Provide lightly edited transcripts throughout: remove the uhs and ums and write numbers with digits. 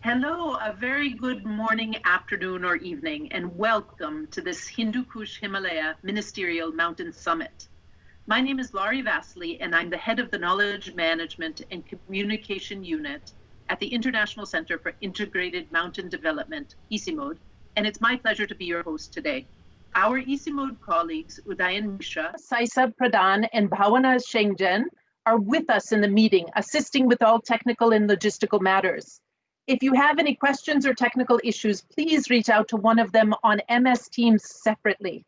Hello, a very good morning, afternoon, or evening, and welcome to this Hindu Kush Himalaya Ministerial Mountain Summit. My name is Laurie Vasily, and I'm the head of the Knowledge Management and Communication Unit at the International Center for Integrated Mountain Development, ICIMOD, and it's my pleasure to be your host today. Our ICIMOD colleagues, Udayan Mishra, Saisab Pradhan, and Bhavana Shengjen are with us in the meeting, assisting with all technical and logistical matters. If you have any questions or technical issues, please reach out to one of them on MS Teams separately.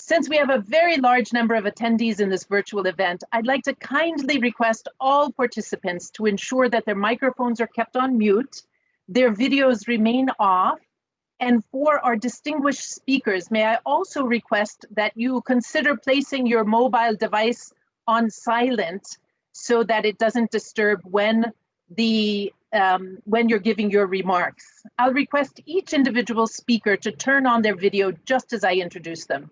Since we have a very large number of attendees in this virtual event, I'd like to kindly request all participants to ensure that their microphones are kept on mute, their videos remain off, and for our distinguished speakers, may I also request that you consider placing your mobile device on silent so that it doesn't disturb when you're giving your remarks. I'll request each individual speaker to turn on their video just as I introduce them.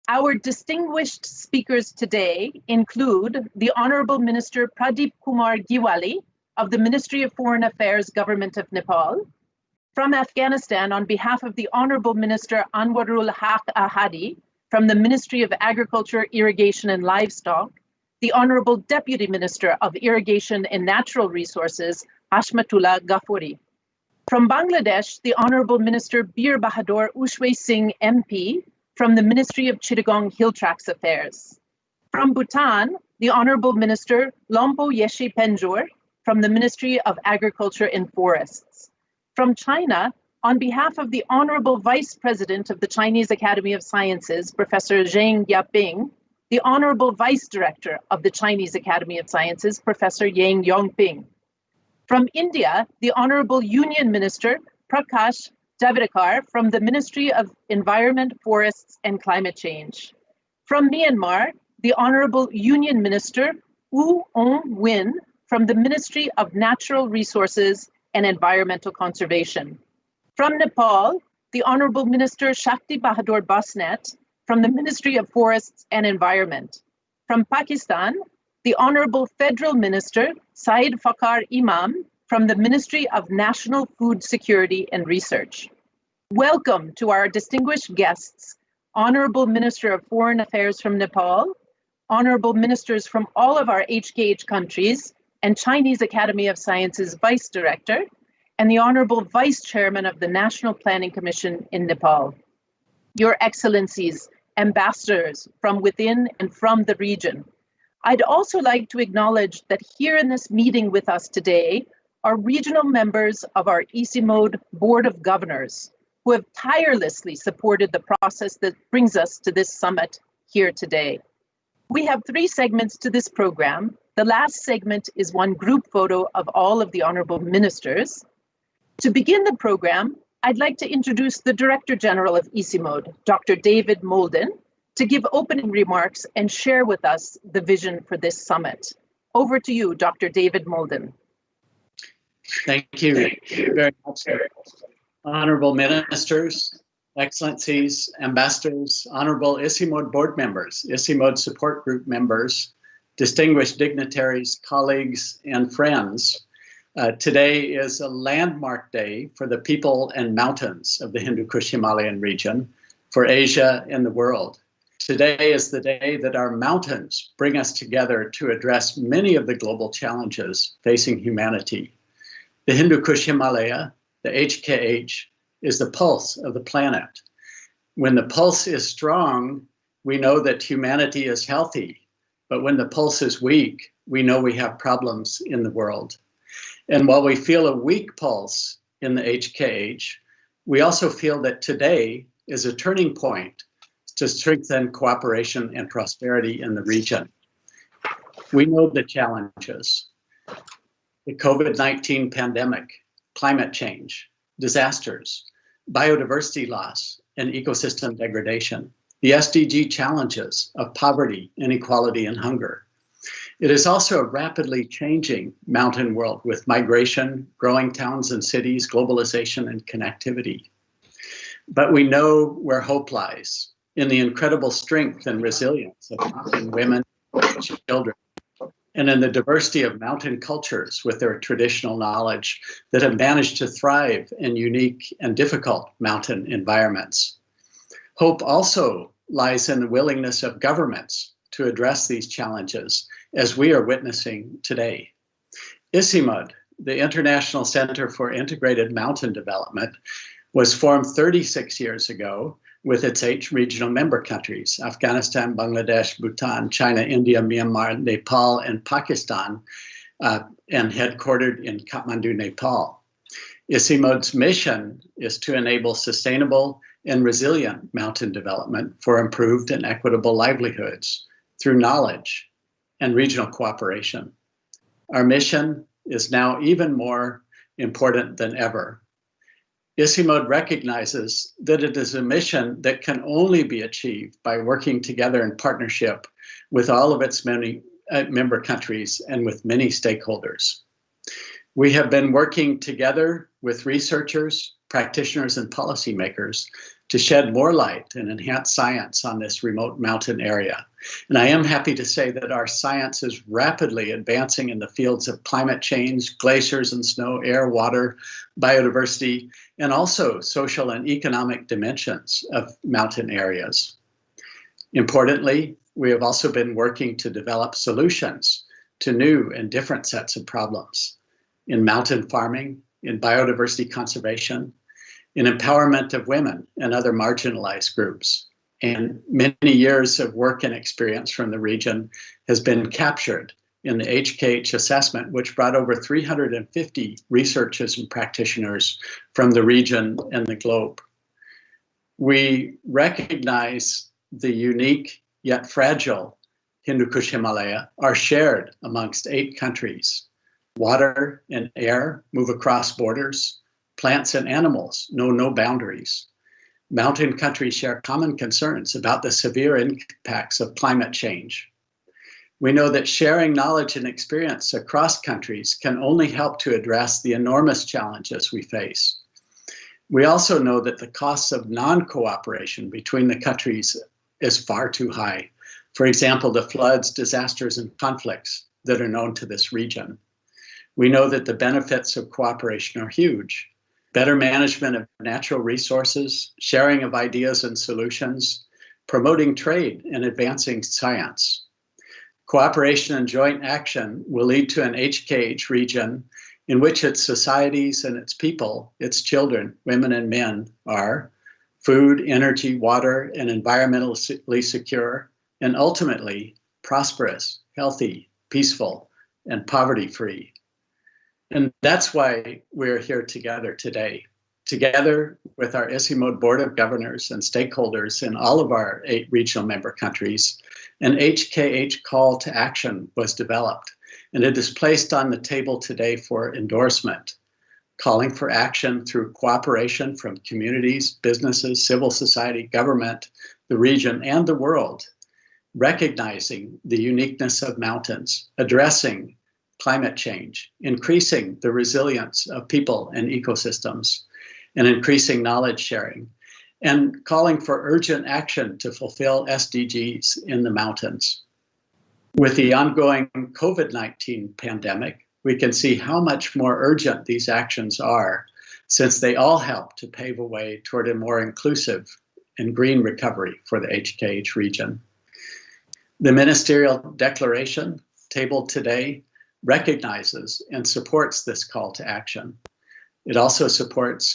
Our distinguished speakers today include the Honorable Minister Pradeep Kumar Giwali of the Ministry of Foreign Affairs, Government of Nepal. From Afghanistan, on behalf of the Honorable Minister Anwarul Haq Ahadi from the Ministry of Agriculture, Irrigation and Livestock, the Honorable Deputy Minister of Irrigation and Natural Resources, Hashmatullah Ghafoori. From Bangladesh, the Honorable Minister Bir Bahadur Ushwe Singh MP from the Ministry of Chittagong Hill Tracts Affairs. From Bhutan, the Honorable Minister Lompo Yeshi Penjor from the Ministry of Agriculture and Forests. From China, on behalf of the Honorable Vice President of the Chinese Academy of Sciences, Professor Zheng Yaping, the Honorable Vice Director of the Chinese Academy of Sciences, Professor Yang Yongping. From India, the Honorable Union Minister Prakash Javadekar from the Ministry of Environment, Forests and Climate Change. From Myanmar, the Honorable Union Minister Wu Ong Win from the Ministry of Natural Resources and Environmental Conservation. From Nepal, the Honorable Minister Shakti Bahadur Basnet from the Ministry of Forests and Environment. From Pakistan, the Honorable Federal Minister Syed Fakhar Imam from the Ministry of National Food Security and Research. Welcome to our distinguished guests, Honorable Minister of Foreign Affairs from Nepal, Honorable Ministers from all of our HKH countries, and Chinese Academy of Sciences Vice Director, and the Honorable Vice Chairman of the National Planning Commission in Nepal. Your Excellencies, ambassadors from within and from the region. I'd also like to acknowledge that here in this meeting with us today are regional members of our ICIMOD Board of Governors who have tirelessly supported the process that brings us to this summit here today. We have 3 segments to this program. The last segment is one group photo of all of the honorable ministers. To begin the program, I'd like to introduce the Director General of ICIMOD, Dr. David Molden, to give opening remarks and share with us the vision for this summit. Over to you, Dr. David Molden. Thank you very much, Honorable Ministers, Excellencies, Ambassadors, Honorable ICIMOD Board members, ICIMOD Support Group members, distinguished dignitaries, colleagues, and friends. Today is a landmark day for the people and mountains of the Hindu Kush Himalayan region, for Asia and the world. Today is the day that our mountains bring us together to address many of the global challenges facing humanity. The Hindu Kush Himalaya, the HKH, is the pulse of the planet. When the pulse is strong, we know that humanity is healthy, but when the pulse is weak, we know we have problems in the world. And while we feel a weak pulse in the HKH, we also feel that today is a turning point to strengthen cooperation and prosperity in the region. We know the challenges: the COVID-19 pandemic, climate change, disasters, biodiversity loss, and ecosystem degradation, the SDG challenges of poverty, inequality, and hunger. It is also a rapidly changing mountain world with migration, growing towns and cities, globalization, and connectivity. But we know where hope lies, in the incredible strength and resilience of mountain women, children, and in the diversity of mountain cultures with their traditional knowledge that have managed to thrive in unique and difficult mountain environments. Hope also lies in the willingness of governments to address these challenges, as we are witnessing today. ICIMOD, the International Center for Integrated Mountain Development, was formed 36 years ago with its 8 regional member countries, Afghanistan, Bangladesh, Bhutan, China, India, Myanmar, Nepal, and Pakistan, and headquartered in Kathmandu, Nepal. ICIMOD's mission is to enable sustainable and resilient mountain development for improved and equitable livelihoods through knowledge and regional cooperation. Our mission is now even more important than ever. ICIMOD recognizes that it is a mission that can only be achieved by working together in partnership with all of its many member countries and with many stakeholders. We have been working together with researchers, practitioners, and policymakers to shed more light and enhance science on this remote mountain area. And I am happy to say that our science is rapidly advancing in the fields of climate change, glaciers and snow, air, water, biodiversity, and also social and economic dimensions of mountain areas. Importantly, we have also been working to develop solutions to new and different sets of problems in mountain farming, in biodiversity conservation, in empowerment of women and other marginalized groups. And many years of work and experience from the region has been captured in the HKH assessment, which brought over 350 researchers and practitioners from the region and the globe. We recognize the unique yet fragile Hindu Kush Himalaya are shared amongst 8 countries. Water and air move across borders. Plants and animals know no boundaries. Mountain countries share common concerns about the severe impacts of climate change. We know that sharing knowledge and experience across countries can only help to address the enormous challenges we face. We also know that the costs of non-cooperation between the countries is far too high. For example, the floods, disasters, and conflicts that are known to this region. We know that the benefits of cooperation are huge. Better management of natural resources, sharing of ideas and solutions, promoting trade and advancing science. Cooperation and joint action will lead to an HKH region in which its societies and its people, its children, women and men, are food, energy, water, and environmentally secure, and ultimately prosperous, healthy, peaceful, and poverty-free. And that's why we're here together today, together with our ICIMOD Board of Governors and stakeholders in all of our 8 regional member countries. An HKH call to action was developed, and it is placed on the table today for endorsement, calling for action through cooperation from communities, businesses, civil society, government, the region, and the world, recognizing the uniqueness of mountains, addressing climate change, increasing the resilience of people and ecosystems, and increasing knowledge sharing, and calling for urgent action to fulfill SDGs in the mountains. With the ongoing COVID-19 pandemic, we can see how much more urgent these actions are, since they all help to pave a way toward a more inclusive and green recovery for the HKH region. The Ministerial Declaration tabled today recognizes and supports this call to action. It also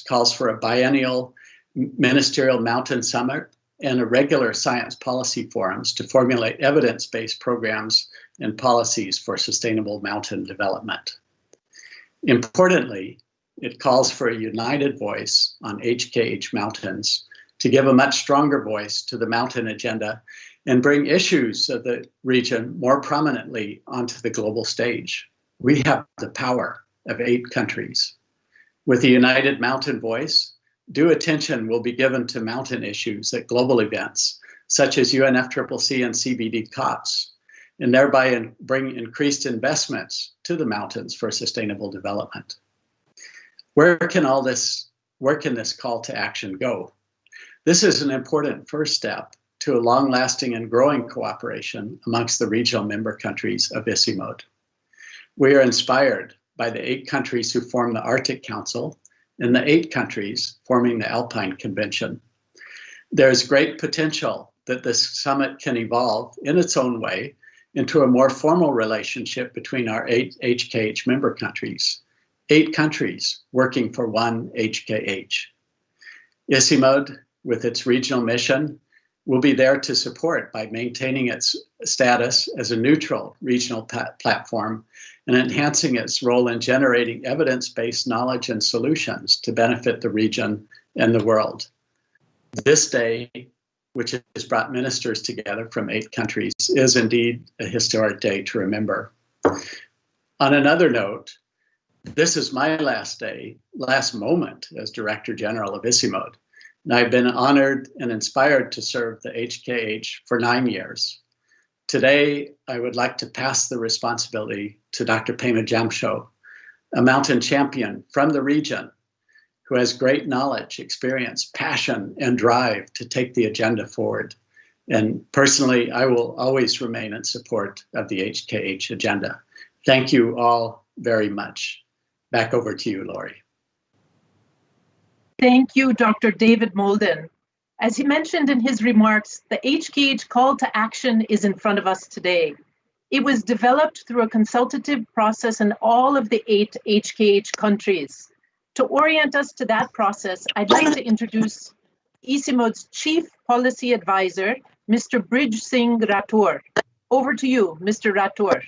calls for a biennial Ministerial Mountain Summit and a regular science policy forums to formulate evidence-based programs and policies for sustainable mountain development. Importantly, it calls for a united voice on HKH mountains to give a much stronger voice to the mountain agenda and bring issues of the region more prominently onto the global stage. We have the power of 8 countries. With a united mountain voice, due attention will be given to mountain issues at global events, such as UNFCCC and CBD COPs, and thereby bring increased investments to the mountains for sustainable development. Where can this call to action go? This is an important first step to a long-lasting and growing cooperation amongst the regional member countries of ICIMOD. We are inspired by the 8 countries who form the Arctic Council and the 8 countries forming the Alpine Convention. There's great potential that this summit can evolve in its own way into a more formal relationship between our 8 HKH member countries, 8 countries working for one HKH. ICIMOD, with its regional mission, will be there to support by maintaining its status as a neutral regional platform and enhancing its role in generating evidence-based knowledge and solutions to benefit the region and the world. This day, which has brought ministers together from 8 countries, is indeed a historic day to remember. On another note, this is my last moment as Director General of ICIMOD, and I've been honored and inspired to serve the HKH for 9 years. Today, I would like to pass the responsibility to Dr. Pema Jamsho, a mountain champion from the region who has great knowledge, experience, passion, and drive to take the agenda forward. And personally, I will always remain in support of the HKH agenda. Thank you all very much. Back over to you, Lori. Thank you, Dr. David Molden. As he mentioned in his remarks, the HKH call to action is in front of us today. It was developed through a consultative process in all of the 8 HKH countries. To orient us to that process, I'd like to introduce ICIMOD's Chief Policy Advisor, Mr. Brij Singh Rathore. Over to you, Mr. Rathore.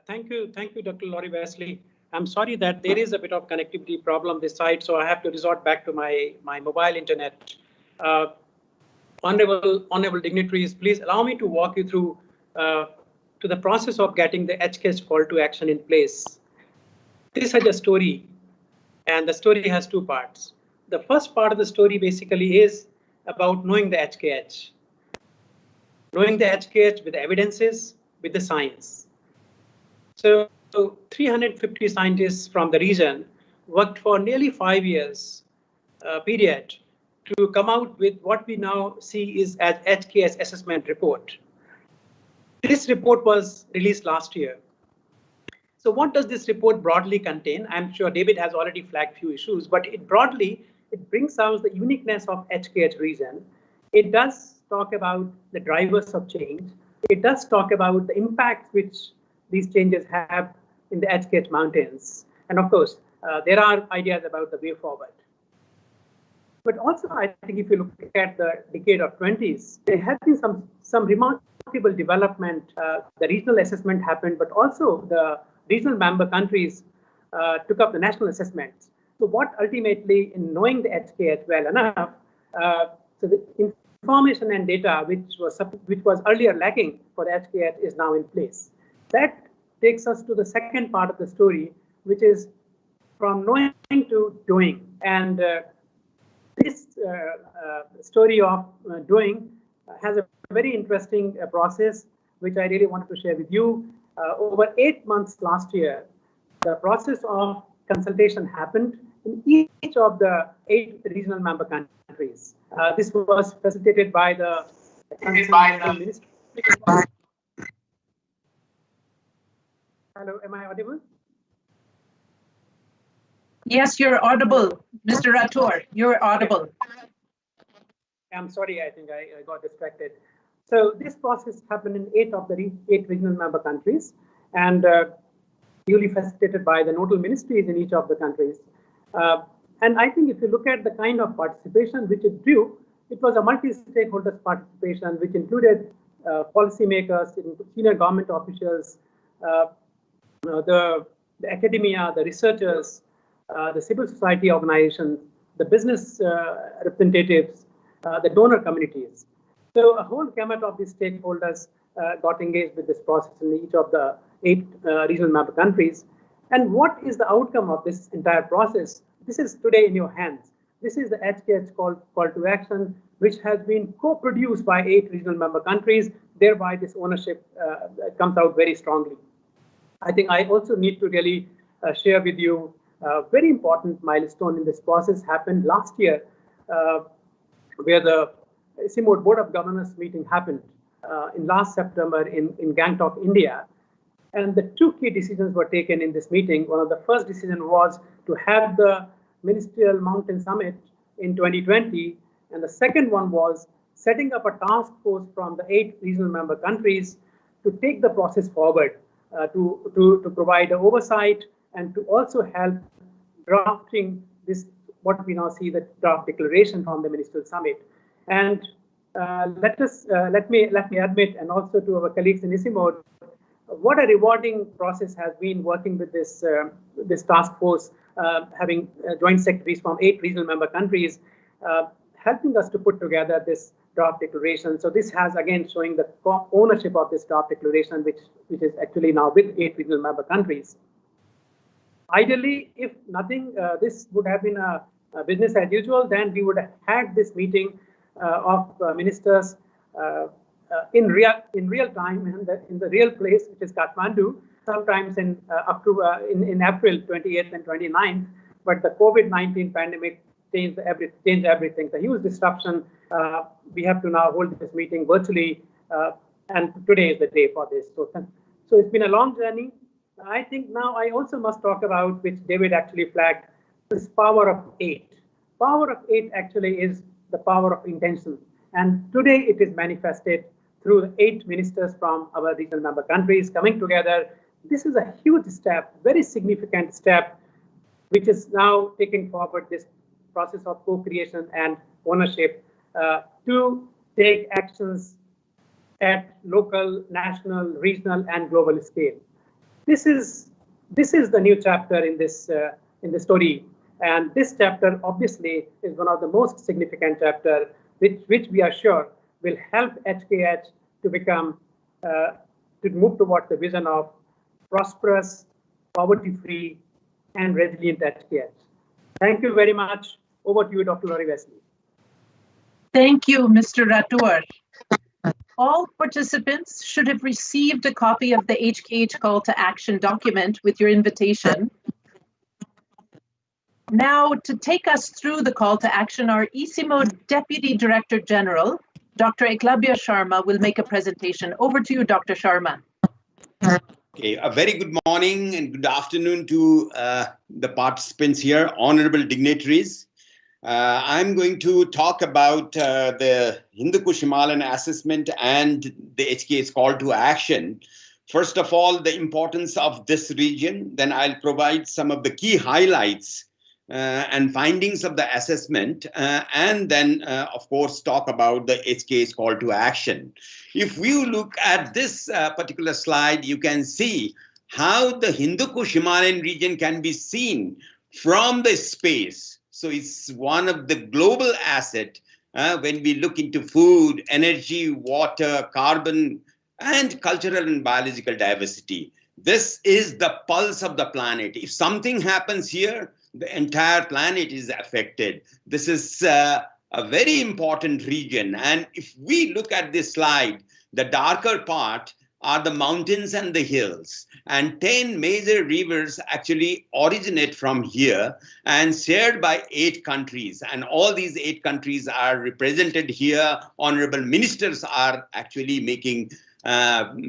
Thank you, Dr. Laurie Wesley. I'm sorry that there is a bit of connectivity problem this side, so I have to resort back to my mobile internet. Honorable dignitaries, please allow me to walk you through to the process of getting the HKH call to action in place. This is a story, and the story has 2 parts. The first part of the story basically is about knowing the HKH. Knowing the HKH with evidences, with the science. So 350 scientists from the region worked for nearly 5 years period to come out with what we now see is as HKH Assessment report. This report was released last year. So what does this report broadly contain? I'm sure David has already flagged few issues, but it brings out the uniqueness of HKH region. It does talk about the drivers of change. It does talk about the impact which these changes have in the HKH mountains. And of course, there are ideas about the way forward. But also, I think if you look at the decade of 20s, there have been some remarkable development. The regional assessment happened, but also the regional member countries took up the national assessments. So what ultimately, in knowing the HKH well enough, so the information and data which was earlier lacking for the HKH is now in place. That takes us to the second part of the story, which is from knowing to doing. And this story of doing has a very interesting process, which I really wanted to share with you. Over 8 months last year, the process of consultation happened in each of the 8 regional member countries. This was facilitated by the Ministry. Hello, am I audible? Yes, you're audible, Mr. Rathore. You're audible. I'm sorry, I think I got distracted. So this process happened in 8 of the 8 regional member countries, and duly facilitated by the nodal ministries in each of the countries. And I think if you look at the kind of participation which it drew, it was a multi-stakeholders participation, which included policymakers, senior government officials, the academia, the researchers, the civil society organizations, the business representatives, the donor communities. So a whole gamut of these stakeholders got engaged with this process in each of the 8 regional member countries. And what is the outcome of this entire process? This is today in your hands. This is the HKH call to action, which has been co-produced by 8 regional member countries. Thereby, this ownership comes out very strongly. I think I also need to really share with you a very important milestone in this process happened last year, where the ICIMOD Board of Governors meeting happened. in last September in Gangtok, India. And the two key decisions were taken in this meeting. One of the first decision was to have the Ministerial Mountain Summit in 2020. And the second one was setting up a task force from the 8 regional member countries to take the process forward, to provide oversight and to also help drafting this, what we now see the draft declaration from the Ministerial Summit. And let me admit, and also to our colleagues in ICIMOD, what a rewarding process has been working with this this task force, having joint secretaries from 8 regional member countries, helping us to put together this draft declaration. So this has again showing the ownership of this draft declaration, which is actually now with 8 regional member countries. Ideally, if nothing, this would have been a business as usual, then we would have had this meeting of ministers in real time and in the real place, which is Kathmandu, sometimes in April 28th and 29th. But the COVID-19 pandemic changed everything. The huge disruption. We have to now hold this meeting virtually, and today is the day for this. So it's been a long journey. I think now I also must talk about, which David actually flagged, this power of 8. Power of 8 actually is the power of intention. And today it is manifested through the 8 ministers from our regional member countries coming together. This is a huge step, very significant step, which is now taking forward this process of co-creation and ownership to take actions at local, national, regional, and global scale. This is the new chapter in the story, and this chapter obviously is one of the most significant chapter, which we are sure will help HKH to become to move towards the vision of prosperous, poverty-free, and resilient HKH. Thank you very much. Over to you, Dr. Laurie Wesley. Thank you, Mr. Rathore. All participants should have received a copy of the HKH Call to Action document with your invitation. Now, to take us through the call to action, our ICIMOD Deputy Director General, Dr. Eklavya Sharma, will make a presentation. Over to you, Dr. Sharma. Okay, a very good morning and good afternoon to the participants here, honorable dignitaries. I'm going to talk about the Hindu Kush Himalayan Assessment and the HKH Call to Action. First of all, the importance of this region. Then I'll provide some of the key highlights and findings of the assessment, and then, of course, talk about the HKH Call to Action. If you look at this particular slide, you can see how the Hindu Kush Himalayan region can be seen from the space. So it's one of the global asset when we look into food, energy, water, carbon, and cultural and biological diversity. This is the pulse of the planet. If something happens here, the entire planet is affected. This is a very important region. And if we look at this slide, the darker part are the mountains and the hills. And 10 major rivers actually originate from here and shared by 8 countries. And all these 8 countries are represented here. Honorable ministers are actually making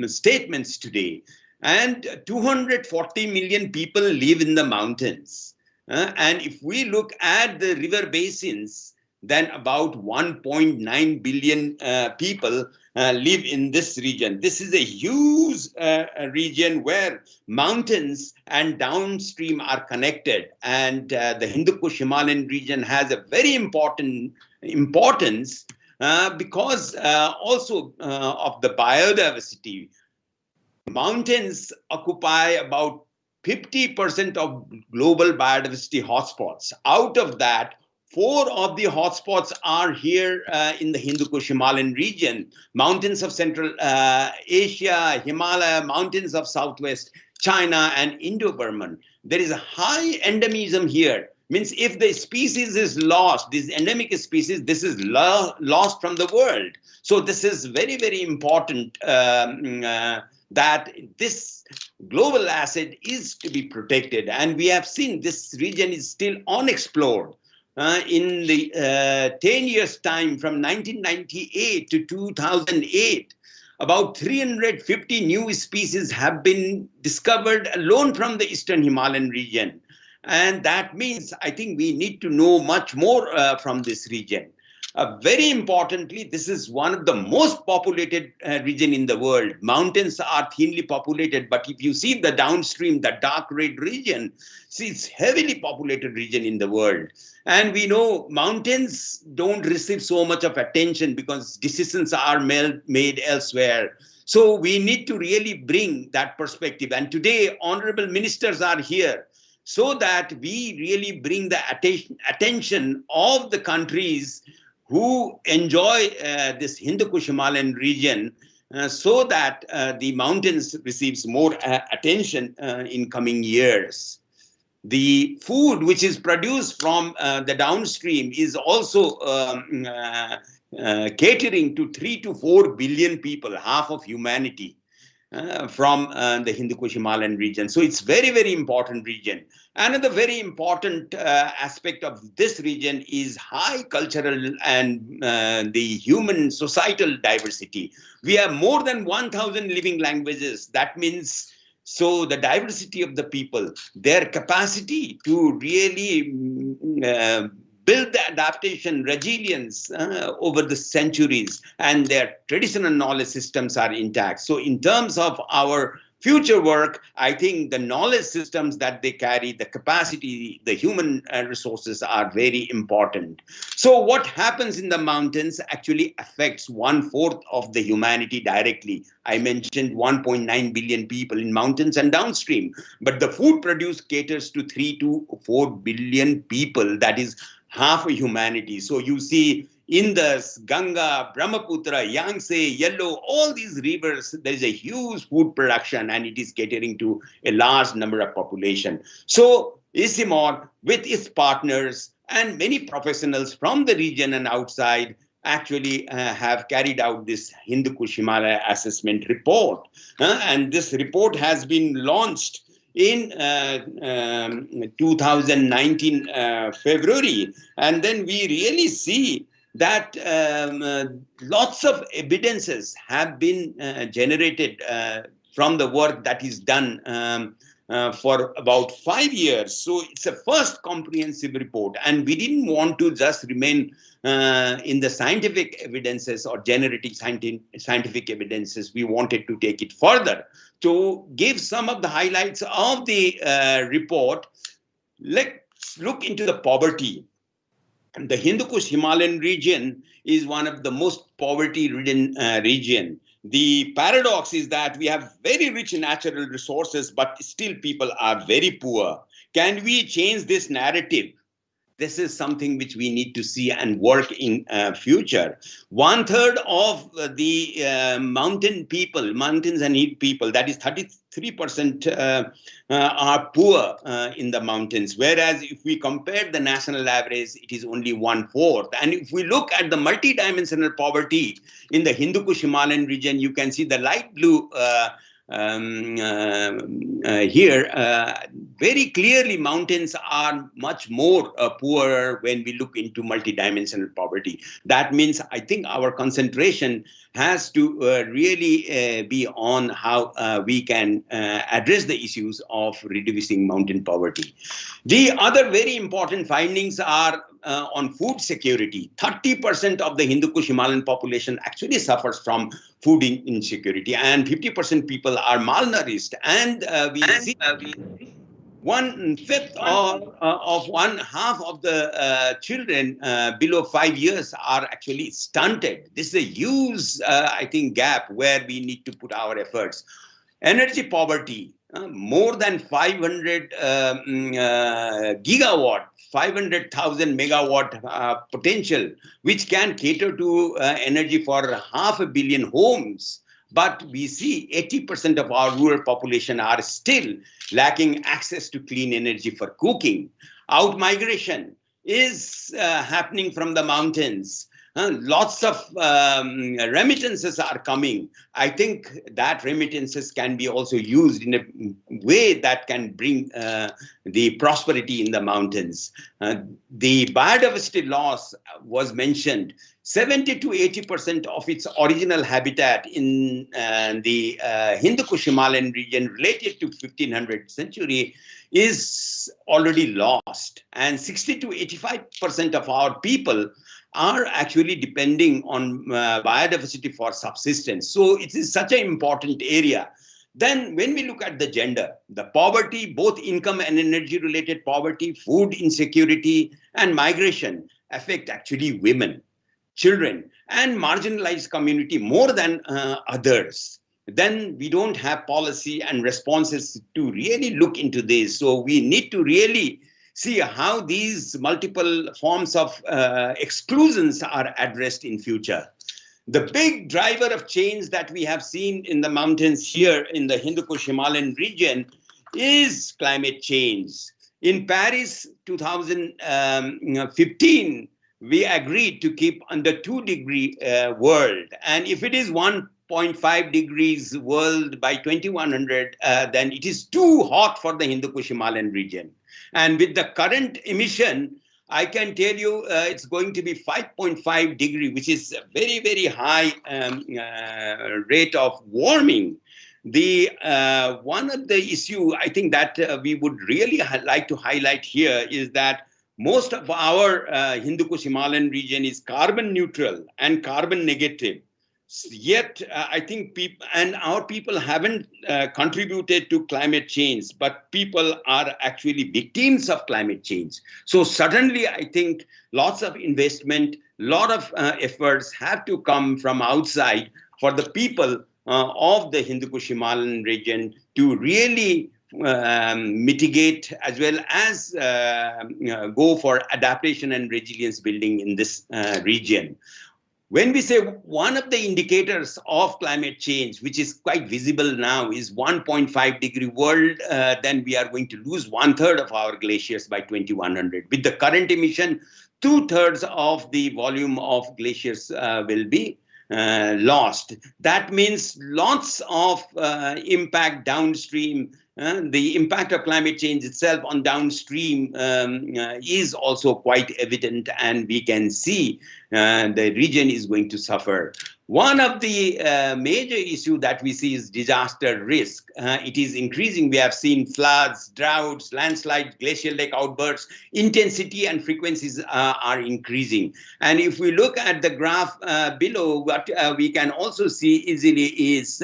statements today. And 240 million people live in the mountains. And if we look at the river basins, then about 1.9 billion people live in this region. This is a huge region where mountains and downstream are connected. And the Hindu Kush Himalayan region has a very important importance because also of the biodiversity. Mountains occupy about 50% of global biodiversity hotspots. Out of that, 4 of the hotspots are here in the Hindu Kush Himalayan region. Mountains of Central Asia, Himalaya, mountains of Southwest China, and Indo-Burman. There is a high endemism here. Means if the species is lost, this endemic species, this is lost from the world. So this is very, very important that this global asset is to be protected. And we have seen this region is still unexplored. In the 10 years time from 1998 to 2008, about 350 new species have been discovered alone from the Eastern Himalayan region. And that means I think we need to know much more from this region. Very importantly, this is one of the most populated region in the world. Mountains are thinly populated, but if you see the downstream, the dark red region, see, it's heavily populated region in the world. And we know mountains don't receive so much of attention because decisions are made elsewhere. So we need to really bring that perspective. And today, honorable ministers are here so that we really bring the attention of the countries who enjoy this Hindu Kush Himalayan region so that the mountains receives more attention in coming years. The food which is produced from the downstream is also catering to 3 to 4 billion people, half of humanity. From the Hindu Kush Himalayan region. So it's very, very important region. Another very important aspect of this region is high cultural and the human societal diversity. We have more than 1,000 living languages. That means, so the diversity of the people, their capacity to really build the adaptation, resilience over the centuries, and their traditional knowledge systems are intact. So in terms of our future work, I think the knowledge systems that they carry, the capacity, the human resources are very important. So what happens in the mountains actually affects 1/4 of the humanity directly. I mentioned 1.9 billion people in mountains and downstream, but the food produced caters to 3 to 4 billion people. That is half of humanity. So you see Indus, Ganga, Brahmaputra, Yangtze, Yellow, all these rivers, there is a huge food production and it is catering to a large number of population. So ICIMOD with its partners and many professionals from the region and outside actually have carried out this Hindu Kush Himalaya Assessment report. And this report has been launched in 2019 February, and then we really see that lots of evidences have been generated from the work that is done for about 5 years. So it's a first comprehensive report, and we didn't want to just remain in the scientific evidences or generating scientific evidences. We wanted to take it further to give some of the highlights of the report. Let's look into the poverty. The Hindu Kush Himalayan region is one of the most poverty-ridden region. The paradox is that we have very rich natural resources, but still people are very poor. Can we change this narrative? This is something which we need to see and work in future. 1/3 of the mountains and hill people, that is 33% are poor in the mountains. Whereas if we compare the national average, it is only 1/4. And if we look at the multidimensional poverty in the Hindu Kush Himalayan region, you can see the light blue here, very clearly mountains are much more poorer when we look into multidimensional poverty. That means I think our concentration has to really be on how we can address the issues of reducing mountain poverty. The other very important findings are on food security. 30% of the Hindu Kush Himalayan population actually suffers from food insecurity, and 50% people are malnourished. And we see 1/5 of 1/2 of the children below 5 years are actually stunted. This is a huge, I think, gap where we need to put our efforts. Energy poverty, more than 500 gigawatt, 500,000 megawatt potential, which can cater to energy for 500 million homes. But we see 80% of our rural population are still lacking access to clean energy for cooking. Out-migration is happening from the mountains. Lots of remittances are coming. I think that remittances can be also used in a way that can bring the prosperity in the mountains. The biodiversity loss was mentioned. 70 to 80% of its original habitat in the Hindu Kush Himalayan region related to 1500th century is already lost. And 60 to 85% of our people are actually depending on biodiversity for subsistence. So it is such an important area. Then when we look at the gender, the poverty, both income and energy related poverty, food insecurity, and migration affect actually women, children, and marginalized community more than others. Then we don't have policy and responses to really look into this. So we need to really see how these multiple forms of exclusions are addressed in future. The big driver of change that we have seen in the mountains here in the Hindu Kush Himalayan region is climate change. In Paris 2015, we agreed to keep under 2-degree world. And if it is 1.5 degrees world by 2100, then it is too hot for the Hindu Kush Himalayan region. And with the current emission, I can tell you it's going to be 5.5 degree, which is a very, very high rate of warming. The one of the issue I think that we would really like to highlight here is that most of our Hindu Kush Himalayan region is carbon neutral and carbon negative. Yet, I think our people haven't contributed to climate change, but people are actually victims of climate change. So suddenly, I think lots of investment, lot of efforts have to come from outside for the people of the Hindu Kush Himalayan region to really mitigate as well as go for adaptation and resilience building in this region. When we say one of the indicators of climate change, which is quite visible now, is 1.5 degree world, then we are going to lose 1/3 of our glaciers by 2100. With the current emission, 2/3 of the volume of glaciers will be lost. That means lots of impact downstream. The impact of climate change itself on downstream is also quite evident, and we can see the region is going to suffer. One of the major issues that we see is disaster risk. It is increasing. We have seen floods, droughts, landslides, glacial lake outbursts. Intensity and frequencies are increasing. And if we look at the graph below, what we can also see easily is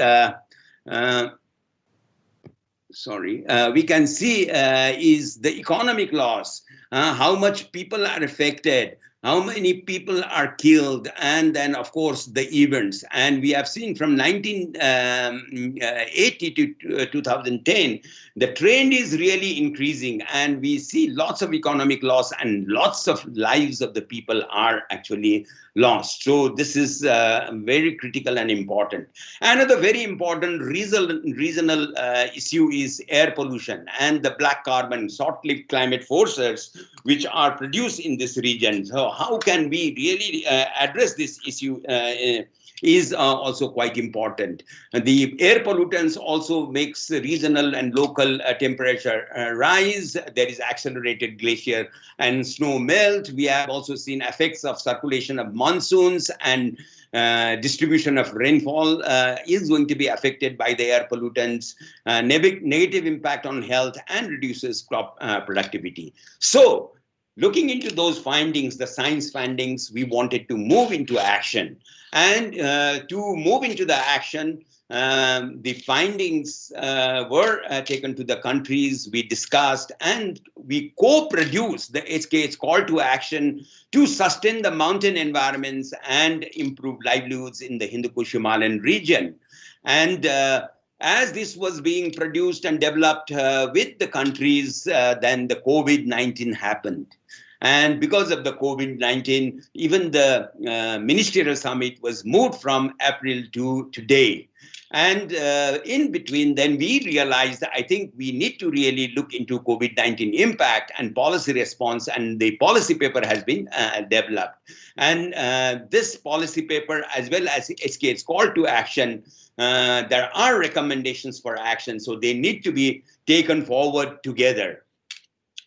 we can see is the economic loss, how much people are affected, how many people are killed, and then, of course, the events. And we have seen from 1980 to 2010, the trend is really increasing, and we see lots of economic loss and lots of lives of the people are actually lost. So this is very critical and important. Another very important regional issue is air pollution and the black carbon, short-lived climate forces, which are produced in this region. So how can we really address this issue is also quite important. The air pollutants also makes regional and local temperature rise. There is accelerated glacier and snow melt. We have also seen effects of circulation of monsoons, and distribution of rainfall is going to be affected by the air pollutants, negative impact on health, and reduces crop productivity. So looking into those findings, the science findings, we wanted to move into action. And to move into the action, the findings were taken to the countries, we discussed, and we co-produced the HKH call to action to sustain the mountain environments and improve livelihoods in the Hindu Kush Himalayan region. And as this was being produced and developed with the countries, then the COVID-19 happened. And because of the COVID-19, even the Ministerial Summit was moved from April to today. And in between, then we realized that I think we need to really look into COVID-19 impact and policy response, and the policy paper has been developed. And this policy paper, as well as HKH's call to action, there are recommendations for action, so they need to be taken forward together.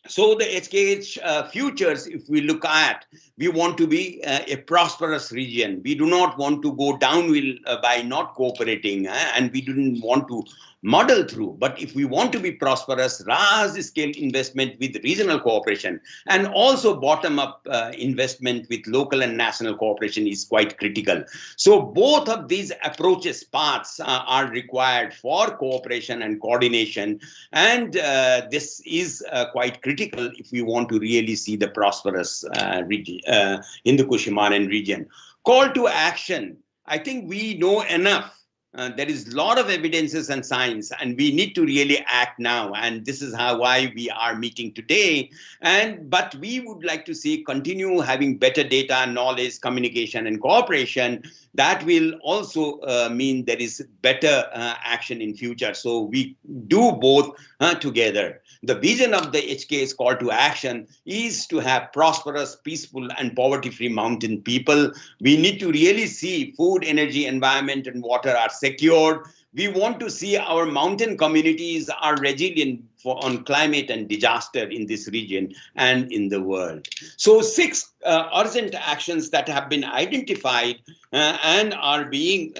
So the HKH futures, if we look at, we want to be a prosperous region. We do not want to go downhill by not cooperating, and we didn't want to muddle through. But if we want to be prosperous, large-scale investment with regional cooperation and also bottom-up investment with local and national cooperation is quite critical. So both of these approaches, paths are required for cooperation and coordination, and this is quite critical if we want to really see the prosperous Hindu Kush Himalayan region. Call to action. I think we know enough. There is a lot of evidences and science, and we need to really act now. And this is why we are meeting today. But we would like to see continue having better data, knowledge, communication, and cooperation. That will also mean there is better action in future. So we do both together. The vision of the HK's call to action is to have prosperous, peaceful, and poverty-free mountain people. We need to really see food, energy, environment, and water are secured. We want to see our mountain communities are resilient on climate and disaster in this region and in the world. So 6 urgent actions that have been identified and are being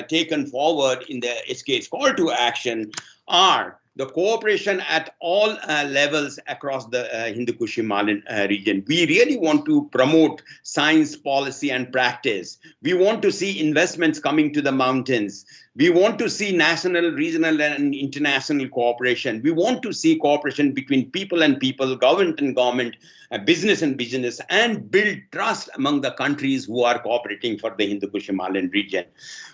taken forward in the HK's call to action are the cooperation at all levels across the Hindu Kush Himalayan region. We really want to promote science, policy, and practice. We want to see investments coming to the mountains. We want to see national, regional, and international cooperation. We want to see cooperation between people and people, government and government, business and business, and build trust among the countries who are cooperating for the Hindu Kush Himalayan region.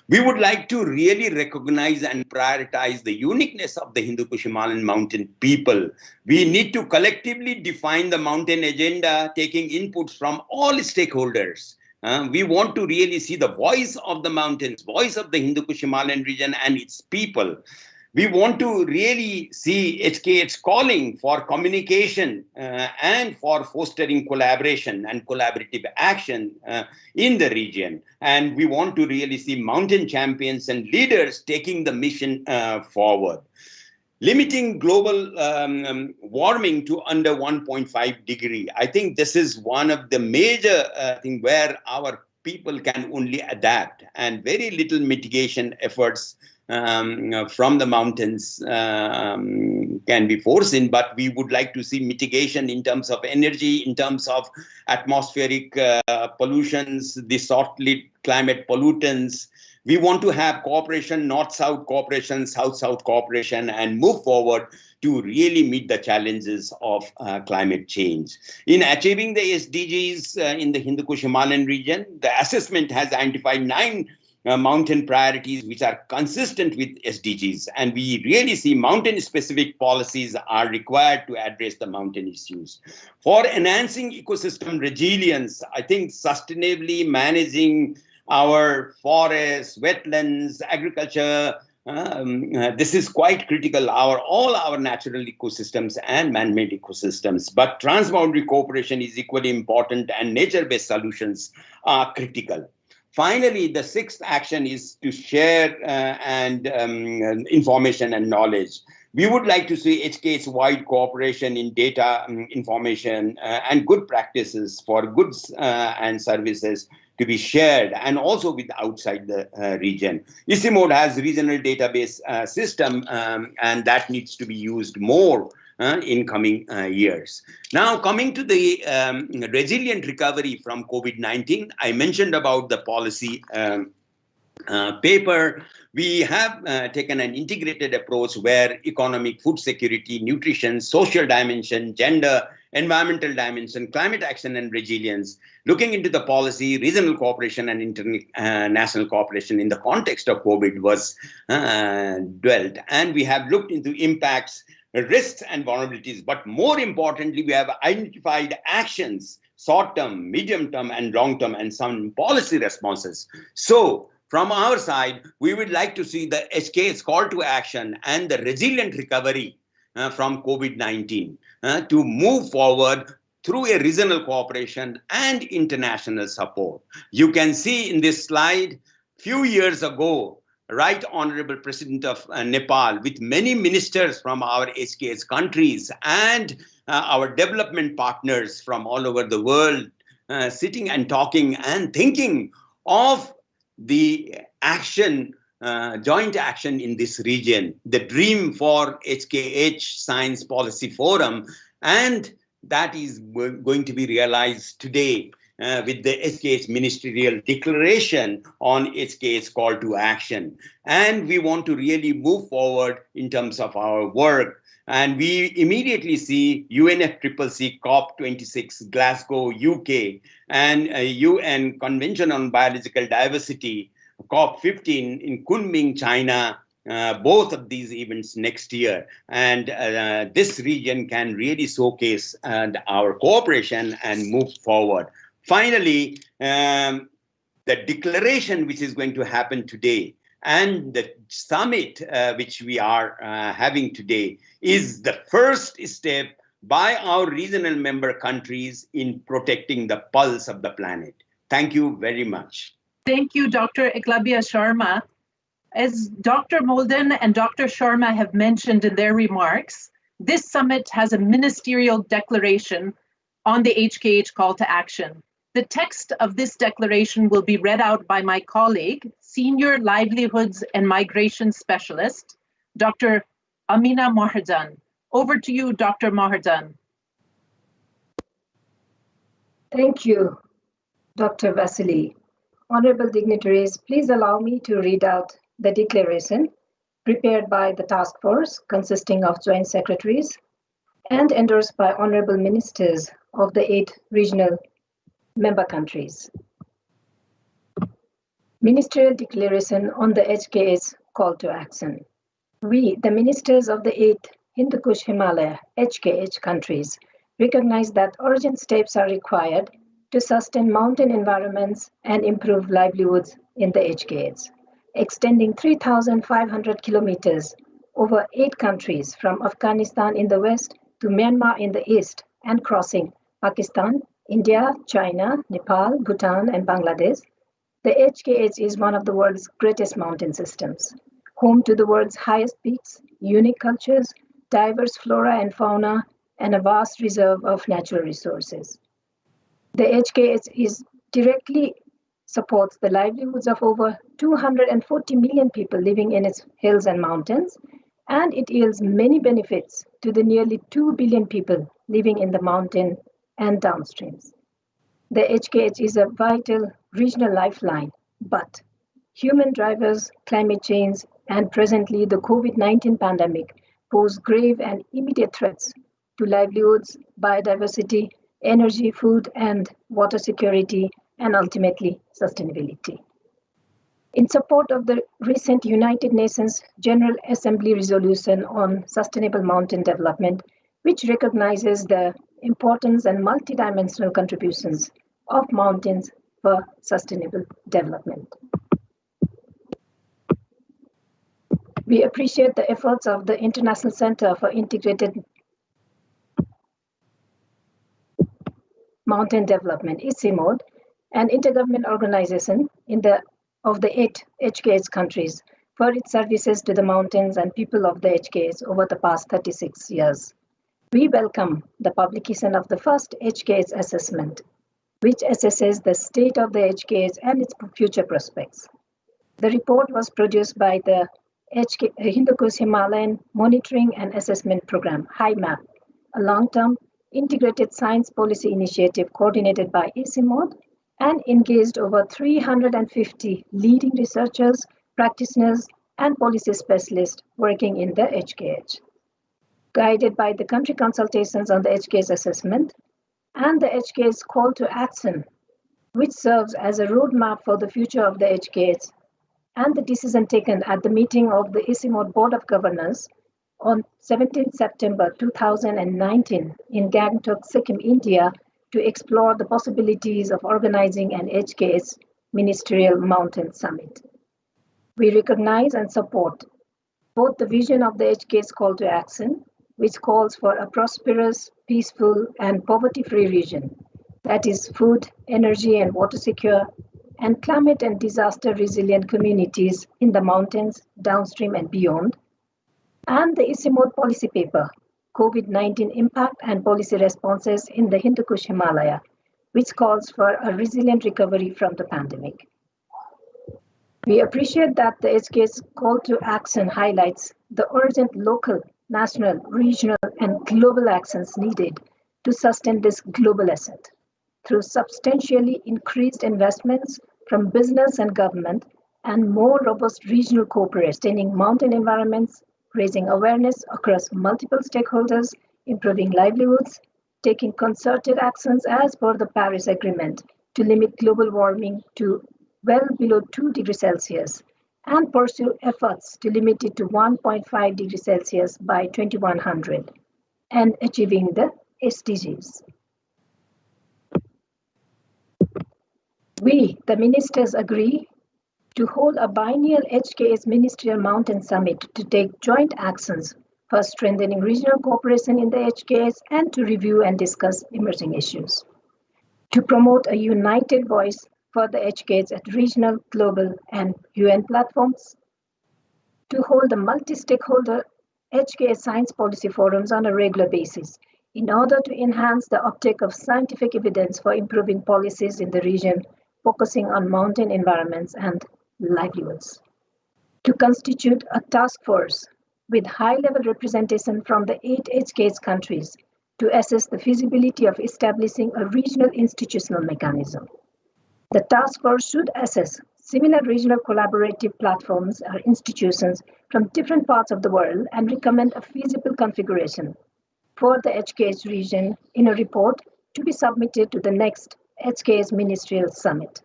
We would like to really recognize and prioritize the uniqueness of the Hindu Kush Himalayan mountain people. We need to collectively define the mountain agenda, taking inputs from all stakeholders. We want to really see the voice of the mountains, voice of the Hindu Kush Himalayan region and its people. We want to really see HKH calling for communication and for fostering collaboration and collaborative action in the region. And we want to really see mountain champions and leaders taking the mission forward. Limiting global warming to under 1.5 degree. I think this is one of the major things where our people can only adapt, and very little mitigation efforts from the mountains can be foreseen, but we would like to see mitigation in terms of energy, in terms of atmospheric pollutions, the soft-lit climate pollutants. We want to have cooperation, north-south cooperation, south-south cooperation, and move forward to really meet the challenges of climate change. In achieving the SDGs in the Hindu Kush Himalayan region, the assessment has identified 9 mountain priorities which are consistent with SDGs, and we really see mountain-specific policies are required to address the mountain issues. For enhancing ecosystem resilience, I think sustainably managing our forests, wetlands, agriculture, this is quite critical, all our natural ecosystems and man-made ecosystems. But transboundary cooperation is equally important, and nature-based solutions are critical. Finally, the 6th action is to share information and knowledge. We would like to see HKH-wide cooperation in data, information, and good practices for goods and services to be shared, and also with outside the region. ICIMOD has regional database system, and that needs to be used more in coming years. Now, coming to the resilient recovery from COVID-19, I mentioned about the policy paper. We have taken an integrated approach where economic, food security, nutrition, social dimension, gender, environmental dimension, climate action and resilience, looking into the policy, regional cooperation and international cooperation in the context of COVID was dwelt. And we have looked into impacts, risks and vulnerabilities. But more importantly, we have identified actions, short-term, medium-term and long-term, and some policy responses. So from our side, we would like to see the HK's call to action and the resilient recovery from COVID-19 to move forward through a regional cooperation and international support. You can see in this slide, few years ago, Right Honorable President of Nepal, with many ministers from our HKH countries and our development partners from all over the world sitting and talking and thinking of the action, joint action in this region, the dream for HKH Science Policy Forum, and that is going to be realized today with the HKH Ministerial Declaration on HKH Call to Action. And we want to really move forward in terms of our work. And we immediately see UNFCCC COP26 Glasgow, UK, and UN Convention on Biological Diversity COP15 in Kunming, China, both of these events next year. And this region can really showcase our cooperation and move forward. Finally, the declaration which is going to happen today and the summit which we are having today is the first step by our regional member countries in protecting the pulse of the planet. Thank you very much. Thank you, Dr. Eklavya Sharma. As Dr. Molden and Dr. Sharma have mentioned in their remarks, this summit has a ministerial declaration on the HKH call to action. The text of this declaration will be read out by my colleague, Senior Livelihoods and Migration Specialist, Dr. Amina Maherjan. Over to you, Dr. Maherjan. Thank you, Dr. Vasily. Honorable dignitaries, please allow me to read out the declaration prepared by the task force consisting of joint secretaries and endorsed by honorable ministers of the 8 regional member countries. Ministerial Declaration on the HKH Call to Action. We, the ministers of the 8 Hindu Kush Himalaya HKH countries, recognize that urgent steps are required to sustain mountain environments and improve livelihoods in the HKH, extending 3,500 kilometers over 8 countries from Afghanistan in the west to Myanmar in the east and crossing Pakistan, India, China, Nepal, Bhutan, and Bangladesh. The HKH is one of the world's greatest mountain systems, home to the world's highest peaks, unique cultures, diverse flora and fauna, and a vast reserve of natural resources. The HKH directly supports the livelihoods of over 240 million people living in its hills and mountains, and it yields many benefits to the nearly 2 billion people living in the mountain and downstreams. The HKH is a vital regional lifeline, but human drivers, climate change, and presently the COVID-19 pandemic pose grave and immediate threats to livelihoods, biodiversity, energy, food, and water security, and ultimately sustainability. In support of the recent United Nations General Assembly resolution on sustainable mountain development, which recognizes the importance and multidimensional contributions of mountains for sustainable development. We appreciate the efforts of the International Center for Integrated Mountain Development, ICIMOD, an intergovernmental organization of the 8 HKH countries for its services to the mountains and people of the HKH over the past 36 years. We welcome the publication of the first HKH assessment, which assesses the state of the HKH and its future prospects. The report was produced by the Hindu Kush Himalayan Monitoring and Assessment Program, HIMAP, a long-term integrated science policy initiative coordinated by ICIMOD and engaged over 350 leading researchers, practitioners, and policy specialists working in the HKH. Guided by the country consultations on the HKH assessment and the HKH call to action, which serves as a roadmap for the future of the HKH, and the decision taken at the meeting of the ICIMOD Board of Governors on 17 September 2019 in Gangtok, Sikkim, India, to explore the possibilities of organizing an HKH Ministerial Mountain Summit. We recognize and support both the vision of the HKH call to action, which calls for a prosperous, peaceful, and poverty-free region that is food, energy, and water secure, and climate and disaster resilient communities in the mountains, downstream, and beyond, and the ICIMOD policy paper, COVID-19 impact and policy responses in the Hindu Kush Himalaya, which calls for a resilient recovery from the pandemic. We appreciate that the HK's call to action highlights the urgent local, national, regional, and global actions needed to sustain this global asset through substantially increased investments from business and government and more robust regional cooperation, sustaining mountain environments, raising awareness across multiple stakeholders, improving livelihoods, taking concerted actions as per the Paris Agreement to limit global warming to well below 2 degrees Celsius and pursue efforts to limit it to 1.5 degrees Celsius by 2100 and achieving the SDGs. We, the ministers, agree to hold a biennial HKH Ministerial Mountain Summit to take joint actions for strengthening regional cooperation in the HKH and to review and discuss emerging issues. To promote a united voice for the HKH at regional, global, and UN platforms. To hold the multi-stakeholder HKH science policy forums on a regular basis in order to enhance the uptake of scientific evidence for improving policies in the region, focusing on mountain environments and livelihoods. To constitute a task force with high-level representation from the 8 HKH countries to assess the feasibility of establishing a regional institutional mechanism. The task force should assess similar regional collaborative platforms or institutions from different parts of the world and recommend a feasible configuration for the HKH region in a report to be submitted to the next HKH Ministerial Summit.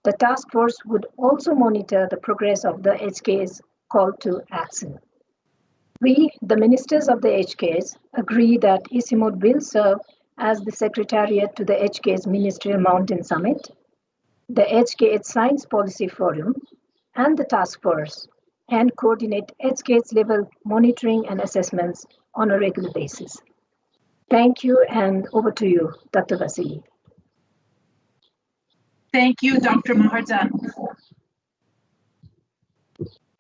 The task force would also monitor the progress of the HKH call to action. We, the ministers of the HKH, agree that ICIMOD will serve as the secretariat to the HKH Ministerial Mountain Summit, the HKH Science Policy Forum, and the task force, and coordinate HKH level monitoring and assessments on a regular basis. Thank you, and over to you, Dr. Vasili. Thank you, Dr. Maharjan.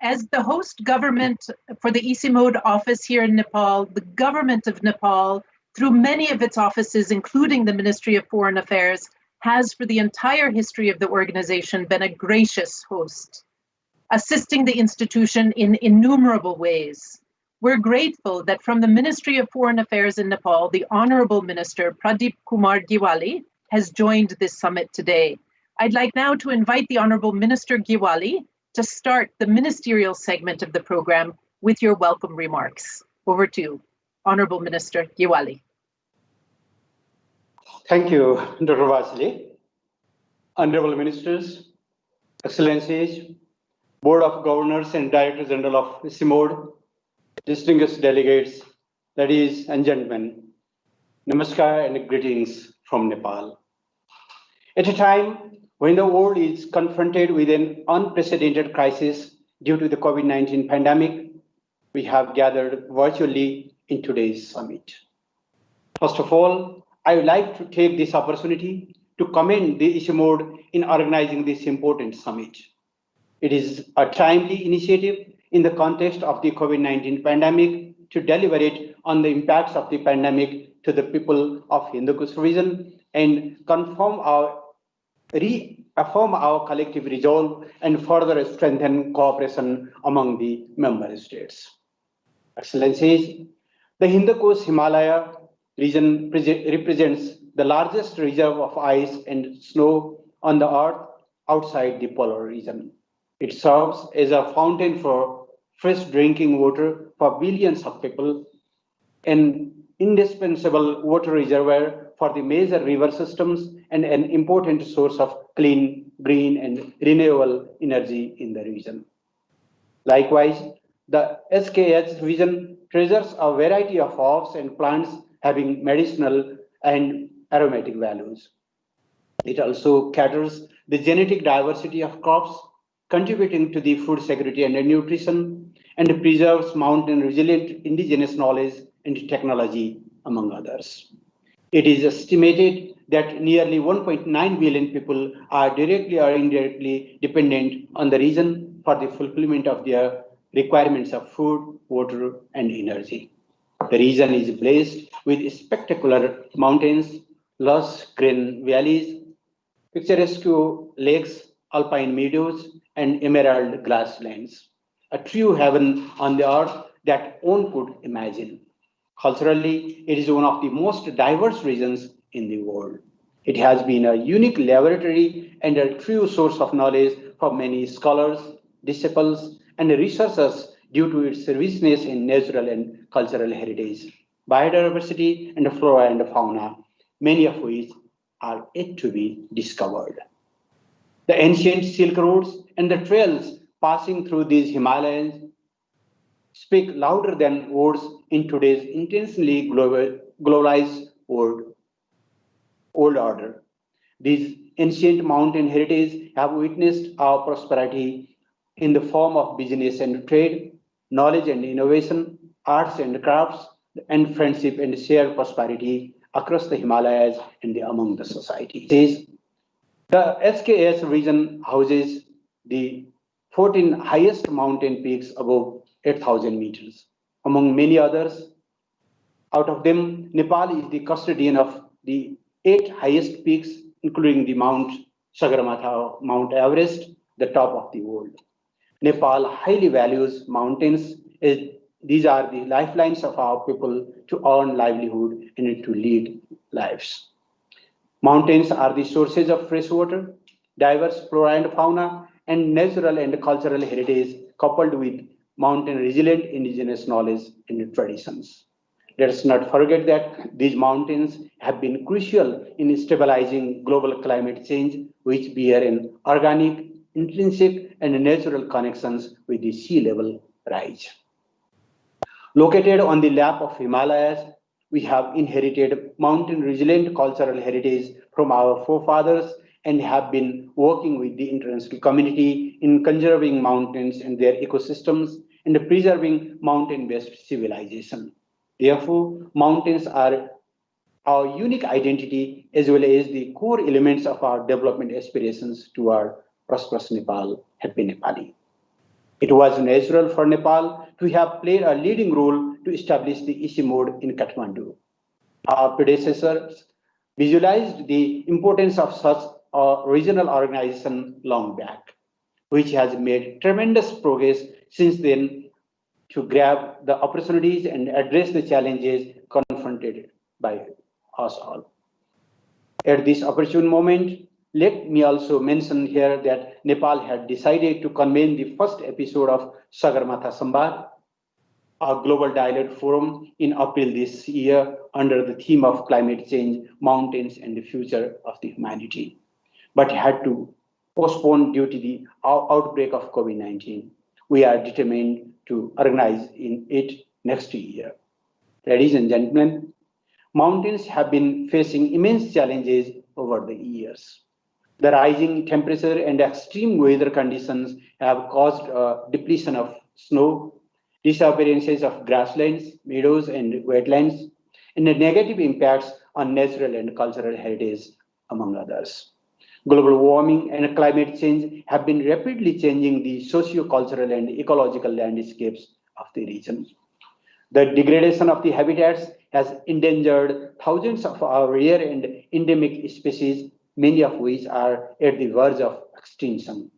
As the host government for the ICIMOD office here in Nepal, the government of Nepal, through many of its offices, including the Ministry of Foreign Affairs, has for the entire history of the organization been a gracious host, assisting the institution in innumerable ways. We're grateful that from the Ministry of Foreign Affairs in Nepal, the Honorable Minister Pradeep Kumar Giwali has joined this summit today. I'd like now to invite the Honorable Minister Giwali to start the ministerial segment of the program with your welcome remarks. Over to you, Honorable Minister Giwali. Thank you, Dr. Vasili. Honorable Ministers, Excellencies, Board of Governors and Director General of ICIMOD, distinguished delegates, ladies and gentlemen, Namaskar and greetings from Nepal. At a time when the world is confronted with an unprecedented crisis due to the COVID-19 pandemic, we have gathered virtually in today's summit. First of all, I would like to take this opportunity to commend the ICIMOD in organizing this important summit. It is a timely initiative in the context of the COVID-19 pandemic to deliberate on the impacts of the pandemic to the people of Hindu Kush region and reaffirm our collective resolve and further strengthen cooperation among the member states. Excellencies, the Hindu Kush Himalaya region represents the largest reserve of ice and snow on the earth outside the polar region. It serves as a fountain for fresh drinking water for billions of people, an indispensable water reservoir for the major river systems, and an important source of clean, green, and renewable energy in the region. Likewise, the HKH region treasures a variety of herbs and plants having medicinal and aromatic values. It also caters the genetic diversity of crops, contributing to the food security and nutrition, and preserves mountain resilient indigenous knowledge and technology, among others. It is estimated that nearly 1.9 billion people are directly or indirectly dependent on the region for the fulfillment of their requirements of food, water, and energy. The region is blessed with spectacular mountains, lush green valleys, picturesque lakes, alpine meadows, and emerald grasslands. A true heaven on the earth that one could imagine. Culturally, it is one of the most diverse regions in the world. It has been a unique laboratory and a true source of knowledge for many scholars, disciples, and researchers due to its richness in natural and cultural heritage, biodiversity, and flora and fauna, many of which are yet to be discovered. The ancient Silk Roads and the trails passing through these Himalayas speak louder than words in today's intensely globalized world old order. These ancient mountain heritage have witnessed our prosperity in the form of business and trade, knowledge and innovation, arts and crafts, and friendship and shared prosperity across the Himalayas and among the society. The HKH region houses the 14 highest mountain peaks above 8,000 meters. Among many others, out of them, Nepal is the custodian of the 8 highest peaks, including the Mount Sagarmatha, Mount Everest, the top of the world. Nepal highly values mountains. These are the lifelines of our people to earn livelihood and to lead lives. Mountains are the sources of fresh water, diverse flora and fauna, and natural and cultural heritage coupled with mountain resilient indigenous knowledge and traditions. Let us not forget that these mountains have been crucial in stabilizing global climate change, which bear an organic, intrinsic, and natural connections with the sea level rise. Located on the lap of Himalayas, we have inherited mountain resilient cultural heritage from our forefathers and have been working with the international community in conserving mountains and their ecosystems and preserving mountain-based civilization. Therefore, mountains are our unique identity as well as the core elements of our development aspirations toward prosperous Nepal, happy Nepali. It was natural for Nepal to have played a leading role to establish the ICIMOD in Kathmandu. Our predecessors visualized the importance of such a regional organization long back, which has made tremendous progress since then to grab the opportunities and address the challenges confronted by us all. At this opportune moment, let me also mention here that Nepal had decided to convene the first episode of Sagarmatha Samvad, a global dialogue forum, in April this year under the theme of climate change, mountains, and the future of the humanity, but had to postpone due to the outbreak of COVID-19. We are determined to organize in it next year. Ladies and gentlemen, mountains have been facing immense challenges over the years. The rising temperature and extreme weather conditions have caused a depletion of snow, disappearances of grasslands, meadows, and wetlands, and the negative impacts on natural and cultural heritage, among others. Global warming and climate change have been rapidly changing the socio-cultural and ecological landscapes of the region. The degradation of the habitats has endangered thousands of our rare and endemic species, many of which are at the verge of extinction.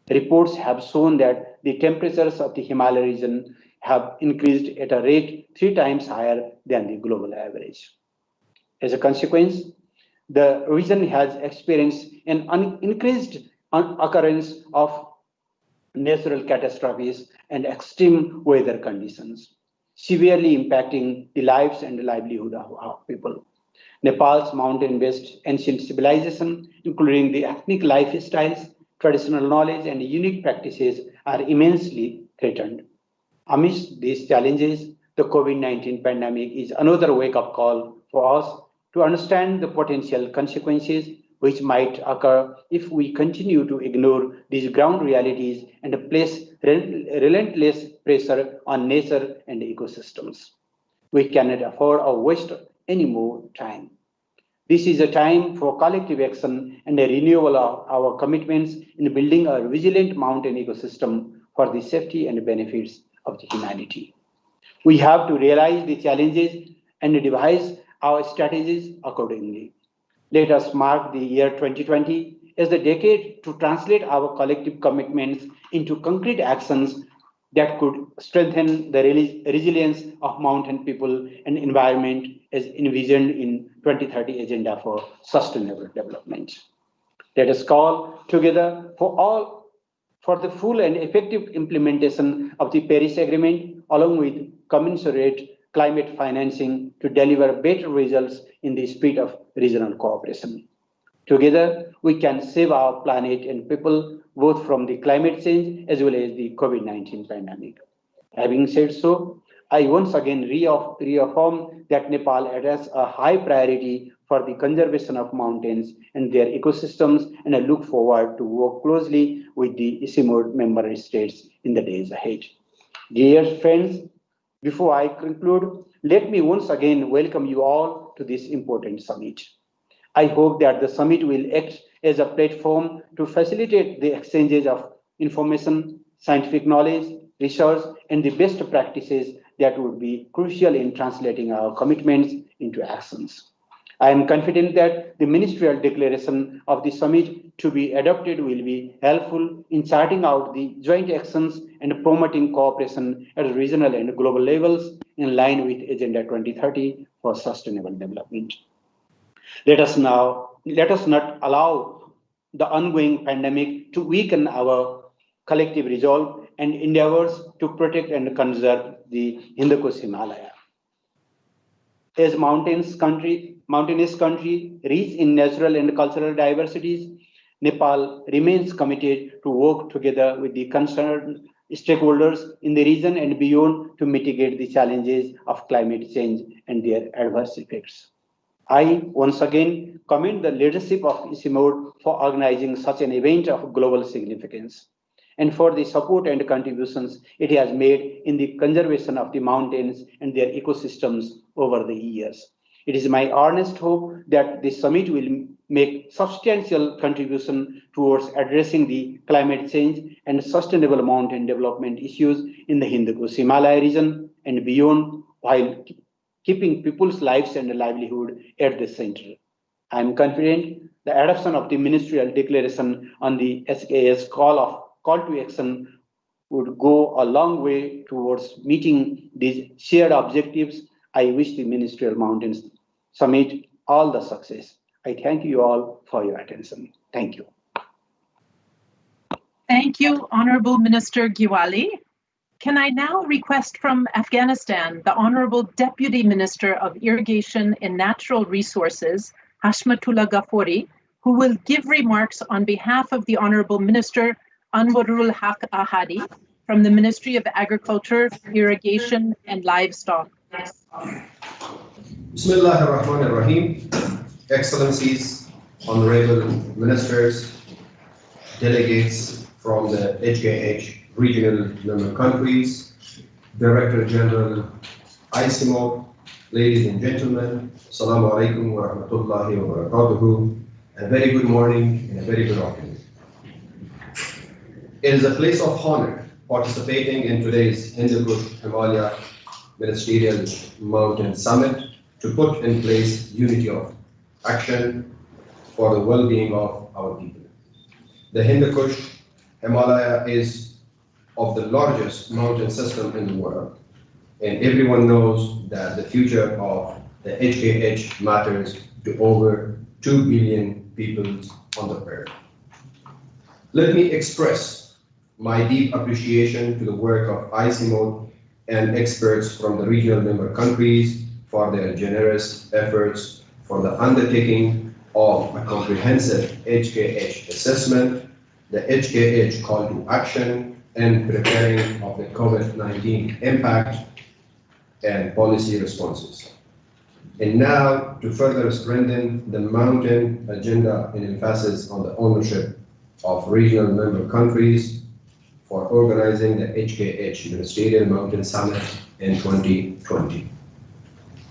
Reports have shown that the temperatures of the Himalaya region have increased at a rate 3 times higher than the global average. As a consequence, the region has experienced an increased occurrence of natural catastrophes and extreme weather conditions, severely impacting the lives and livelihood of our people. Nepal's mountain-based ancient civilization, including the ethnic lifestyles, traditional knowledge, and unique practices, are immensely threatened. Amidst these challenges, the COVID-19 pandemic is another wake-up call for us to understand the potential consequences which might occur if we continue to ignore these ground realities and place relentless pressure on nature and ecosystems. We cannot afford to waste any more time. This is a time for collective action and a renewal of our commitments in building a resilient mountain ecosystem for the safety and benefits of the humanity. We have to realize the challenges and devise our strategies accordingly. Let us mark the year 2020 as the decade to translate our collective commitments into concrete actions that could strengthen the resilience of mountain people and environment as envisioned in 2030 Agenda for Sustainable Development. Let us call together for the full and effective implementation of the Paris Agreement, along with commensurate climate financing to deliver better results in the spirit of regional cooperation. Together, we can save our planet and people both from the climate change as well as the COVID-19 pandemic. Having said so, I once again reaffirm that Nepal has a high priority for the conservation of mountains and their ecosystems, and I look forward to work closely with the ICIMOD member states in the days ahead. Dear friends, before I conclude, let me once again welcome you all to this important summit. I hope that the summit will act as a platform to facilitate the exchanges of information, scientific knowledge, research, and the best practices that would be crucial in translating our commitments into actions. I am confident that the ministerial declaration of the summit to be adopted will be helpful in charting out the joint actions and promoting cooperation at regional and global levels in line with Agenda 2030 for Sustainable Development. Let us not allow the ongoing pandemic to weaken our collective resolve and endeavors to protect and conserve the Hindu Kush Himalaya. As mountainous country rich in natural and cultural diversities, Nepal remains committed to work together with the concerned stakeholders in the region and beyond to mitigate the challenges of climate change and their adverse effects. I once again commend the leadership of ICIMOD for organizing such an event of global significance and for the support and contributions it has made in the conservation of the mountains and their ecosystems over the years. It is my earnest hope that this summit will make substantial contribution towards addressing the climate change and sustainable mountain development issues in the Hindu Kush Himalaya region and beyond, while keeping people's lives and livelihood at the center. I am confident the adoption of the ministerial declaration on the HKH call to action would go a long way towards meeting these shared objectives. I wish the Ministerial Mountains Summit all the success. I thank you all for your attention. Thank you. Thank you, Honorable Minister Giwali. Can I now request from Afghanistan the Honorable Deputy Minister of Irrigation and Natural Resources, Hashmatullah Ghaffori, who will give remarks on behalf of the Honorable Minister Anwarul Haq Ahadi from the Ministry of Agriculture, Irrigation and Livestock. Bismillah ar-Rahman ar-Rahim. Excellencies, Honorable Ministers, delegates from the HKH regional member countries, Director General ICIMOD, ladies and gentlemen, Assalamu alaikum wa rahmatullahi wa barakatuhu, a very good morning and a very good afternoon. It is a place of honor participating in today's Hindu Kush Himalaya Ministerial Mountain Summit to put in place unity of action for the well-being of our people. The Hindu Kush Himalaya is of the largest mountain system in the world, and everyone knows that the future of the HKH matters to over 2 billion people on the earth. Let me express my deep appreciation to the work of ICIMOD and experts from the regional member countries for their generous efforts for the undertaking of a comprehensive HKH assessment, the HKH call to action, and preparing of the COVID-19 impact and policy responses. And now, to further strengthen the mountain agenda and emphasis on the ownership of regional member countries for organizing the HKH Ministerial Mountain Summit in 2020.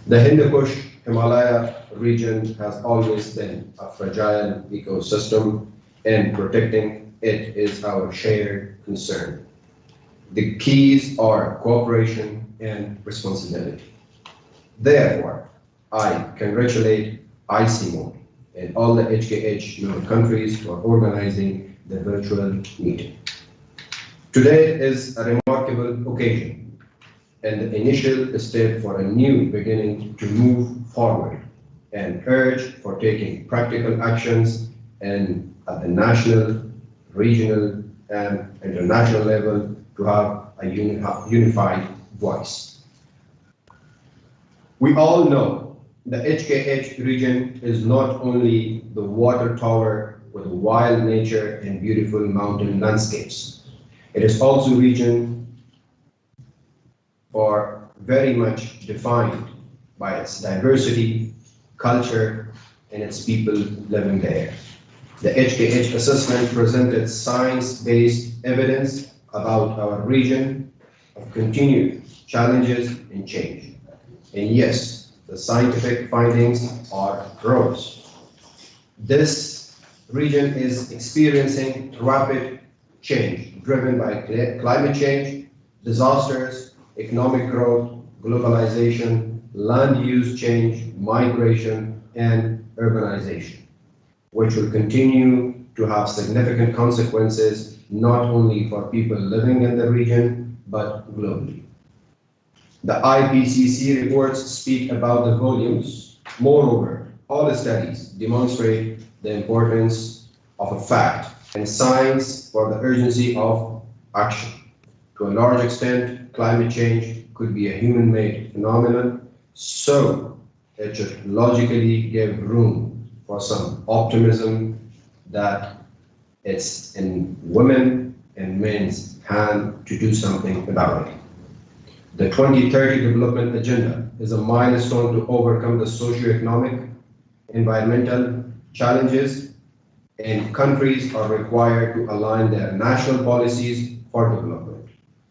The Hindu Kush Himalaya region has always been a fragile ecosystem, and protecting it is our shared concern. The keys are cooperation, and responsibility. Therefore, I congratulate ICIMOD and all the HKH member countries for organizing the virtual meeting. Today is a remarkable occasion and the initial step for a new beginning to move forward and urge for taking practical actions and at the national, regional, and international level to have a unified voice. We all know the HKH region is not only the water tower with wild nature and beautiful mountain landscapes. It is also a region for very much defined by its diversity, culture, and its people living there. The HKH assessment presented science-based evidence about our region of continued challenges and change. And yes, the scientific findings are gross. This region is experiencing rapid change driven by climate change, disasters, economic growth, globalization, land use change, migration, and urbanization, which will continue to have significant consequences not only for people living in the region, but globally. The IPCC reports speak about the volumes. Moreover, all the studies demonstrate the importance of a fact and science for the urgency of action. To a large extent, climate change could be a human-made phenomenon, so it should logically give room for some optimism that it's in women and men's hand to do something about it. The 2030 Development Agenda is a milestone to overcome the socio-economic, environmental challenges, and countries are required to align their national policies for development.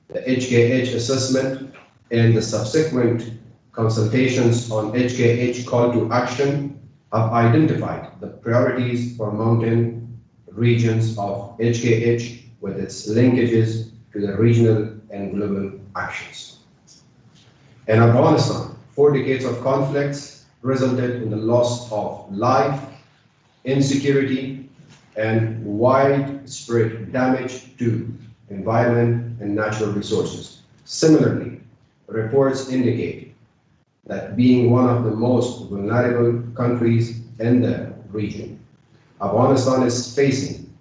The HKH assessment and the subsequent consultations on HKH call to action have identified the priorities for mountain regions of HKH with its linkages to the regional and global actions. In Afghanistan, 4 decades of conflicts resulted in the loss of life, insecurity, and widespread damage to environment and natural resources. Similarly, reports indicate that being one of the most vulnerable countries in the region, Afghanistan is facing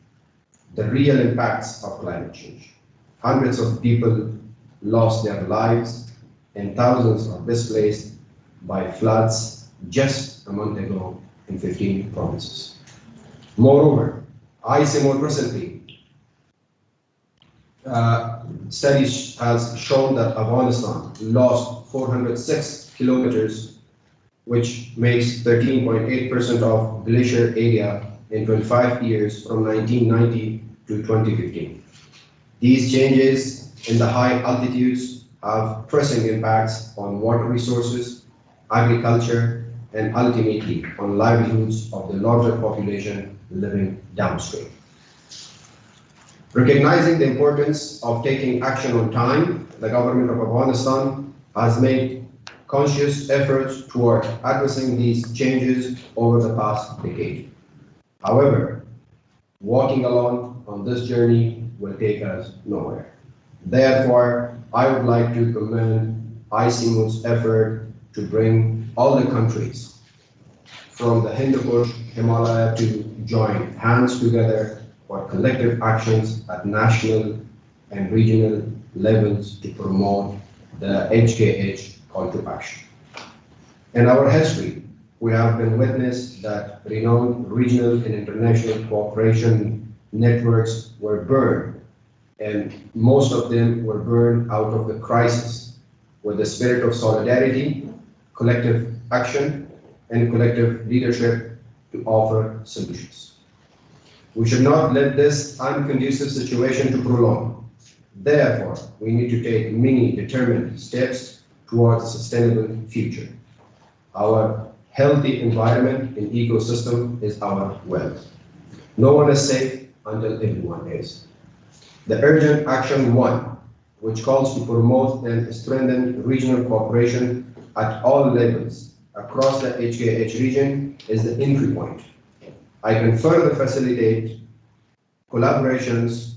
the real impacts of climate change. Hundreds of people lost their lives and thousands are displaced by floods just a month ago in 15 provinces. Moreover, ICIMOD recently studies has shown that Afghanistan lost 406 kilometers, which makes 13.8% of glacier area in 25 years from 1990 to 2015. These changes in the high altitudes have pressing impacts on water resources, agriculture, and ultimately on livelihoods of the larger population living downstream. Recognizing the importance of taking action on time, the government of Afghanistan has made conscious efforts toward addressing these changes over the past decade. However, walking alone on this journey will take us nowhere. Therefore, I would like to commend ICIMOD's effort to bring all the countries from the Hindu Kush Himalaya to join hands together for collective actions at national and regional levels to promote the HKH call to action. In our history, we have been witness that renowned regional and international cooperation networks were burned, and most of them were burned out of the crisis with the spirit of solidarity, collective action, and collective leadership to offer solutions. We should not let this unconducive situation to prolong. Therefore, we need to take many determined steps towards a sustainable future. Our healthy environment and ecosystem is our wealth. No one is safe until everyone is. The urgent action 1 which calls to promote and strengthen regional cooperation at all levels across the HKH region, is the entry point. I can further facilitate collaborations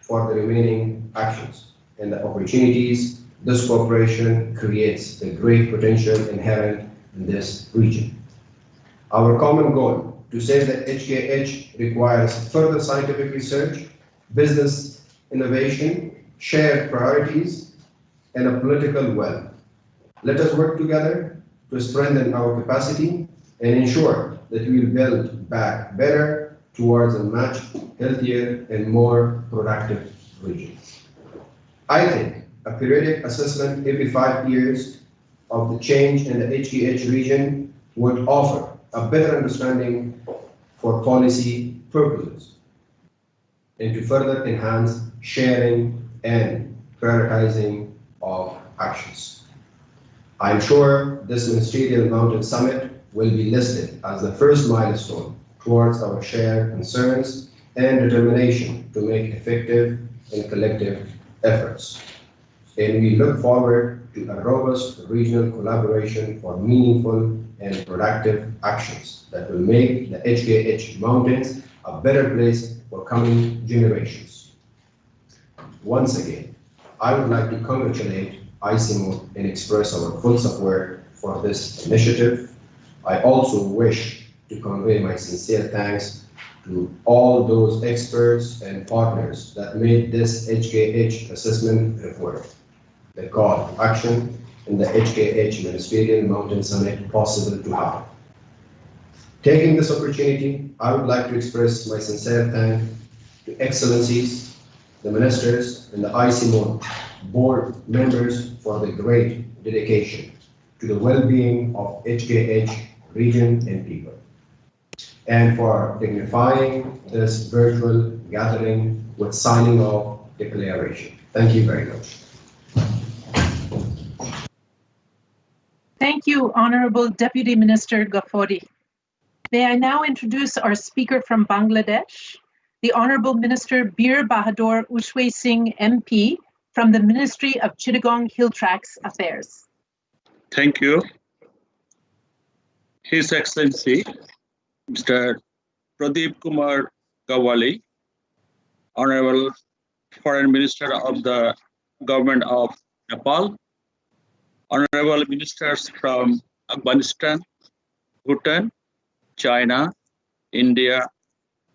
for the remaining actions and the opportunities this cooperation creates, the great potential inherent in this region. Our common goal to save the HKH requires further scientific research, business innovation, shared priorities, and a political will. Let us work together to strengthen our capacity and ensure that we will build back better towards a much healthier and more productive region. I think a periodic assessment every 5 years of the change in the HKH region would offer a better understanding for policy purposes and to further enhance sharing and prioritizing of actions. I'm sure this Ministerial Mountain Summit will be listed as the first milestone towards our shared concerns and determination to make effective and collective efforts. And we look forward to a robust regional collaboration for meaningful and productive actions that will make the HKH Mountains a better place for coming generations. Once again, I would like to congratulate ICIMOD and express our full support for this initiative. I also wish to convey my sincere thanks to all those experts and partners that made this HKH assessment report, the call to action, and the HKH Ministerial Mountain Summit possible to happen. Taking this opportunity, I would like to express my sincere thanks to Excellencies, the Ministers, and the ICIMOD board members for the great dedication to the well-being of HKH region and people, and for dignifying this virtual gathering with signing off declaration. Thank you very much. Thank you, Honorable Deputy Minister Ghaffori. May I now introduce our speaker from Bangladesh, the Honorable Minister Bir Bahadur Ushwe Singh MP from the Ministry of Chittagong Hill Tracts Affairs. Thank you. His Excellency, Mr. Pradeep Kumar Gawali, Honorable Foreign Minister of the Government of Nepal, Honorable Ministers from Afghanistan, Bhutan, China, India,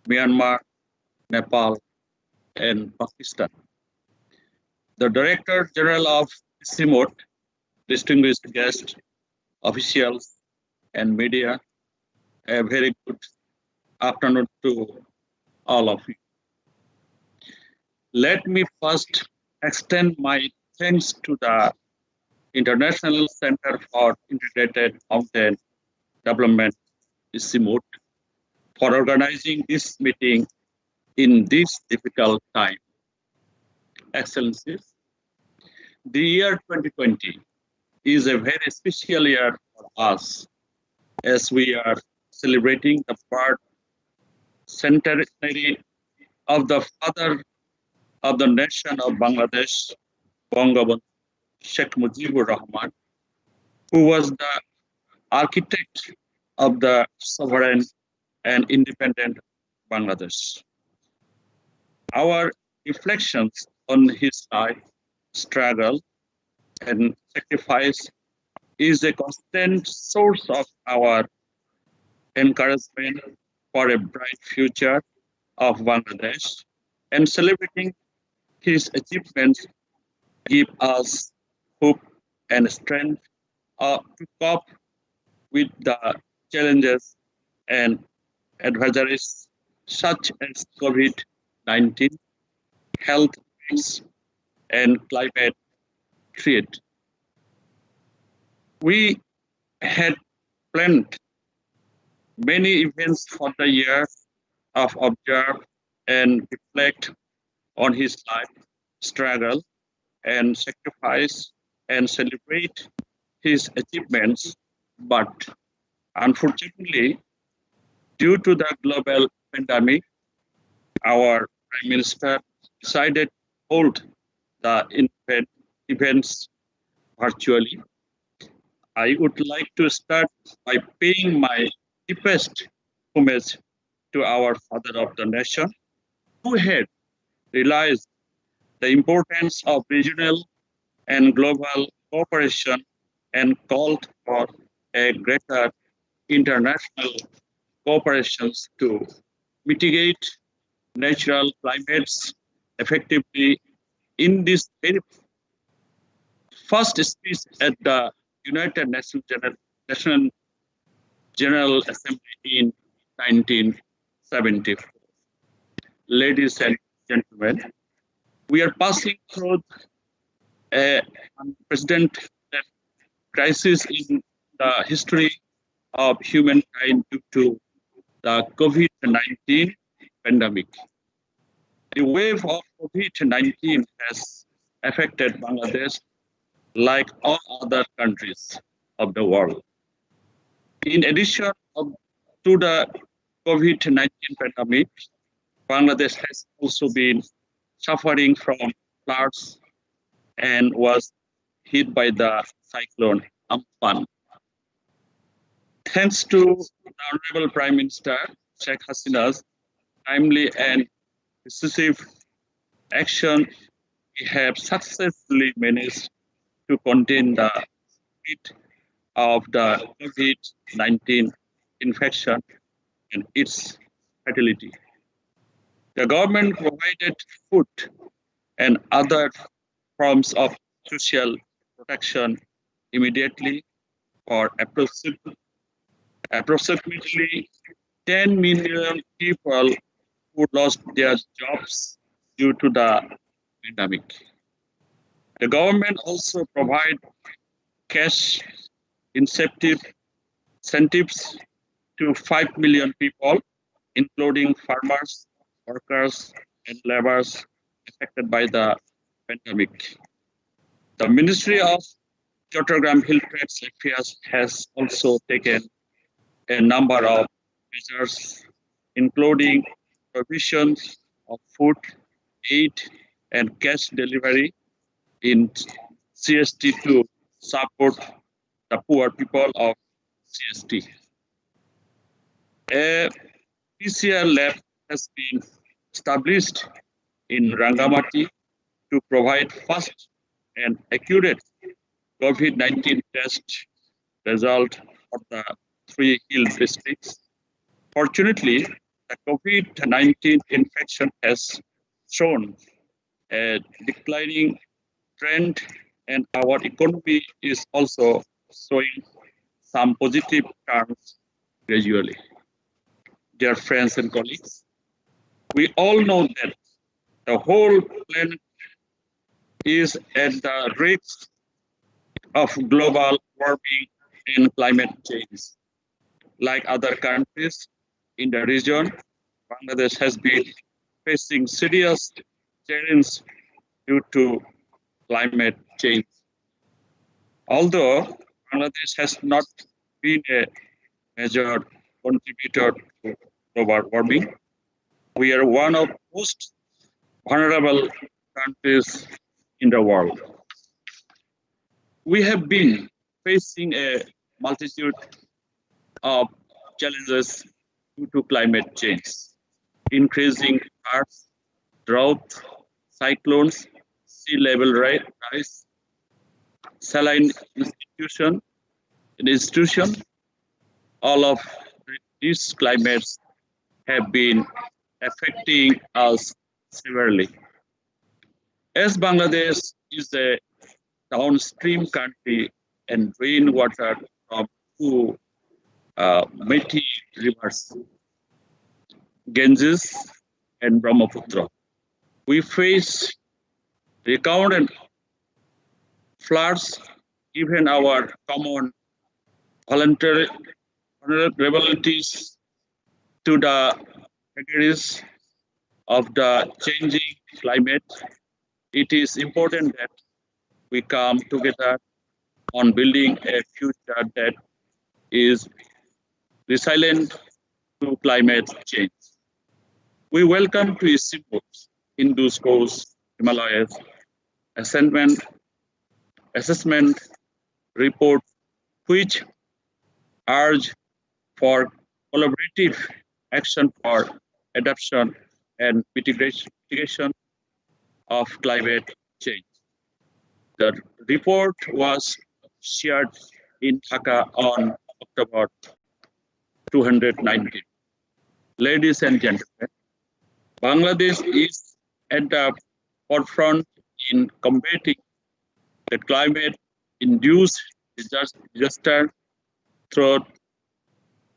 Myanmar, Nepal, and Pakistan. The Director General of ICIMOD, distinguished guests, officials, and media, a very good afternoon to all of you. Let me first extend my thanks to the International Center for Integrated Mountain Development, ICIMOD, for organizing this meeting in this difficult time. Excellencies, the year 2020 is a very special year for us as we are celebrating the birth centenary of the father of the nation of Bangladesh, Bangabandhu Sheikh Mujibur Rahman, who was the architect of the sovereign and independent Bangladesh. Our reflections on his life, struggle, and sacrifice is a constant source of our encouragement for a bright future of Bangladesh, and celebrating his achievements give us hope and strength to cope with the challenges and advisories such as COVID-19, health risks, and climate threat. We had planned many events for the year of observe and reflect on his life, struggle, and sacrifice, and celebrate his achievements. But unfortunately, due to the global pandemic, our Prime Minister decided to hold the events virtually. I would like to start by paying my deepest homage to our father of the nation, who had realized the importance of regional and global cooperation and called for a greater international cooperation to mitigate natural climates effectively. In this very first speech at the United Nations General Assembly in 1974. Ladies and gentlemen, we are passing through an unprecedented crisis in the history of humankind due to the COVID-19 pandemic. The wave of COVID-19 has affected Bangladesh like all other countries of the world. In addition to the COVID-19 pandemic, Bangladesh has also been suffering from floods and was hit by the cyclone Amphan. Thanks to the Honorable Prime Minister Sheikh Hasina's timely and decisive action, we have successfully managed to contain the spread of the COVID-19 infection and its fatality. The government provided food and other forms of social protection immediately for approximately 10 million people who lost their jobs due to the pandemic. The government also provided cash incentives to 5 million people, including farmers, workers, and laborers affected by the pandemic. The Ministry of Chattogram Hill Trades Affairs has also taken a number of measures, including provisions of food, aid, and cash delivery in CST to support the poor people of CST. A PCR lab has been established in Rangamati to provide fast and accurate COVID-19 test result for the 3 hill districts. Fortunately, the COVID-19 infection has shown a declining trend, and our economy is also showing some positive turns gradually. Dear friends and colleagues, we all know that the whole planet is at the risk of global warming and climate change. Like other countries in the region, Bangladesh has been facing serious challenges due to climate change. Although Bangladesh has not been a major contributor to global warming, we are one of the most vulnerable countries in the world. We have been facing a multitude of challenges due to climate change, increasing floods, drought, cyclones, sea level rise, saline institution. All of these climates have been affecting us severely. As Bangladesh is a downstream country and rainwater from two mighty rivers, Ganges and Brahmaputra, we face recurrent floods. Even our common vulnerabilities to the vagaries of the changing climate, it is important that we come together on building a future that is resilient to climate change. We welcome to ICIMOD, Hindu Kush Himalaya assessment report, which urge for collaborative action for adaptation and mitigation of climate change. The report was shared in Dhaka on October 219. Ladies and gentlemen, Bangladesh is at the forefront in combating the climate-induced disaster through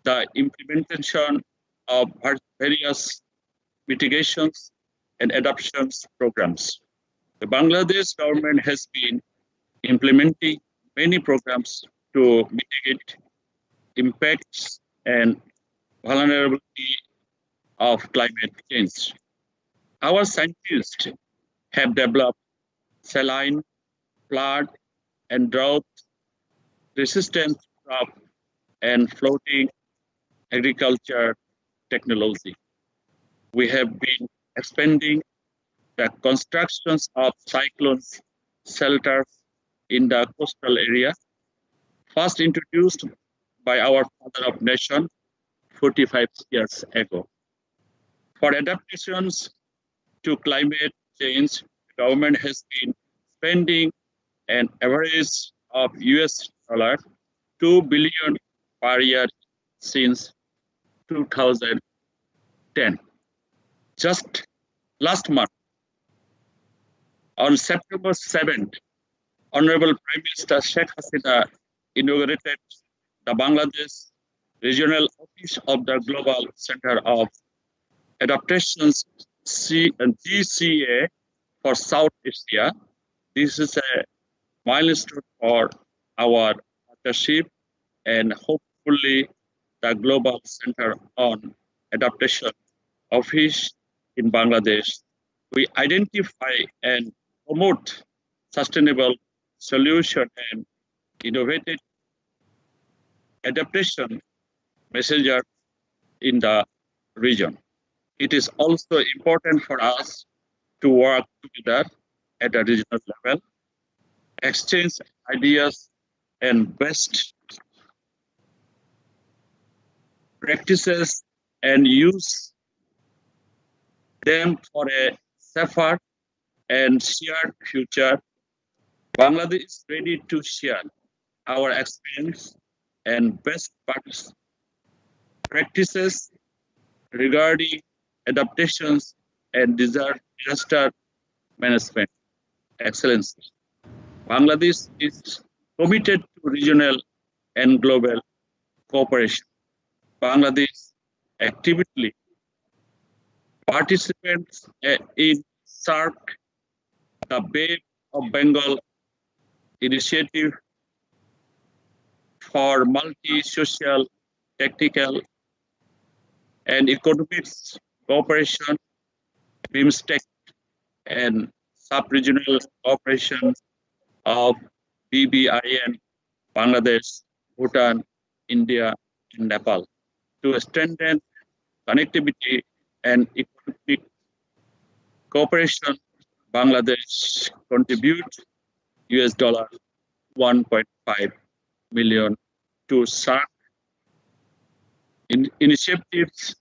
the implementation of various mitigations and adaptations programs. The Bangladesh government has been implementing many programs to mitigate impacts and vulnerability of climate change. Our scientists have developed saline, flood, and drought-resistant crop and floating agriculture technology. We have been expanding the constructions of cyclone shelters in the coastal area, first introduced by our father of nation 45 years ago. For adaptations to climate change, the government has been spending an average of $2 billion per year since 2010. Just last month, on September 7th, Honorable Prime Minister Sheikh Hasina inaugurated the Bangladesh Regional Office of the Global Center of Adaptations GCA for South Asia. This is a milestone for our partnership, and hopefully the Global Center on Adaptation Office in Bangladesh, we identify and promote sustainable solution and innovative adaptation messenger in the region. It is also important for us to work together at a regional level, exchange ideas and best practices, and use them for a safer and shared future. Bangladesh is ready to share our experience and best practices regarding adaptations and disaster management. Excellence. Bangladesh is committed to regional and global cooperation. Bangladesh actively participates in SARC, the Bay of Bengal initiative for multi-social, technical, and economics cooperation, BIMSTEC, and sub-regional cooperation of BBIN, Bangladesh, Bhutan, India, and Nepal to strengthen connectivity and economic cooperation. Bangladesh contribute $1.5 million to SARC initiatives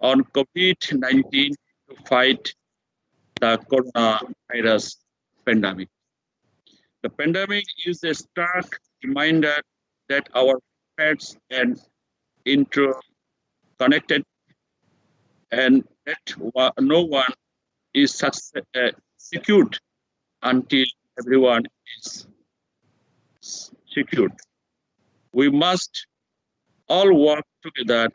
on COVID-19 to fight the coronavirus pandemic. The pandemic is a stark reminder that our pets and interconnected, and that no one is secured until everyone is secured. We must all work together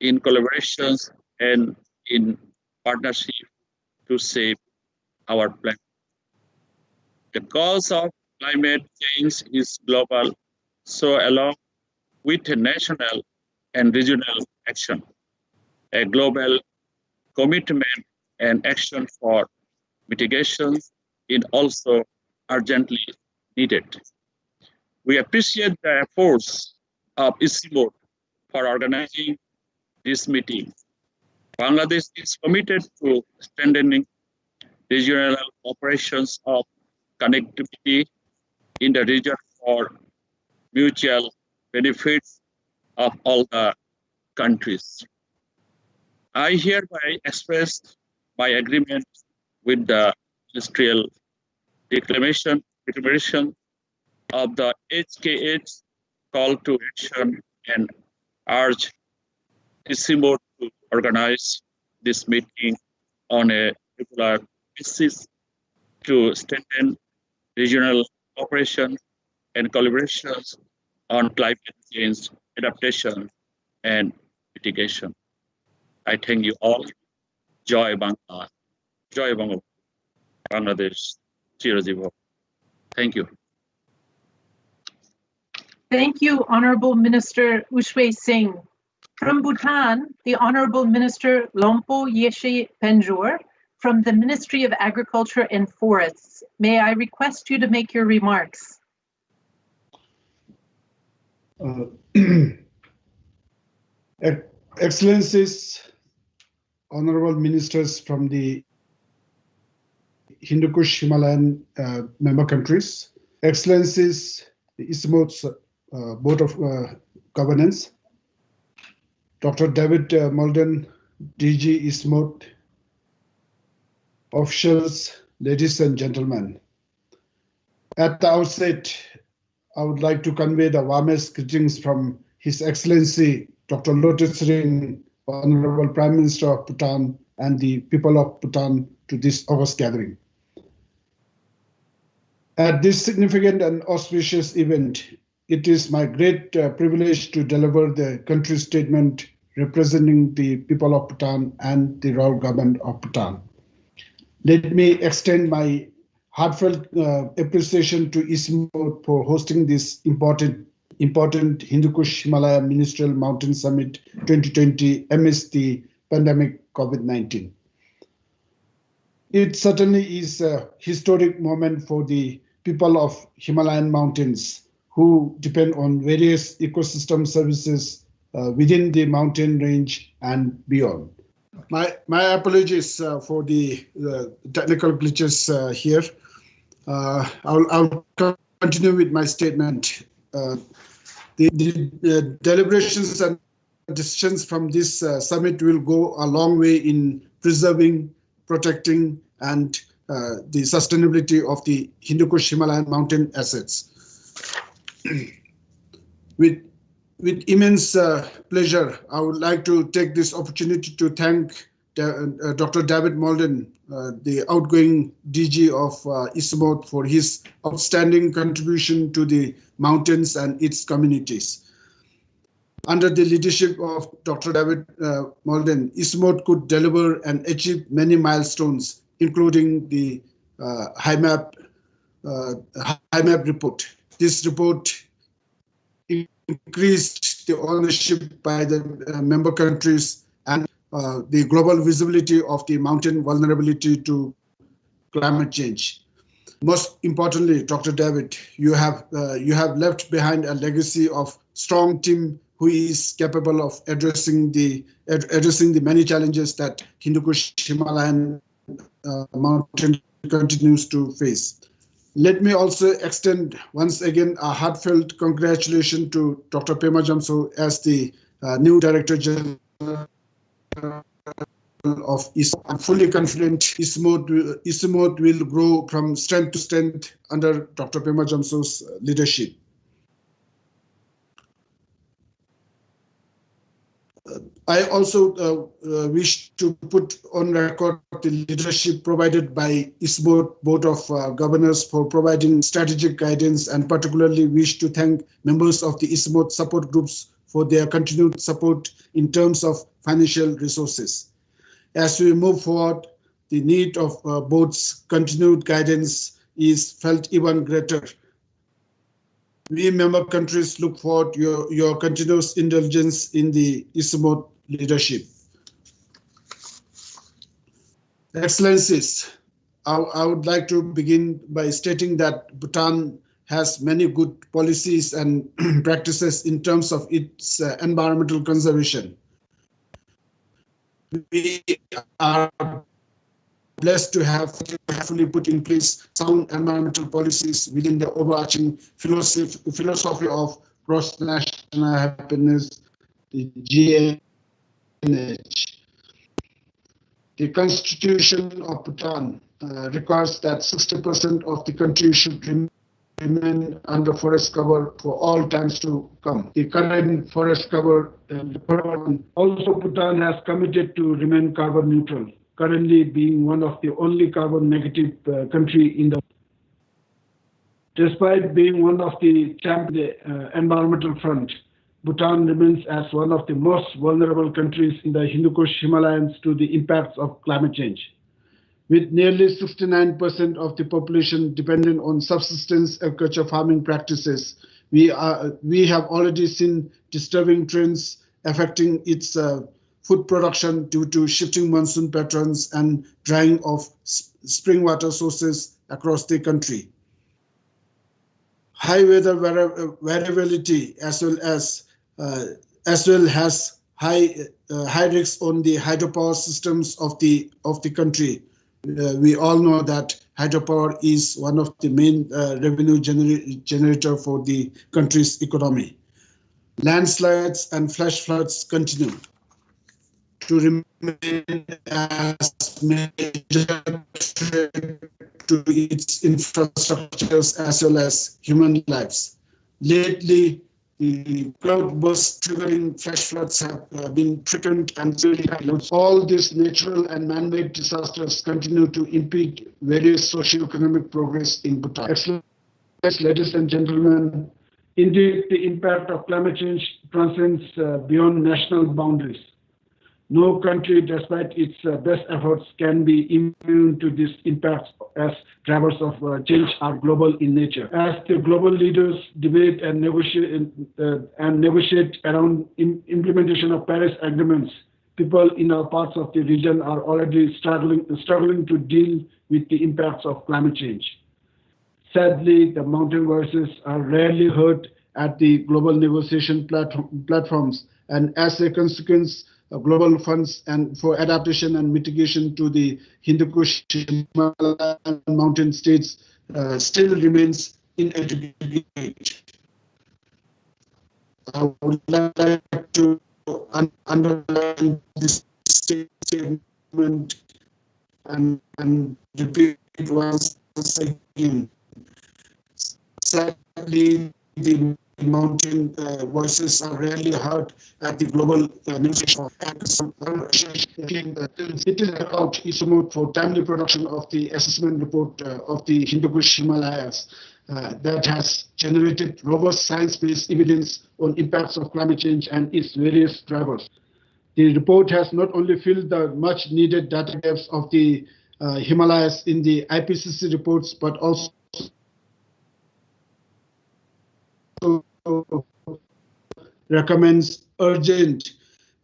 in collaborations and in partnership to save our planet. The cause of climate change is global, so along with national and regional action, a global commitment and action for mitigation is also urgently needed. We appreciate the efforts of ICIMOD for organizing this meeting. Bangladesh is committed to strengthening regional operations of connectivity in the region for mutual benefits of all the countries. I hereby express my agreement with the Ministerial Declaration of the HKH call to action and urge ICIMOD to organize this meeting on a regular basis to strengthen regional cooperation and collaborations on climate change adaptation and mitigation. I thank you all. Joy Bangla. Joy Bangladesh. Chirajivo. Thank you. Thank you, Honorable Minister Ushwe Singh. From Bhutan, the Honorable Minister Lompo Yeshe Penjor from the Ministry of Agriculture and Forests. May I request you to make your remarks? Excellencies, Honorable Ministers from the Hindu Kush Himalayan member countries, Excellencies, the ICIMOD's Board of Governance, Dr. David Molden, DG ICIMOD, officials, ladies and gentlemen. At the outset, I would like to convey the warmest greetings from His Excellency Dr. Lote Tshering, Honorable Prime Minister of Bhutan, and the people of Bhutan to this August gathering. At this significant and auspicious event, it is my great privilege to deliver the country statement representing the people of Bhutan and the royal government of Bhutan. Let me extend my heartfelt appreciation to ICIMOD for hosting this important Hindu Kush Himalaya Ministerial Mountain Summit 2020 amidst the pandemic COVID-19. It certainly is a historic moment for the people of Himalayan mountains who depend on various ecosystem services within the mountain range and beyond. My apologies for the technical glitches here. I'll continue with my statement. The deliberations and decisions from this summit will go a long way in preserving, protecting, and the sustainability of the Hindu Kush Himalayan mountain assets. With immense pleasure, I would like to take this opportunity to thank Dr. David Molden, the outgoing DG of ICIMOD, for his outstanding contribution to the mountains and its communities. Under the leadership of Dr. David Molden, ICIMOD could deliver and achieve many milestones, including the HIMAP report. This report increased the ownership by the member countries and the global visibility of the mountain vulnerability to climate change. Most importantly, Dr. David, you have left behind a legacy of strong team who is capable of addressing the many challenges that Hindu Kush Himalayan mountain continues to face. Let me also extend once again a heartfelt congratulations to Dr. Pema Jamso as the new Director General of ICIMOD. I'm fully confident ICIMOD will grow from strength to strength under Dr. Pema Jamso's leadership. I also wish to put on record the leadership provided by ICIMOD Board of Governors for providing strategic guidance, and particularly wish to thank members of the ICIMOD support groups for their continued support in terms of financial resources. As we move forward, the need of board's continued guidance is felt even greater. We member countries look forward to your continuous indulgence in the ICIMOD leadership. Excellencies, I would like to begin by stating that Bhutan has many good policies and practices in terms of its environmental conservation. We are blessed to have fully put in place sound environmental policies within the overarching philosophy of cross-national happiness, the GNH. The Constitution of Bhutan requires that 60% of the country should remain under forest cover for all times to come. The current forest cover, also Bhutan has committed to remain carbon neutral, currently being one of the only carbon negative country in the. Despite being one of the champions of the environmental front, Bhutan remains as one of the most vulnerable countries in the Hindu Kush Himalayas to the impacts of climate change. With nearly 69% of the population dependent on subsistence agriculture farming practices, we have already seen disturbing trends affecting its food production due to shifting monsoon patterns and drying of spring water sources across the country. High weather variability as well has high risks on the hydropower systems of the country. We all know that hydropower is one of the main revenue generator for the country's economy. Landslides and flash floods continue to remain as major threat to its infrastructures as well as human lives. Lately, the cloudbursts triggering flash floods have been frequent and really high. All these natural and man-made disasters continue to impede various socio-economic progress in Bhutan. Excellent, ladies and gentlemen, indeed the impact of climate change transcends beyond national boundaries. No country, despite its best efforts, can be immune to these impacts, as drivers of change are global in nature. As the global leaders debate and negotiate around implementation of Paris agreements, people in our parts of the region are already struggling to deal with the impacts of climate change. Sadly, the mountain voices are rarely heard at the global negotiation platforms, and as a consequence, global funds and for adaptation and mitigation to the Hindu Kush Himalayan mountain states still remains inadequate. I would like to underline this statement and repeat it once again. Sadly, the mountain voices are rarely heard at the global negotiation. It is about ICIMOD for timely production of the assessment report of the Hindu Kush Himalayas that has generated robust science-based evidence on impacts of climate change and its various drivers. The report has not only filled the much-needed data gaps of the Himalayas in the IPCC reports, but also recommends urgent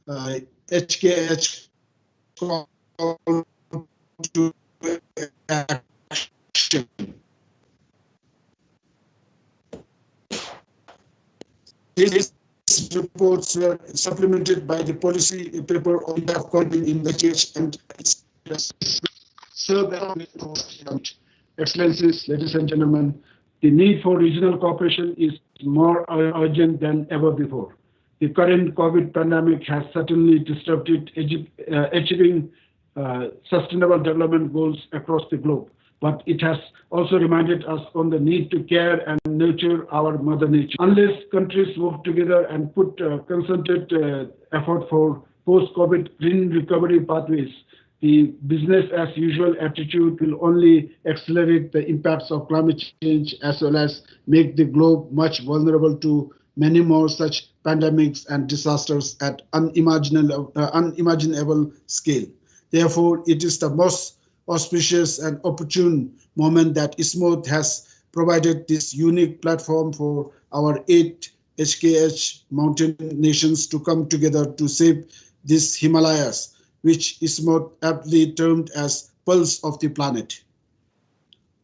HKH call to action. These reports were supplemented by the policy paper on the according in the case and serve as Excellencies, ladies and gentlemen, the need for regional cooperation is more urgent than ever before. The current COVID pandemic has certainly disrupted achieving sustainable development goals across the globe, but it has also reminded us on the need to care and nurture our mother nature. Unless countries work together and put concerted effort for post-COVID green recovery pathways, the business as usual attitude will only accelerate the impacts of climate change as well as make the globe much vulnerable to many more such pandemics and disasters at unimaginable scale. Therefore, it is the most auspicious and opportune moment that ICIMOD has provided this unique platform for our 8 HKH mountain nations to come together to save these Himalayas, which is more aptly termed as pulse of the planet.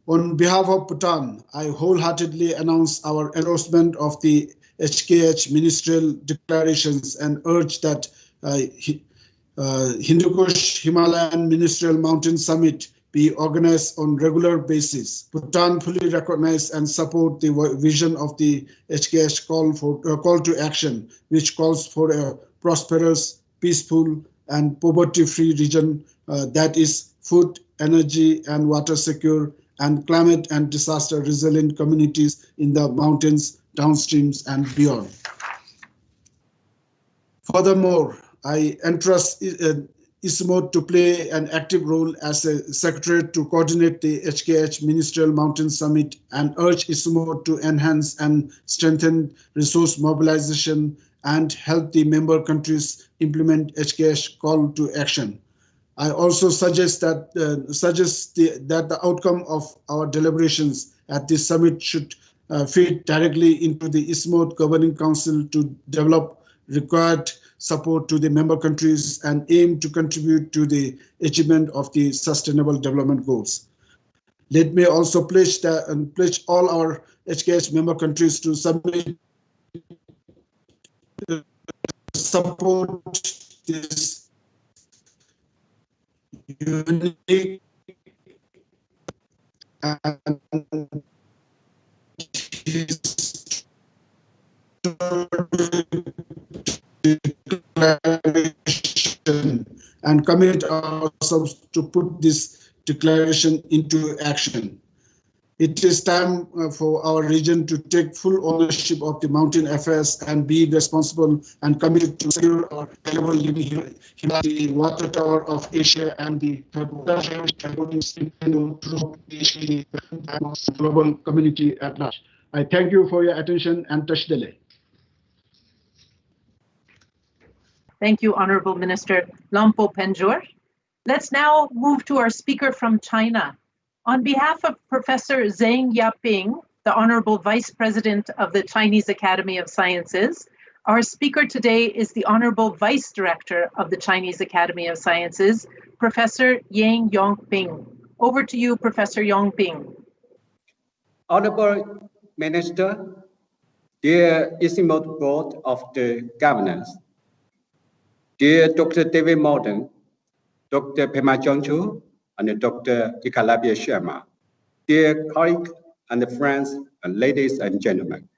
On behalf of Bhutan, I wholeheartedly announce our endorsement of the HKH ministerial declarations and urge that Hindu Kush Himalayan Ministerial Mountain Summit be organized on regular basis. Bhutan fully recognize and support the vision of the HKH call to action, which calls for a prosperous, peaceful, and poverty-free region that is food, energy, and water secure, and climate and disaster resilient communities in the mountains, downstreams, and beyond. Furthermore, I entrust ICIMOD to play an active role as a secretary to coordinate the HKH Ministerial Mountain Summit and urge ICIMOD to enhance and strengthen resource mobilization and help the member countries implement HKH call to action. I also suggest that the outcome of our deliberations at this summit should feed directly into the ICIMOD Governing Council to develop required support to the member countries and aim to contribute to the achievement of the Sustainable Development Goals. Let me also pledge all our HKH member countries to submit support this unique and declaration and commit ourselves to put this declaration into action. It is time for our region to take full ownership of the mountain affairs and be responsible and committed to secure our valuable living the water tower of Asia and the global community at large. I thank you for your attention and Tashdele. Thank you, Honorable Minister Lampo Penjor. Let's now move to our speaker from China. On behalf of Professor Zheng Yaping, the Honorable Vice President of the Chinese Academy of Sciences, our speaker today is the Honorable Vice Director of the Chinese Academy of Sciences, Professor Yang Yongping. Over to you, Professor Yongping. Honorable Minister, dear ICIMOD Board of the Governors, dear Dr. David Morton, Dr. Pema Jongchu, and Dr. Ikalabia Sharma, dear colleagues and friends, and ladies and gentlemen,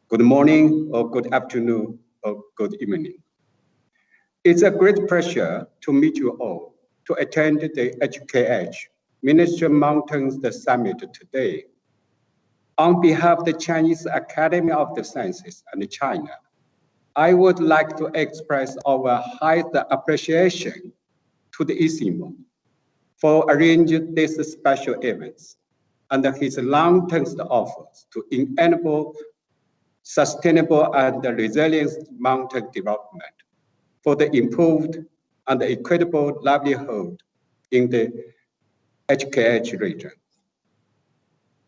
good morning or good afternoon or good evening. It's a great pleasure to meet you all to attend the HKH Ministerial Mountains Summit today. On behalf of the Chinese Academy of the Sciences and China, I would like to express our highest appreciation to the ICIMOD for arranging this special events and his long-term efforts to enable sustainable and resilient mountain development for the improved and equitable livelihood in the HKH region.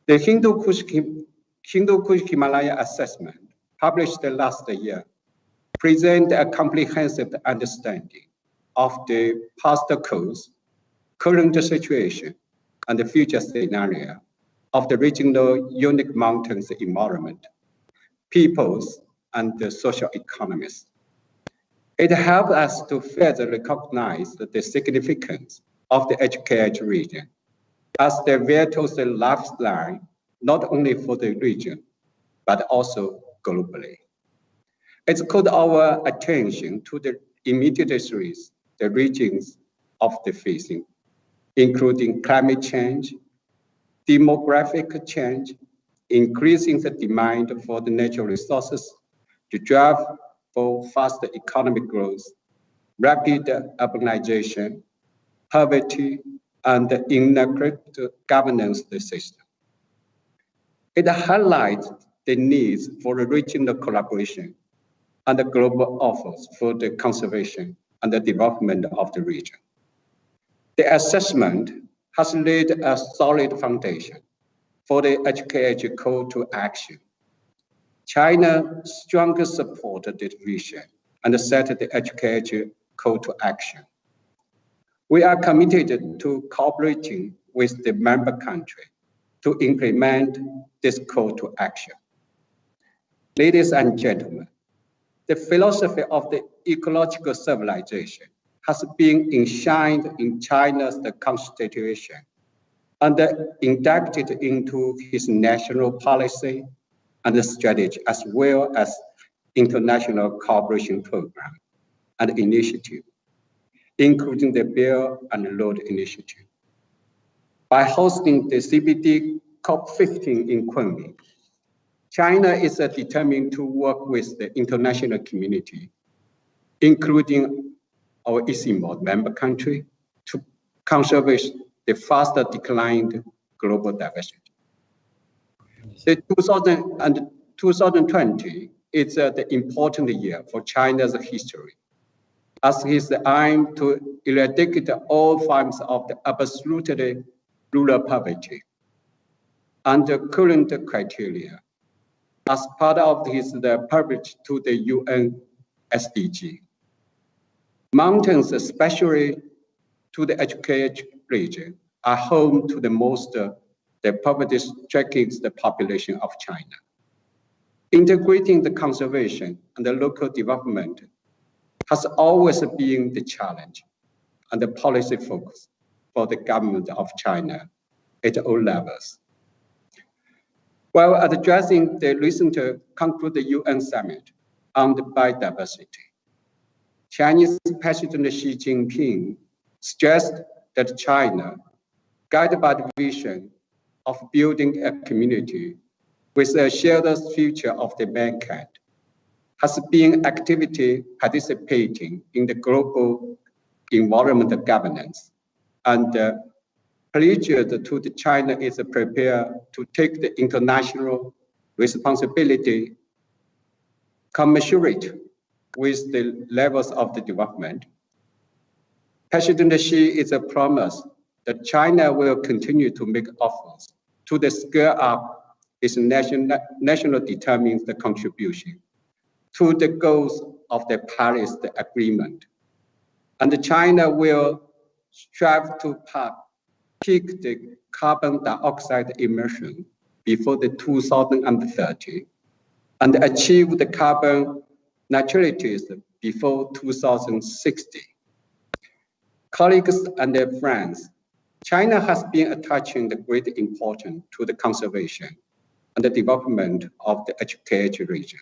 The Hindu Kush Himalaya Assessment, published last year, presents a comprehensive understanding of the past course, current situation, and the future scenario of the regional unique mountains environment, peoples, and the social economies. It helps us to further recognize the significance of the HKH region as the vital lifeline, not only for the region, but also globally. It's called our attention to the immediate risks the regions of the facing, including climate change, demographic change, increasing the demand for the natural resources to drive for faster economic growth, rapid urbanization, poverty, and inadequate governance system. It highlights the needs for regional collaboration and the global efforts for the conservation and the development of the region. The assessment has laid a solid foundation for the HKH call to action. China strongly supported this vision and set the HKH call to action. We are committed to cooperating with the member country to implement this call to action. Ladies and gentlemen, the philosophy of the ecological civilization has been enshrined in China's constitution and inducted into his national policy and strategy, as well as international cooperation program and initiative, including the Belt and Road Initiative. By hosting the CBD COP15 in Kunming, China is determined to work with the international community, including our ICIMOD member country, to conserve the faster declined global diversity. The 2020 is the important year for China's history, as his aim to eradicate all forms of the absolutely rural poverty under current criteria, as part of his pledge to the UN SDG. Mountains, especially to the HKH region, are home to the most the poverty-stricken population of China. Integrating the conservation and the local development has always been the challenge and the policy focus for the government of China at all levels. While addressing the recent concluded UN summit on the biodiversity, Chinese President Xi Jinping stressed that China, guided by the vision of building a community with a shared future of the mankind, has been actively participating in the global environmental governance and pledged to the China is prepared to take the international responsibility commensurate with the levels of the development. President Xi is a promise that China will continue to make efforts to the scale up its national determines the contribution to the goals of the Paris Agreement. And China will strive to peak the carbon dioxide emission before the 2030 and achieve the carbon neutrality before 2060. Colleagues and their friends, China has been attaching the great importance to the conservation and the development of the HKH region.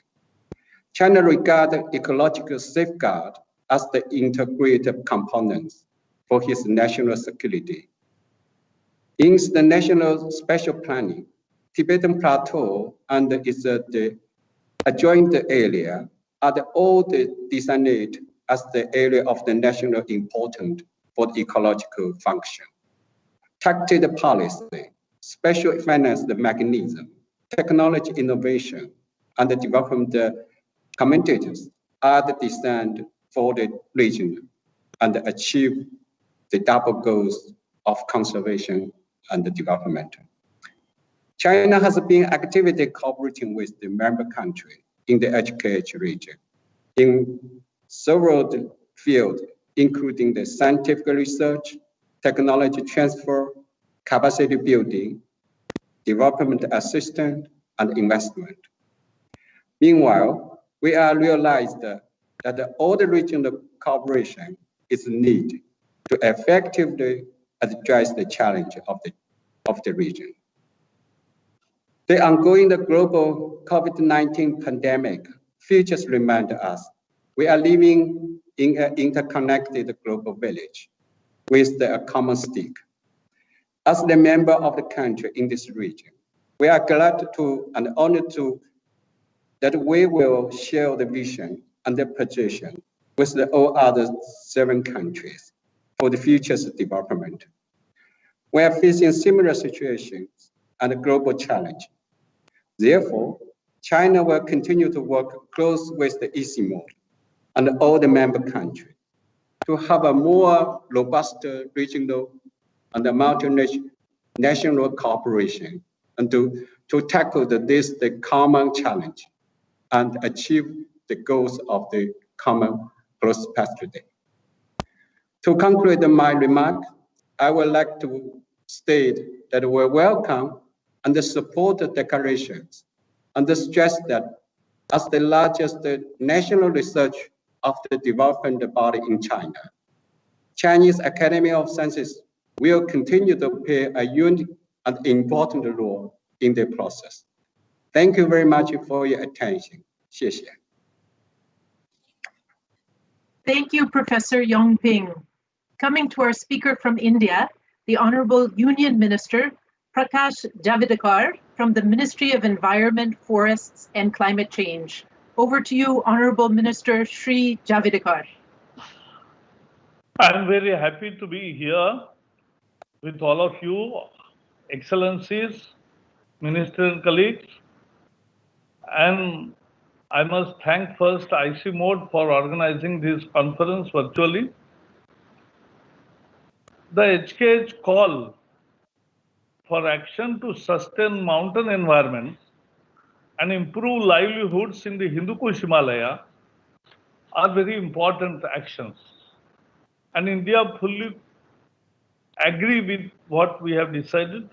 China regards ecological safeguard as the integrated components for its national security. In the national special planning, Tibetan Plateau and its the adjoined area are all designated as the area of the national importance for the ecological function. Targeted policy, special finance mechanism, technology innovation, and the development commentators are designed for the region and achieve the double goals of conservation and development. China has been actively cooperating with the member country in the HKH region in several fields, including the scientific research, technology transfer, capacity building, development assistance, and investment. Meanwhile, we are realized that all the regional cooperation is needed to effectively address the challenge of the region. The ongoing global COVID-19 pandemic features remind us we are living in an interconnected global village with a common stake. As the member of the country in this region, we are glad to and honored to that we will share the vision and the position with all other 7 countries for the future's development. We are facing similar situations and global challenge. Therefore, China will continue to work close with the ICIMOD and all the member countries to have a more robust regional and multinational cooperation and to tackle this common challenge and achieve the goals of the common prosperity. To conclude my remarks, I would like to state that we welcome and support the declarations and stress that as the largest national research of the development body in China, Chinese Academy of Sciences will continue to play a unique and important role in the process. Thank you very much for your attention. 谢谢. Thank you, Professor Yongping. Coming to our speaker from India, the Honorable Union Minister Prakash Javadekar from the Ministry of Environment, Forests and Climate Change. Over to you, Honorable Minister Shri Javadekar. I'm very happy to be here with all of you, Excellencies, Ministerial colleagues, and I must thank first ICIMOD for organizing this conference virtually. The HKH call for action to sustain mountain environments and improve livelihoods in the Hindu Kush Himalaya are very important actions. And India fully agree with what we have decided.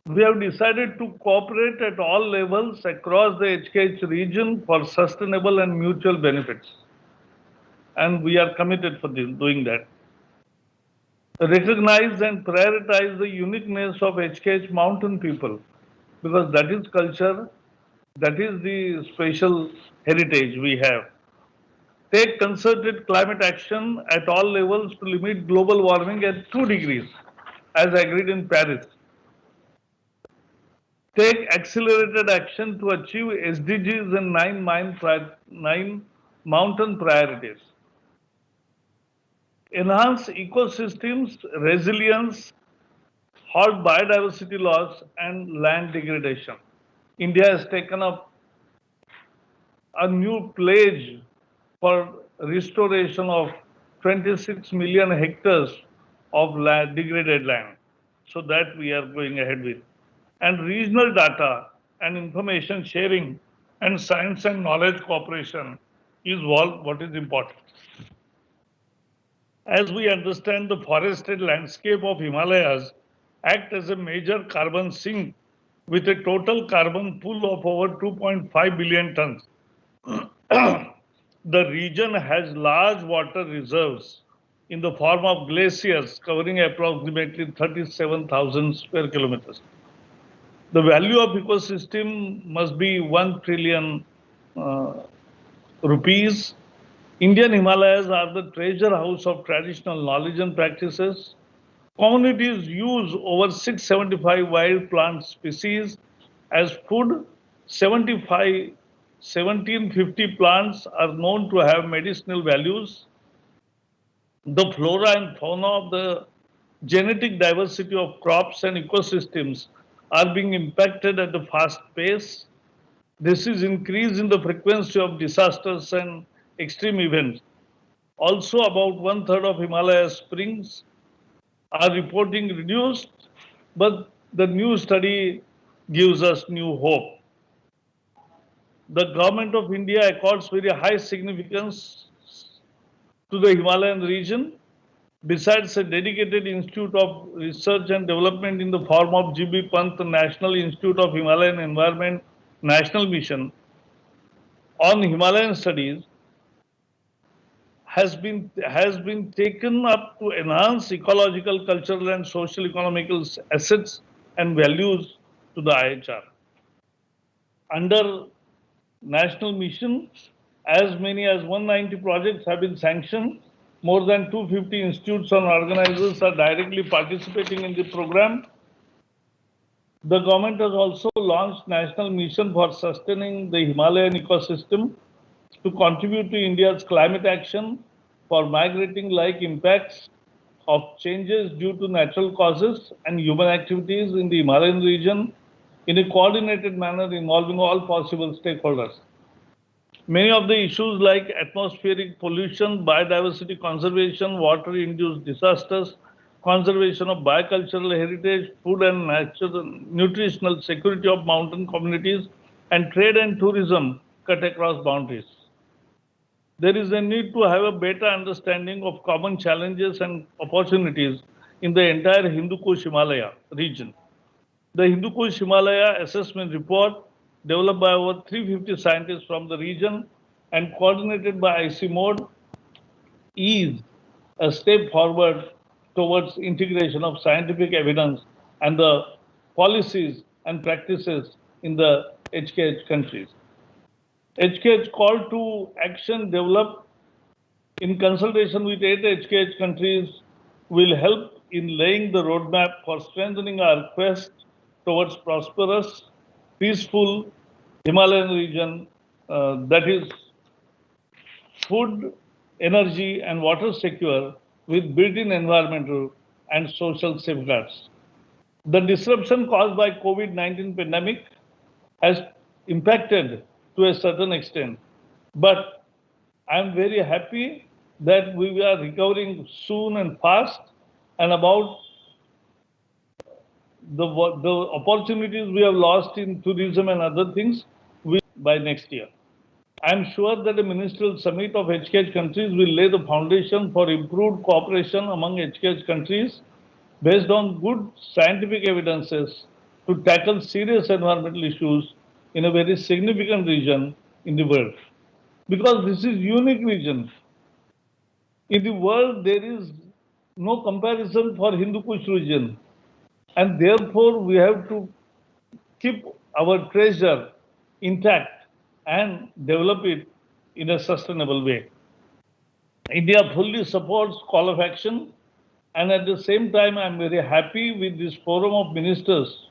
We have decided to cooperate at all levels across the HKH region for sustainable and mutual benefits. And we are committed for doing that. Recognize and prioritize the uniqueness of HKH mountain people, because that is culture, that is the special heritage we have. Take concerted climate action at all levels to limit global warming at 2 degrees, as agreed in Paris. Take accelerated action to achieve SDGs and 9 mountain priorities. Enhance ecosystems, resilience, halt biodiversity loss and land degradation. India has taken up a new pledge for restoration of 26 million hectares of land, degraded land. So that we are going ahead with. And regional data and information sharing and science and knowledge cooperation is what is important. As we understand, the forested landscape of Himalayas act as a major carbon sink with a total carbon pool of over 2.5 billion tons. The region has large water reserves in the form of glaciers covering approximately 37,000 square kilometers. The value of ecosystem must be 1 trillion rupees. Indian Himalayas are the treasure house of traditional knowledge and practices. Communities use over 675 wild plant species as food. 1750 plants are known to have medicinal values. The flora and fauna of the genetic diversity of crops and ecosystems are being impacted at a fast pace. This is increase in the frequency of disasters and extreme events. Also, about 1/3 of Himalaya springs are reporting reduced, but the new study gives us new hope. The government of India accords very high significance to the Himalayan region. Besides a dedicated Institute of Research and Development in the form of GB Pant National Institute of Himalayan Environment National Mission on Himalayan Studies has been taken up to enhance ecological, cultural and social economical assets and values to the IHR. Under National Mission, as many as 190 projects have been sanctioned. More than 250 institutes and organizers are directly participating in the program. The government has also launched National Mission for Sustaining the Himalayan Ecosystem to contribute to India's climate action for migrating-like impacts of changes due to natural causes and human activities in the Himalayan region in a coordinated manner involving all possible stakeholders. Many of the issues like atmospheric pollution, biodiversity conservation, water-induced disasters, conservation of biocultural heritage, food and nutritional security of mountain communities, and trade and tourism cut across boundaries. There is a need to have a better understanding of common challenges and opportunities in the entire Hindu Kush Himalaya region. The Hindu Kush Himalaya Assessment report, developed by over 350 scientists from the region and coordinated by ICIMOD, is a step forward towards integration of scientific evidence and the policies and practices in the HKH countries. HKH call to action developed in consultation with 8 HKH countries will help in laying the roadmap for strengthening our quest towards prosperous, peaceful Himalayan region that is food, energy and water secure with built-in environmental and social safeguards. The disruption caused by COVID-19 pandemic has impacted to a certain extent, but I'm very happy that we are recovering soon and fast, and about the opportunities we have lost in tourism and other things by next year. I'm sure that the Ministerial Summit of HKH countries will lay the foundation for improved cooperation among HKH countries based on good scientific evidences to tackle serious environmental issues in a very significant region in the world. Because this is unique region. In the world, there is no comparison for Hindu Kush region. And therefore, we have to keep our treasure intact and develop it in a sustainable way. India fully supports call of action, and at the same time, I'm very happy with this forum of ministers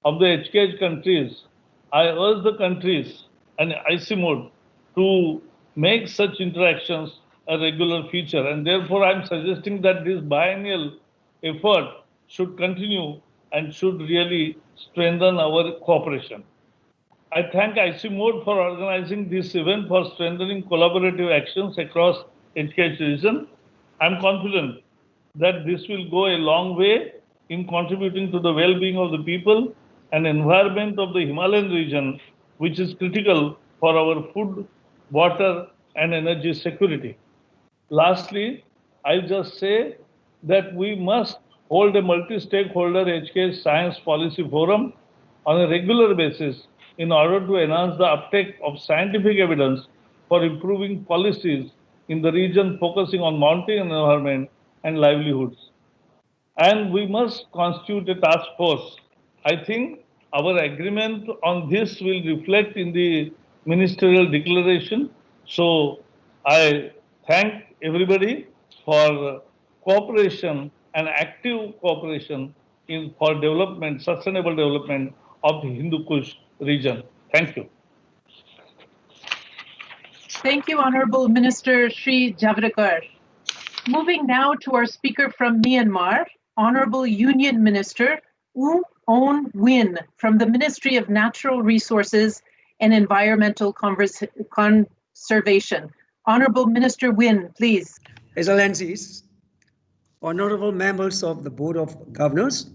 of the HKH countries. I urge the countries and ICIMOD to make such interactions a regular feature, and therefore I'm suggesting that this biennial effort should continue and should really strengthen our cooperation. I thank ICIMOD for organizing this event for strengthening collaborative actions across HKH region. I'm confident that this will go a long way in contributing to the well-being of the people and environment of the Himalayan region, which is critical for our food, water, and energy security. Lastly, I'll just say that we must hold a multi-stakeholder HKH Science Policy Forum on a regular basis in order to enhance the uptake of scientific evidence for improving policies in the region focusing on mountain environment and livelihoods. And we must constitute a task force. I think our agreement on this will reflect in the ministerial declaration. So I thank everybody for cooperation and active cooperation for development, sustainable development of the Hindu Kush region. Thank you. Thank you, Honorable Minister Shri Javadekar. Moving now to our speaker from Myanmar, Honorable Union Minister U On Win from the Ministry of Natural Resources and Environmental Conservation. Honorable Minister Win, please. Excellencies, honorable members of the Board of Governors,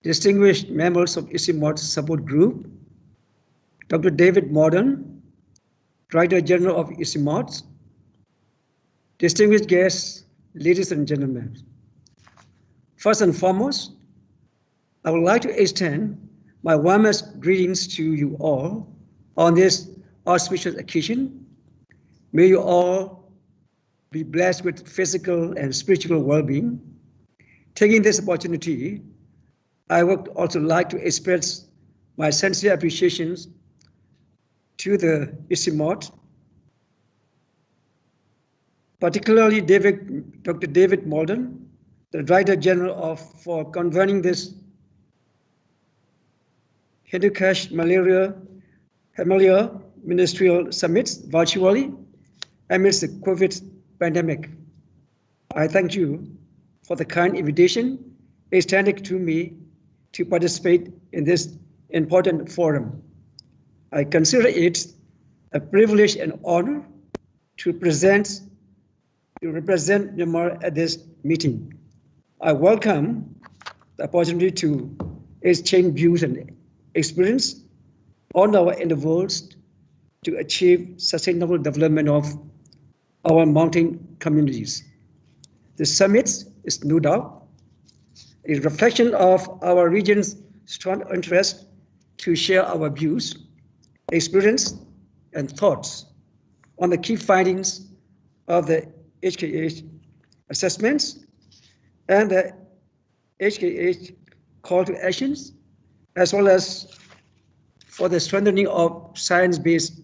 distinguished members of ICIMOD Support Group, Dr. David Morden, Director General of ICIMOD, distinguished guests, ladies and gentlemen. First and foremost, I would like to extend my warmest greetings to you all on this auspicious occasion. May you all be blessed with physical and spiritual well-being. Taking this opportunity, I would also like to express my sincere appreciations to the ICIMOD, particularly Dr. David Morden, the Director General for convening this Hindu Kush Himalaya Ministerial Summits virtually amidst the COVID pandemic. I thank you for the kind invitation extended to me to participate in this important forum. I consider it a privilege and honor to represent Myanmar at this meeting. I welcome the opportunity to exchange views and experience on our endeavors to achieve sustainable development of our mountain communities. The summit is no doubt a reflection of our region's strong interest to share our views, experience, and thoughts on the key findings of the HKH assessments and the HKH call to actions, as well as for the strengthening of science-based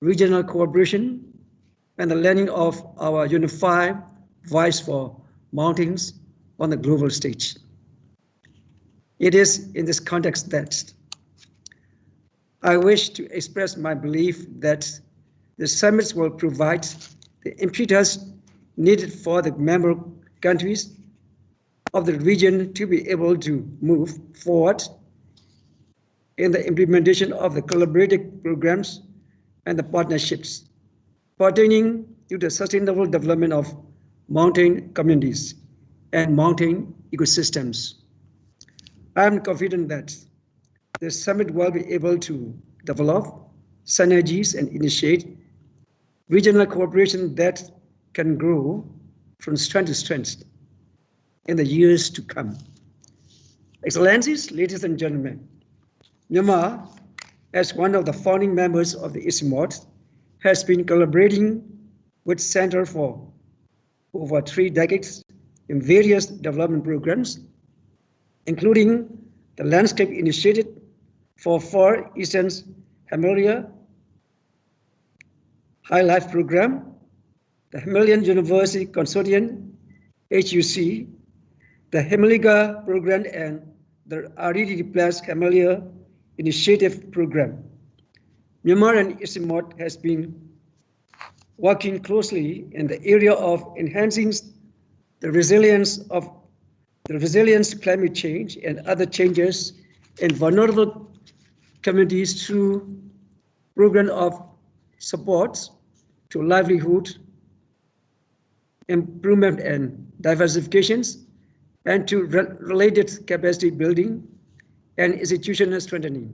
regional cooperation and the landing of our unified voice for mountains on the global stage. It is in this context that I wish to express my belief that the summits will provide the impetus needed for the member countries of the region to be able to move forward in the implementation of the collaborative programs and the partnerships pertaining to the sustainable development of mountain communities and mountain ecosystems. I am confident that the summit will be able to develop synergies and initiate regional cooperation that can grow from strength to strength in the years to come. Excellencies, ladies and gentlemen, Myanmar, as one of the founding members of the ICIMOD, has been collaborating with Center for over 3 decades in various development programs, including the Landscape Initiative for Far Eastern Himalaya High Life Program, the Himalayan University Consortium, HUC, the Himalaya Program, and the RED Plus Himalaya Initiative Program. Myanmar and ICIMOD has been working closely in the area of enhancing the resilience to climate change and other changes in vulnerable communities through program of supports to livelihood improvement and diversifications, and to related capacity building and institutional strengthening.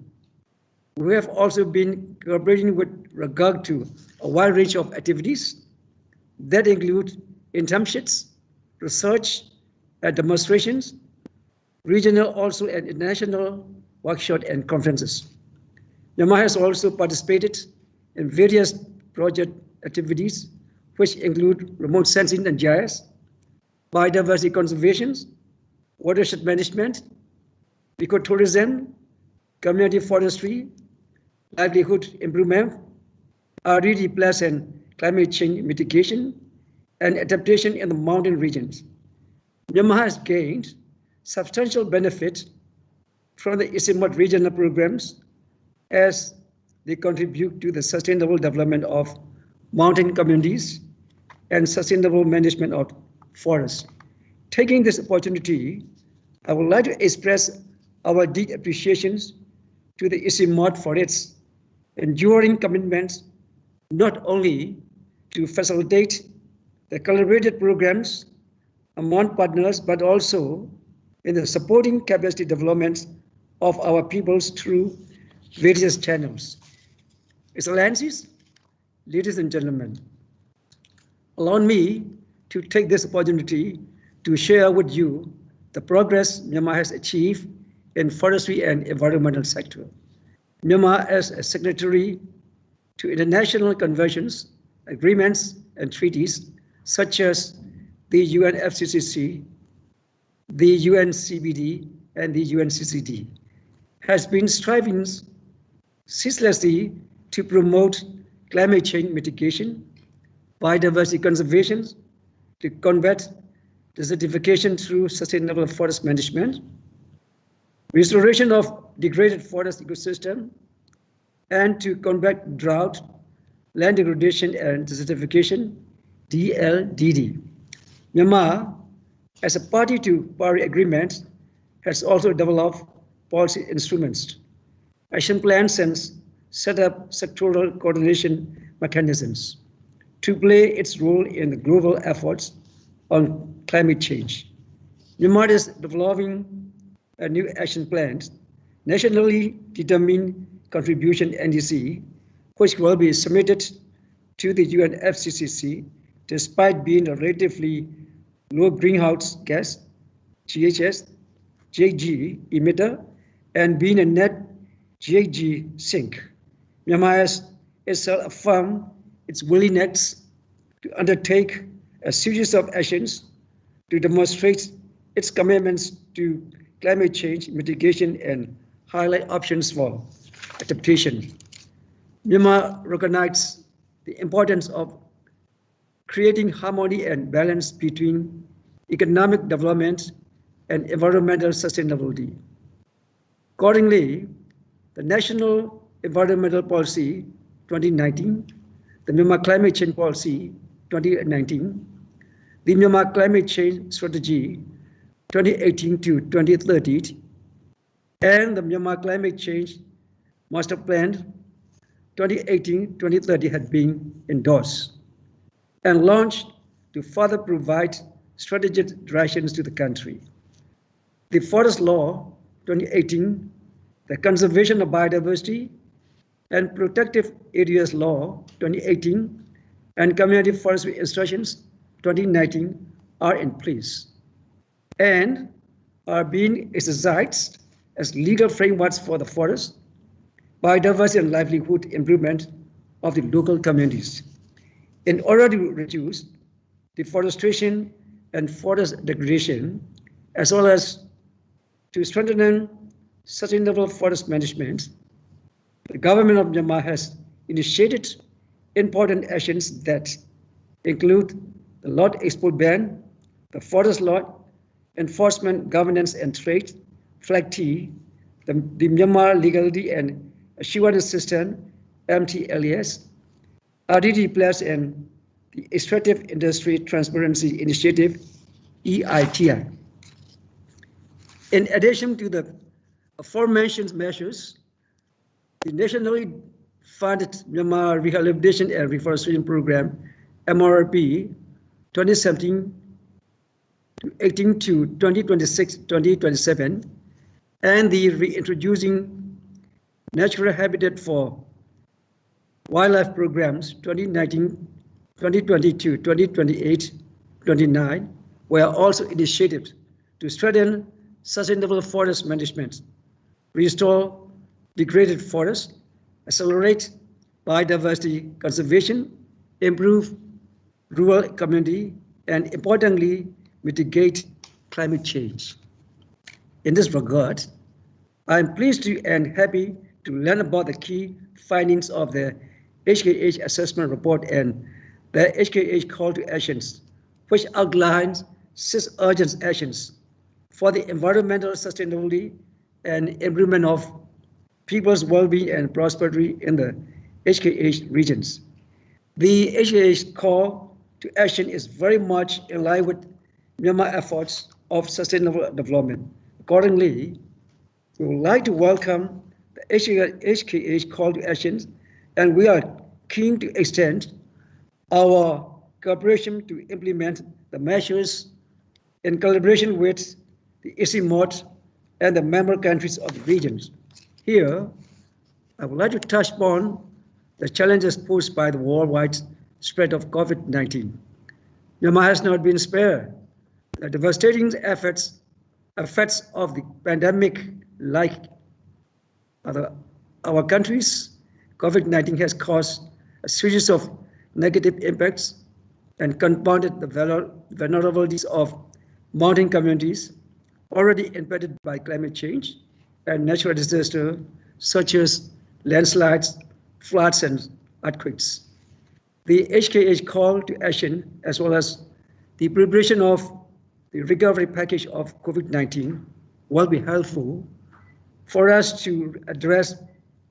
We have also been cooperating with regard to a wide range of activities that include internships, research, and demonstrations, regional also and international workshops and conferences. Myanmar has also participated in various project activities, which include remote sensing and GIS, biodiversity conservation, watershed management, ecotourism, community forestry, livelihood improvement, RED plus and climate change mitigation, and adaptation in the mountain regions. Myanmar has gained substantial benefit from the ICIMOD regional programs as they contribute to the sustainable development of mountain communities and sustainable management of forests. Taking this opportunity, I would like to express our deep appreciations to the ICIMOD for its enduring commitments, not only to facilitate the collaborated programs among partners, but also in the supporting capacity development of our peoples through various channels. Excellencies, ladies and gentlemen, allow me to take this opportunity to share with you the progress Myanmar has achieved in forestry and environmental sector. Myanmar as a signatory to international conventions, agreements, and treaties such as the UNFCCC, the UNCBD, and the UNCCD, has been striving ceaselessly to promote climate change mitigation, biodiversity conservation, to combat desertification through sustainable forest management, restoration of degraded forest ecosystem, and to combat drought, land degradation, and desertification, DLDD. Myanmar, as a party to Paris Agreement, has also developed policy instruments, action plans, and set up sectoral coordination mechanisms to play its role in the global efforts on climate change. Myanmar is developing a new action plan, nationally determined contribution NDC, which will be submitted to the UNFCCC despite being a relatively low greenhouse gas GHG emitter and being a net GHG sink. Myanmar has itself affirmed its willingness to undertake a series of actions to demonstrate its commitments to climate change mitigation and highlight options for adaptation. Myanmar recognizes the importance of creating harmony and balance between economic development and environmental sustainability. Accordingly, the National Environmental Policy 2019, the Myanmar Climate Change Policy 2019, the Myanmar Climate Change Strategy 2018 to 2030, and the Myanmar Climate Change Master Plan 2018-2030 had been endorsed and launched to further provide strategic directions to the country. The Forest Law 2018, the Conservation of Biodiversity and Protective Areas Law 2018, and Community Forestry Instructions 2019 are in place and are being exercised as legal frameworks for the forest, biodiversity and livelihood improvement of the local communities in order to reduce deforestation and forest degradation, as well as to strengthen sustainable forest management. The government of Myanmar has initiated important actions that include the lot export ban, the forest lot enforcement, governance and trade, FLAG-T, the Myanmar Legality and Assurance System, MTLAS, RDD Plus, and the Extractive Industry Transparency Initiative, EITI. In addition to the aforementioned measures, the nationally funded Myanmar Rehabilitation and Reforestation Program, MRP 2017 to 18 to 2026-2027, and the Reintroducing Natural Habitat for Wildlife Programs 2019-2020 to 2028-29 were also initiated to strengthen sustainable forest management, restore degraded forests, accelerate biodiversity conservation, improve rural community, and importantly, mitigate climate change. In this regard, I am pleased to and happy to learn about the key findings of the HKH Assessment Report and the HKH Call to Actions, which outlines 6 urgent actions for the environmental sustainability and improvement of people's well-being and prosperity in the HKH regions. The HKH Call to Action is very much in line with Myanmar efforts of sustainable development. Accordingly, we would like to welcome the HKH Call to Actions, and we are keen to extend our cooperation to implement the measures in collaboration with the ICIMOD and the member countries of the regions. Here, I would like to touch upon the challenges posed by the worldwide spread of COVID-19. Myanmar has not been spared. The devastating effects of the pandemic, like our countries, COVID-19 has caused a series of negative impacts and compounded the vulnerabilities of mountain communities already impacted by climate change and natural disasters such as landslides, floods, and earthquakes. The HKH Call to Action, as well as the preparation of the recovery package of COVID-19, will be helpful for us to address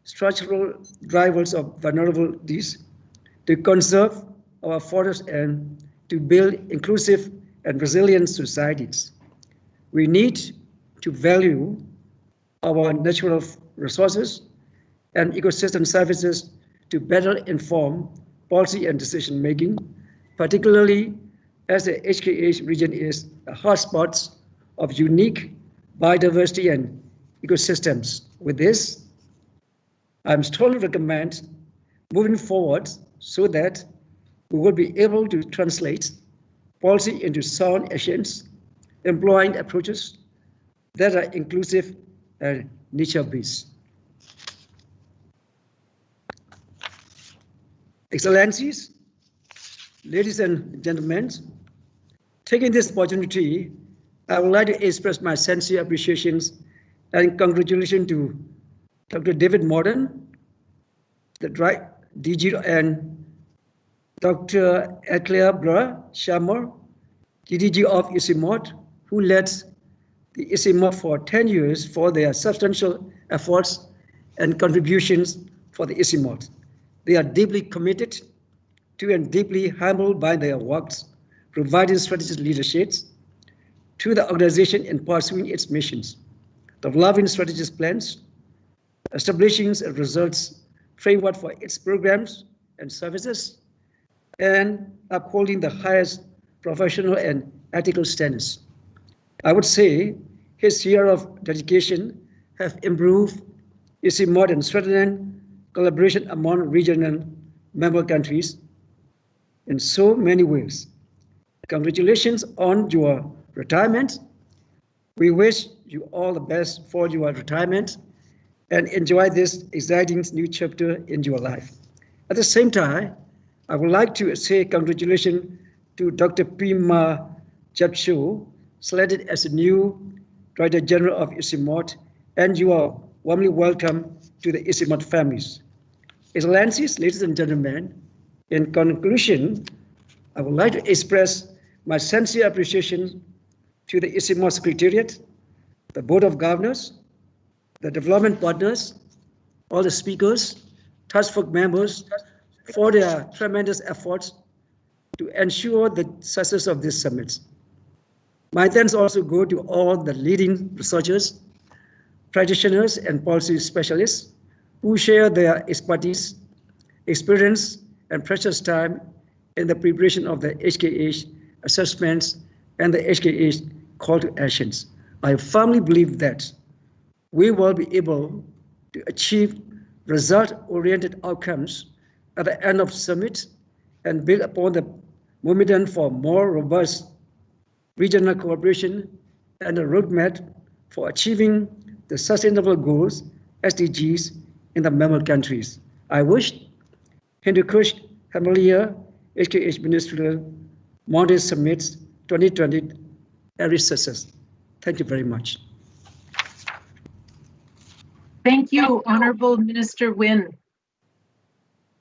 structural drivers of vulnerabilities, to conserve our forests, and to build inclusive and resilient societies. We need to value our natural resources and ecosystem services to better inform policy and decision making, particularly as the HKH region is a hotspot of unique biodiversity and ecosystems. With this, I'm strongly recommend moving forward so that we will be able to translate policy into sound actions, employing approaches that are inclusive and nature-based. Excellencies, ladies and gentlemen, taking this opportunity I would like to express my sincere appreciations and congratulations to Dr. David Morton, the DG, and Dr. Eclair Bra Shamor, DDG of ICIMOD, who led the ICIMOD for 10 years for their substantial efforts and contributions for the ICIMOD. They are deeply committed to and deeply humbled by their works, providing strategic leadership to the organization in pursuing its missions, developing strategic plans, establishing a results framework for its programs and services, and upholding the highest professional and ethical standards. I would say his year of dedication have improved ICIMOD and strengthened collaboration among regional member countries in so many ways. Congratulations on your retirement. We wish you all the best for your retirement and enjoy this exciting new chapter in your life. At the same time, I would like to say congratulations to Dr. Pima Japshu, selected as the new Director General of ICIMOD, and you are warmly welcome to the ICIMOD families. Excellencies, ladies and gentlemen, in conclusion, I would like to express my sincere appreciation to the ICIMOD Secretariat, the Board of Governors, the development partners, all the speakers, task force members, for their tremendous efforts to ensure the success of this summit. My thanks also go to all the leading researchers, practitioners, and policy specialists who share their expertise, experience, and precious time in the preparation of the HKH assessments and the HKH call to actions. I firmly believe that we will be able to achieve result-oriented outcomes at the end of the summit and build upon the momentum for more robust regional cooperation and a roadmap for achieving the sustainable goals, SDGs, in the member countries. I wish Hindu Kush Himalaya HKH Ministerial Mountain Summits 2020 every success. Thank you very much. Thank you, Honorable Minister Win.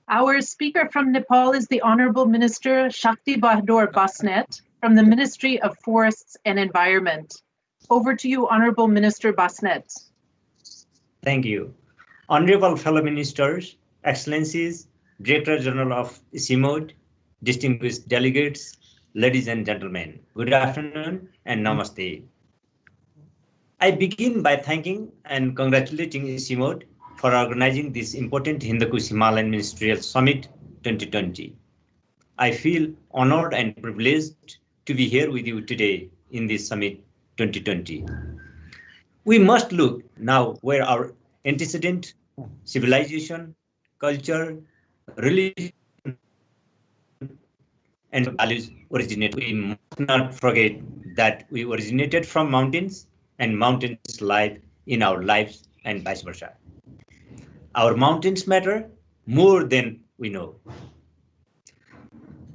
Our speaker from Nepal is the Honorable Minister Shakti Bahadur Basnet from the Ministry of Forests and Environment. Over to you, Honorable Minister Basnet. Thank you. Honorable fellow ministers, excellencies, Director General of ICIMOD, distinguished delegates, ladies and gentlemen, good afternoon and namaste. I begin by thanking and congratulating ICIMOD for organizing this important Hindu Kush Himalayan Ministerial Summit 2020. I feel honored and privileged to be here with you today in this Summit 2020. We must look now where our antecedent, civilization, culture, religion, and values originate. We must not forget that we originated from mountains and mountains live in our lives and vice versa. Our mountains matter more than we know.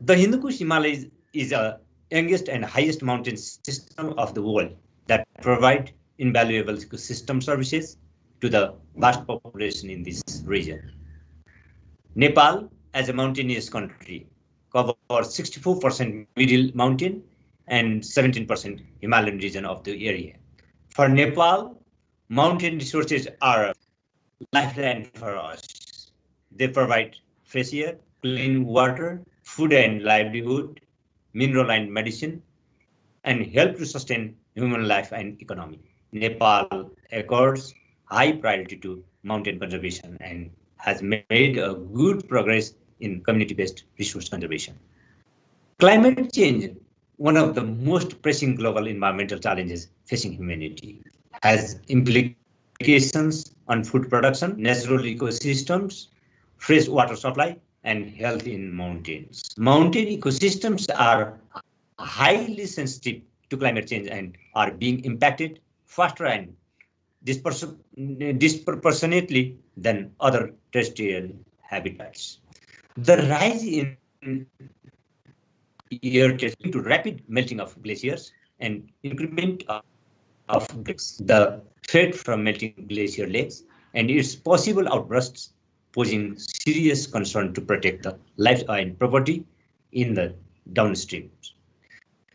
The Hindu Kush Himalaya is the youngest and highest mountain system of the world that provide invaluable ecosystem services to the vast population in this region. Nepal, as a mountainous country, covers 64% middle mountain and 17% Himalayan region of the area. For Nepal, mountain resources are a lifeline for us. They provide fresh air, clean water, food and livelihood, mineral and medicine, and help to sustain human life and economy. Nepal accords high priority to mountain conservation and has made a good progress in community-based resource conservation. Climate change, one of the most pressing global environmental challenges facing humanity, has implications on food production, natural ecosystems, fresh water supply, and health in mountains. Mountain ecosystems are highly sensitive to climate change and are being impacted faster and disproportionately than other terrestrial habitats. The rise in air to rapid melting of glaciers, and increment of the threat from melting glacier lakes and its possible outbursts, posing serious concern to protect the life and property in the downstream.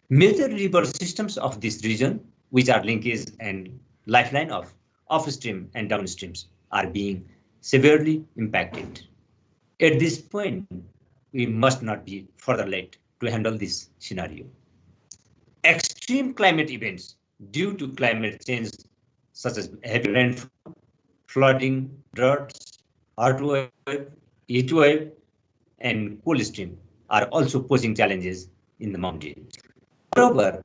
Major river systems of this region, which are linkage and lifeline of upstream and downstreams, are being severely impacted. At this point, we must not be further late to handle this scenario. Extreme climate events due to climate change, such as heavy rainfall, flooding, droughts, heat wave, and cold stream, are also posing challenges in the mountains. Moreover,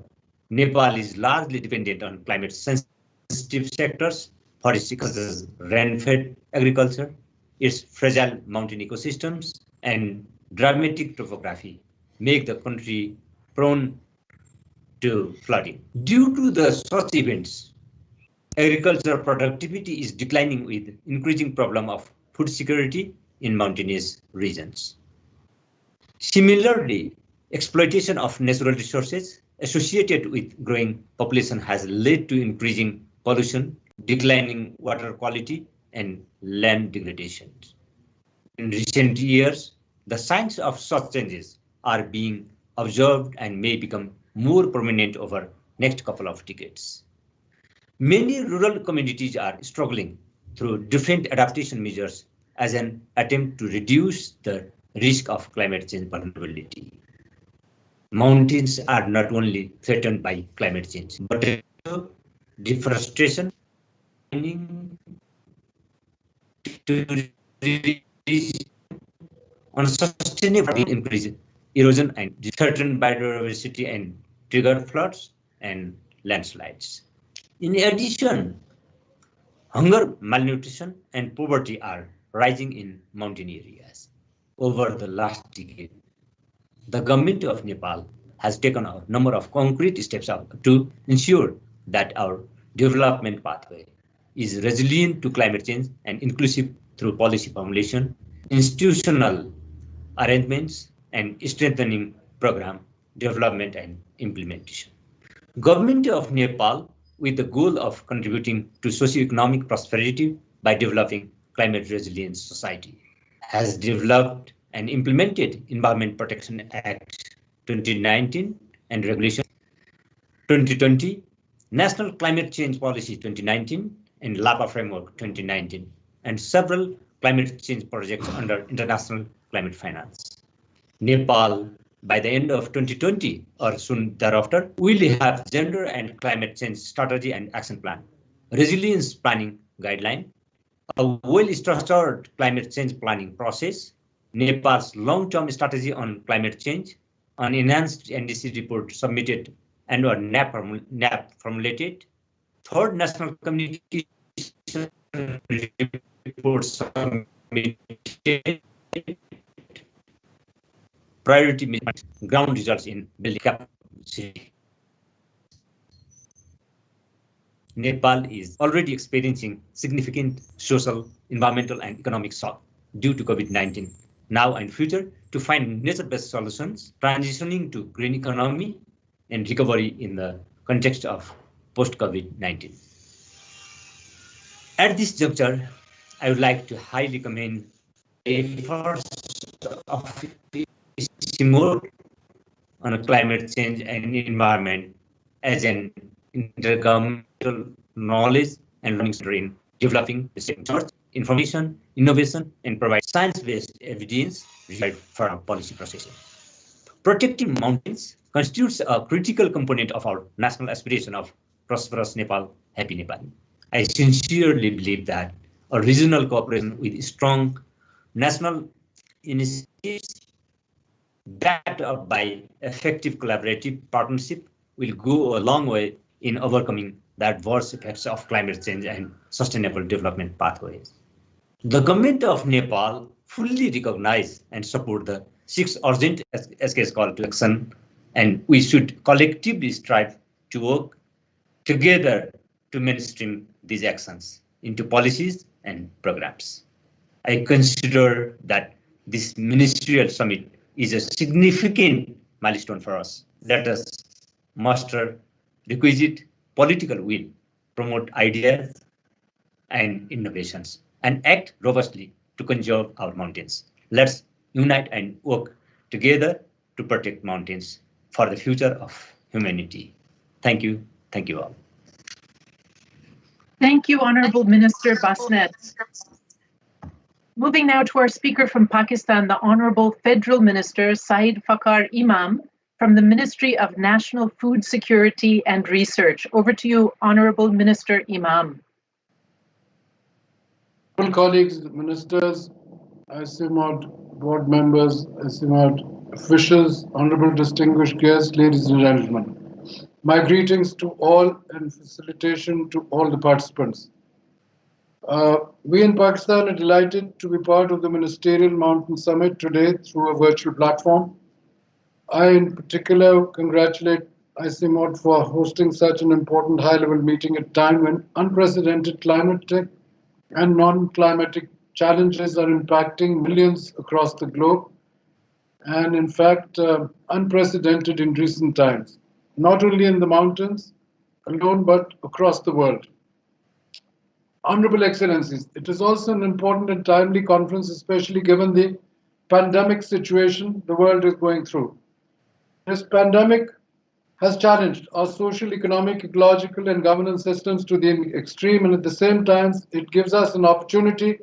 Nepal is largely dependent on climate-sensitive sectors, forests such as rain-fed agriculture, its fragile mountain ecosystems, and dramatic topography make the country prone to flooding. Due to the such events, agricultural productivity is declining with increasing problem of food security in mountainous regions. Similarly, exploitation of natural resources associated with growing population has led to increasing pollution, declining water quality, and land degradation. In recent years, the signs of such changes are being observed and may become more prominent over next couple of decades. Many rural communities are struggling through different adaptation measures as an attempt to reduce the risk of climate change vulnerability. Mountains are not only threatened by climate change, but also deforestation, to unsustainable increase erosion and threaten biodiversity and trigger floods and landslides. In addition, hunger, malnutrition, and poverty are rising in mountain areas. Over the last decade, the government of Nepal has taken a number of concrete steps to ensure that our development pathway is resilient to climate change and inclusive through policy formulation, institutional arrangements, and strengthening program development and implementation. Government of Nepal, with the goal of contributing to socio-economic prosperity by developing climate resilient society, has developed and implemented Environment Protection Act 2019 and Regulation 2020, National Climate Change Policy 2019 and LAPA Framework 2019, and several climate change projects under international climate finance. Nepal, by the end of 2020 or soon thereafter, will have gender and climate change strategy and action plan, resilience planning guideline, a well-structured climate change planning process, Nepal's long-term strategy on climate change, an enhanced NDC report submitted and a NAP formulated, third national communication report submitted, priority ground results in building capacity. Nepal is already experiencing significant social, environmental, and economic shock due to COVID-19. Now and future, to find nature-based solutions, transitioning to green economy and recovery in the context of post-COVID-19. At this juncture, I would like to highly commend the efforts of ICIMOD on climate change and environment as an intergovernmental knowledge and learning center in developing research, information, innovation, and provide science-based evidence required for our policy processing. Protecting mountains constitutes a critical component of our national aspiration of prosperous Nepal, happy Nepal. I sincerely believe that a regional cooperation with strong national initiatives backed up by effective collaborative partnership will go a long way in overcoming the adverse effects of climate change and sustainable development pathways. The government of Nepal fully recognize and support the 6 urgent HKH call to action, and we should collectively strive to work together to mainstream these actions into policies and programs. I consider that this ministerial summit is a significant milestone for us. Let us muster requisite political will, promote ideas and innovations, and act robustly to conserve our mountains. Let's unite and work together to protect mountains for the future of humanity. Thank you. Thank you all. Thank you, Honorable Minister Basnet. Moving now to our speaker from Pakistan, the Honorable Federal Minister Syed Fakhar Imam from the Ministry of National Food Security and Research. Over to you, Honorable Minister Imam. All colleagues, ministers, ICIMOD board members, ICIMOD officials, honorable distinguished guests, ladies and gentlemen. My greetings to all and facilitation to all the participants. We in Pakistan are delighted to be part of the Ministerial Mountain Summit today through a virtual platform. I in particular congratulate ICIMOD for hosting such an important high-level meeting at a time when unprecedented climatic and non-climatic challenges are impacting millions across the globe and in fact unprecedented in recent times, not only in the mountains alone but across the world. Honorable Excellencies, it is also an important and timely conference, especially given the pandemic situation the world is going through. This pandemic has challenged our social, economic, ecological, and governance systems to the extreme, and at the same time, it gives us an opportunity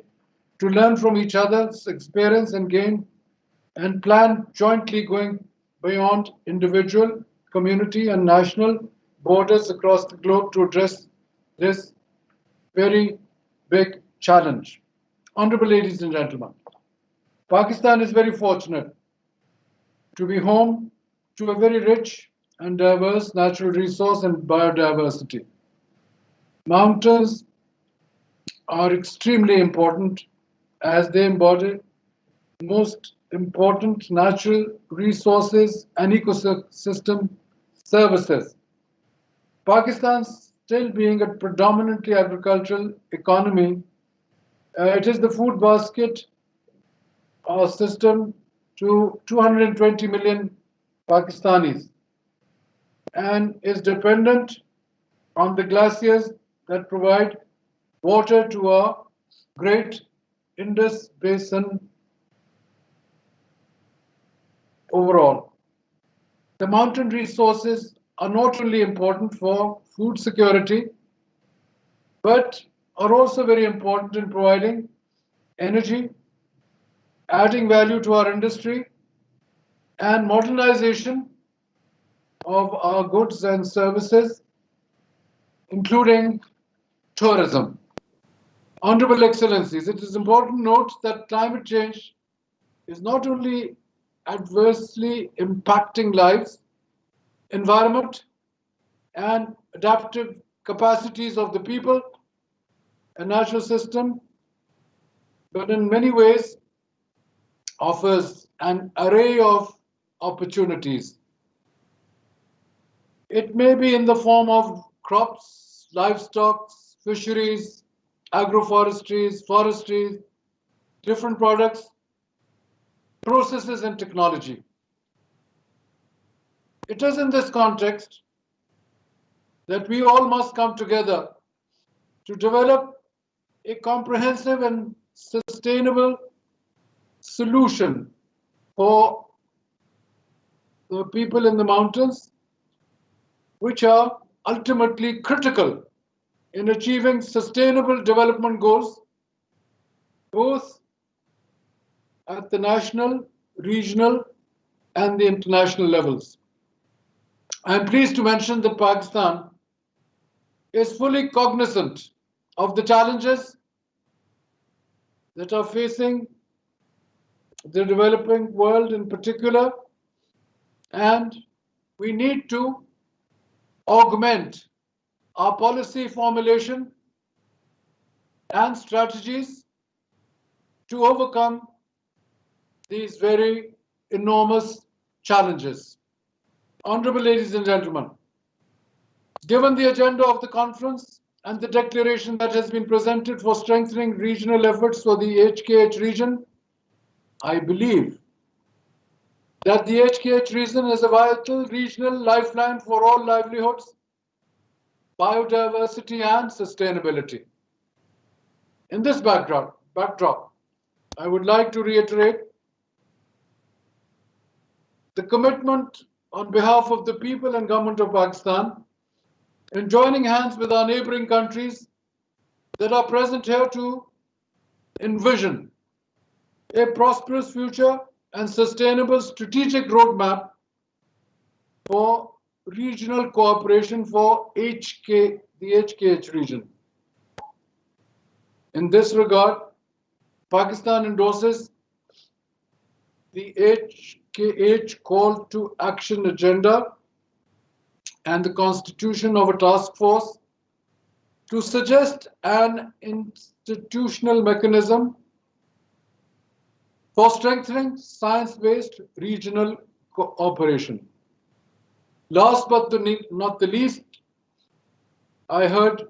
to learn from each other's experience and gain and plan jointly going beyond individual, community, and national borders across the globe to address this very big challenge. Honorable ladies and gentlemen, Pakistan is very fortunate to be home to a very rich and diverse natural resource and biodiversity. Mountains are extremely important as they embody most important natural resources and ecosystem services. Pakistan still being a predominantly agricultural economy, it is the food basket system to 220 million Pakistanis and is dependent on the glaciers that provide water to our great Indus Basin overall. The mountain resources are not only important for food security, but are also very important in providing energy, adding value to our industry, and modernization of our goods and services, including tourism. Honorable Excellencies, it is important to note that climate change is not only adversely impacting lives, environment, and adaptive capacities of the people and natural system, but in many ways offers an array of opportunities. It may be in the form of crops, livestock, fisheries, agroforestries, forestry, different products, processes, and technology. It is in this context that we all must come together to develop a comprehensive and sustainable solution for the people in the mountains, which are ultimately critical in achieving sustainable development goals, both at the national, regional, and the international levels. I am pleased to mention that Pakistan is fully cognizant of the challenges that are facing the developing world in particular, and we need to augment our policy formulation and strategies to overcome these very enormous challenges. Honorable ladies and gentlemen, given the agenda of the conference and the declaration that has been presented for strengthening regional efforts for the HKH region, I believe that the HKH region is a vital regional lifeline for all livelihoods biodiversity, and sustainability. In this backdrop, I would like to reiterate the commitment on behalf of the people and government of Pakistan in joining hands with our neighboring countries that are present here to envision a prosperous future and sustainable strategic roadmap for regional cooperation for the HKH region. In this regard, Pakistan endorses the HKH Call to Action agenda and the constitution of a task force to suggest an institutional mechanism for strengthening science-based regional cooperation. Last but not the least, I heard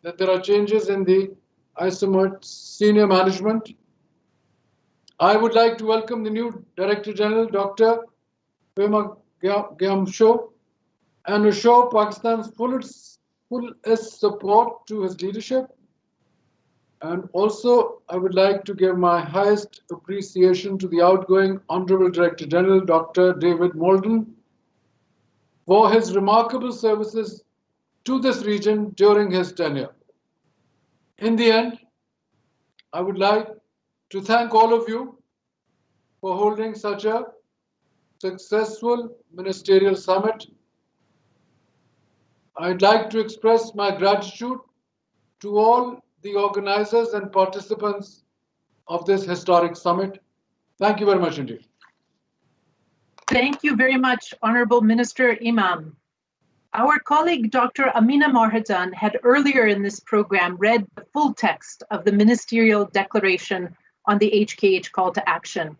that there are changes in the ICIMOD senior management. I would like to welcome the new Director General, Dr. Pema Gyamsho, and assure Pakistan's fullest support to his leadership. And also, I would like to give my highest appreciation to the outgoing Honorable Director General, Dr. David Molden, for his remarkable services to this region during his tenure. In the end, I would like to thank all of you for holding such a successful ministerial summit. I'd like to express my gratitude to all the organizers and participants of this historic summit. Thank you very much indeed. Thank you very much, Honorable Minister Imam. Our colleague, Dr. Amina Morhajan, had earlier in this program read the full text of the Ministerial Declaration on the HKH Call to Action.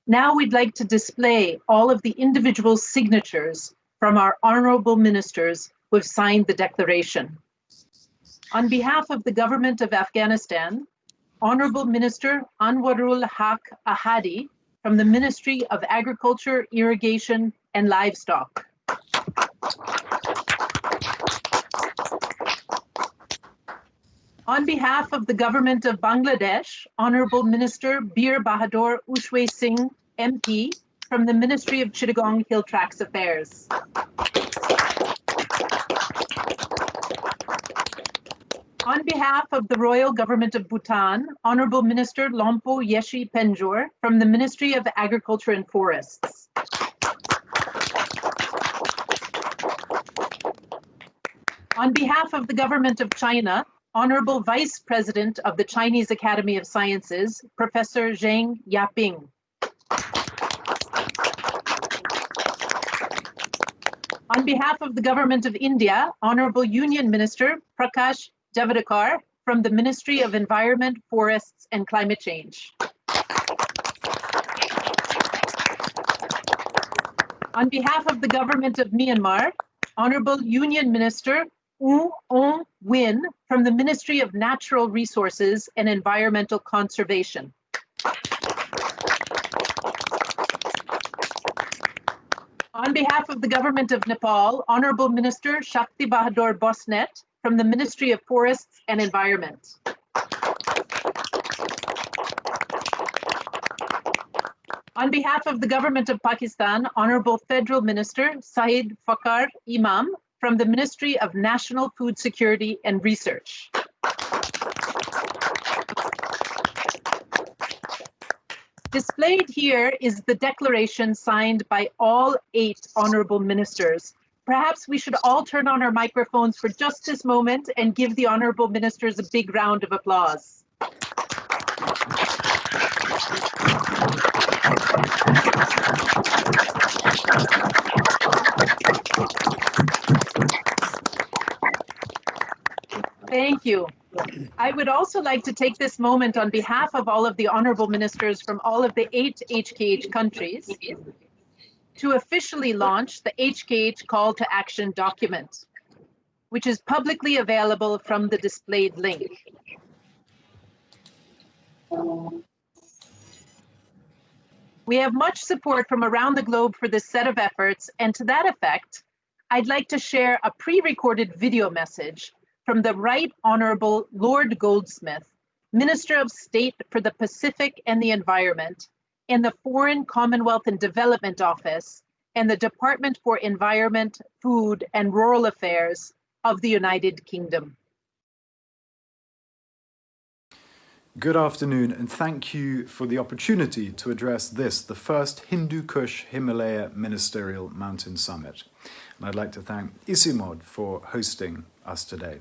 Now we'd like to display all of the individual signatures from our honorable ministers who have signed the declaration. On behalf of the Government of Afghanistan, Honorable Minister Anwarul Haq Ahadi from the Ministry of Agriculture, Irrigation, and Livestock. On behalf of the Government of Bangladesh, Honorable Minister Bir Bahadur Ushwe Singh, MP, from the Ministry of Chittagong Hill Tracts Affairs. On behalf of the Royal Government of Bhutan, Honorable Minister Lompo Yeshi Penjor from the Ministry of Agriculture and Forests. On behalf of the Government of China, Honorable Vice President of the Chinese Academy of Sciences, Professor Zheng Yaping. On behalf of the Government of India, Honorable Union Minister Prakash Javadekar from the Ministry of Environment, Forests and Climate Change. On behalf of the Government of Myanmar, Honorable Union Minister U Ong Win from the Ministry of Natural Resources and Environmental Conservation. On behalf of the Government of Nepal, Honorable Minister Shakti Bahadur Bosnet from the Ministry of Forests and Environment. On behalf of the Government of Pakistan, Honorable Federal Minister Saeed Fakhar Imam from the Ministry of National Food Security and Research. Displayed here is the declaration signed by all 8 honorable ministers. Perhaps we should all turn on our microphones for just this moment and give the honorable ministers a big round of applause. Thank you. I would also like to take this moment on behalf of all of the honorable ministers from all of the 8 HKH countries to officially launch the HKH Call to Action document, which is publicly available from the displayed link. We have much support from around the globe for this set of efforts, and to that effect, I'd like to share a pre-recorded video message from the Right Honourable Lord Goldsmith, Minister of State for the Pacific and the Environment in the Foreign, Commonwealth and Development Office and the Department for Environment, Food and Rural Affairs of the United Kingdom. Good afternoon, and thank you for the opportunity to address this, the first Hindu Kush Himalaya Ministerial Mountain Summit. And I'd like to thank ICIMOD for hosting us today.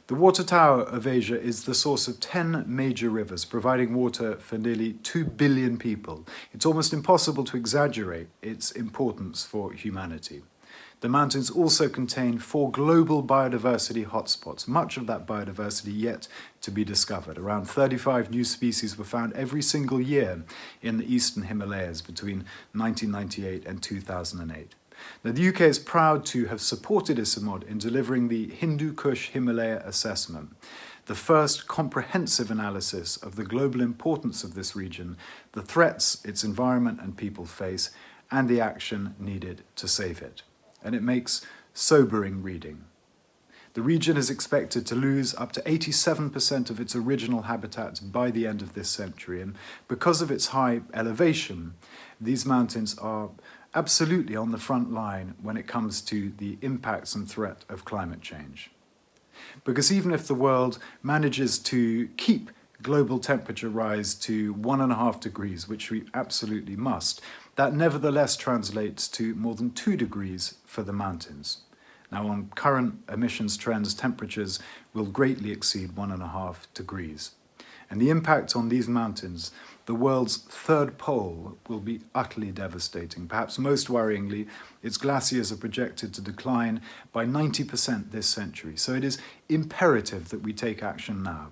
The water tower of Asia is the source of 10 major rivers, providing water for nearly 2 billion people. It's almost impossible to exaggerate its importance for humanity. The mountains also contain 4 global biodiversity hotspots, much of that biodiversity yet to be discovered. Around 35 new species were found every single year in the eastern Himalayas between 1998 and 2008. Now, the UK is proud to have supported ICIMOD in delivering the Hindu Kush Himalaya Assessment, the first comprehensive analysis of the global importance of this region, the threats its environment and people face, and the action needed to save it. And it makes sobering reading. The region is expected to lose up to 87% of its original habitats by the end of this century, and because of its high elevation, these mountains are absolutely on the front line when it comes to the impacts and threat of climate change. Because even if the world manages to keep global temperature rise to 1.5 degrees, which we absolutely must, that nevertheless translates to more than 2 degrees for the mountains. Now, on current emissions trends, temperatures will greatly exceed 1.5 degrees. And the impact on these mountains, the world's third pole, will be utterly devastating. Perhaps most worryingly, its glaciers are projected to decline by 90% this century. So it is imperative that we take action now.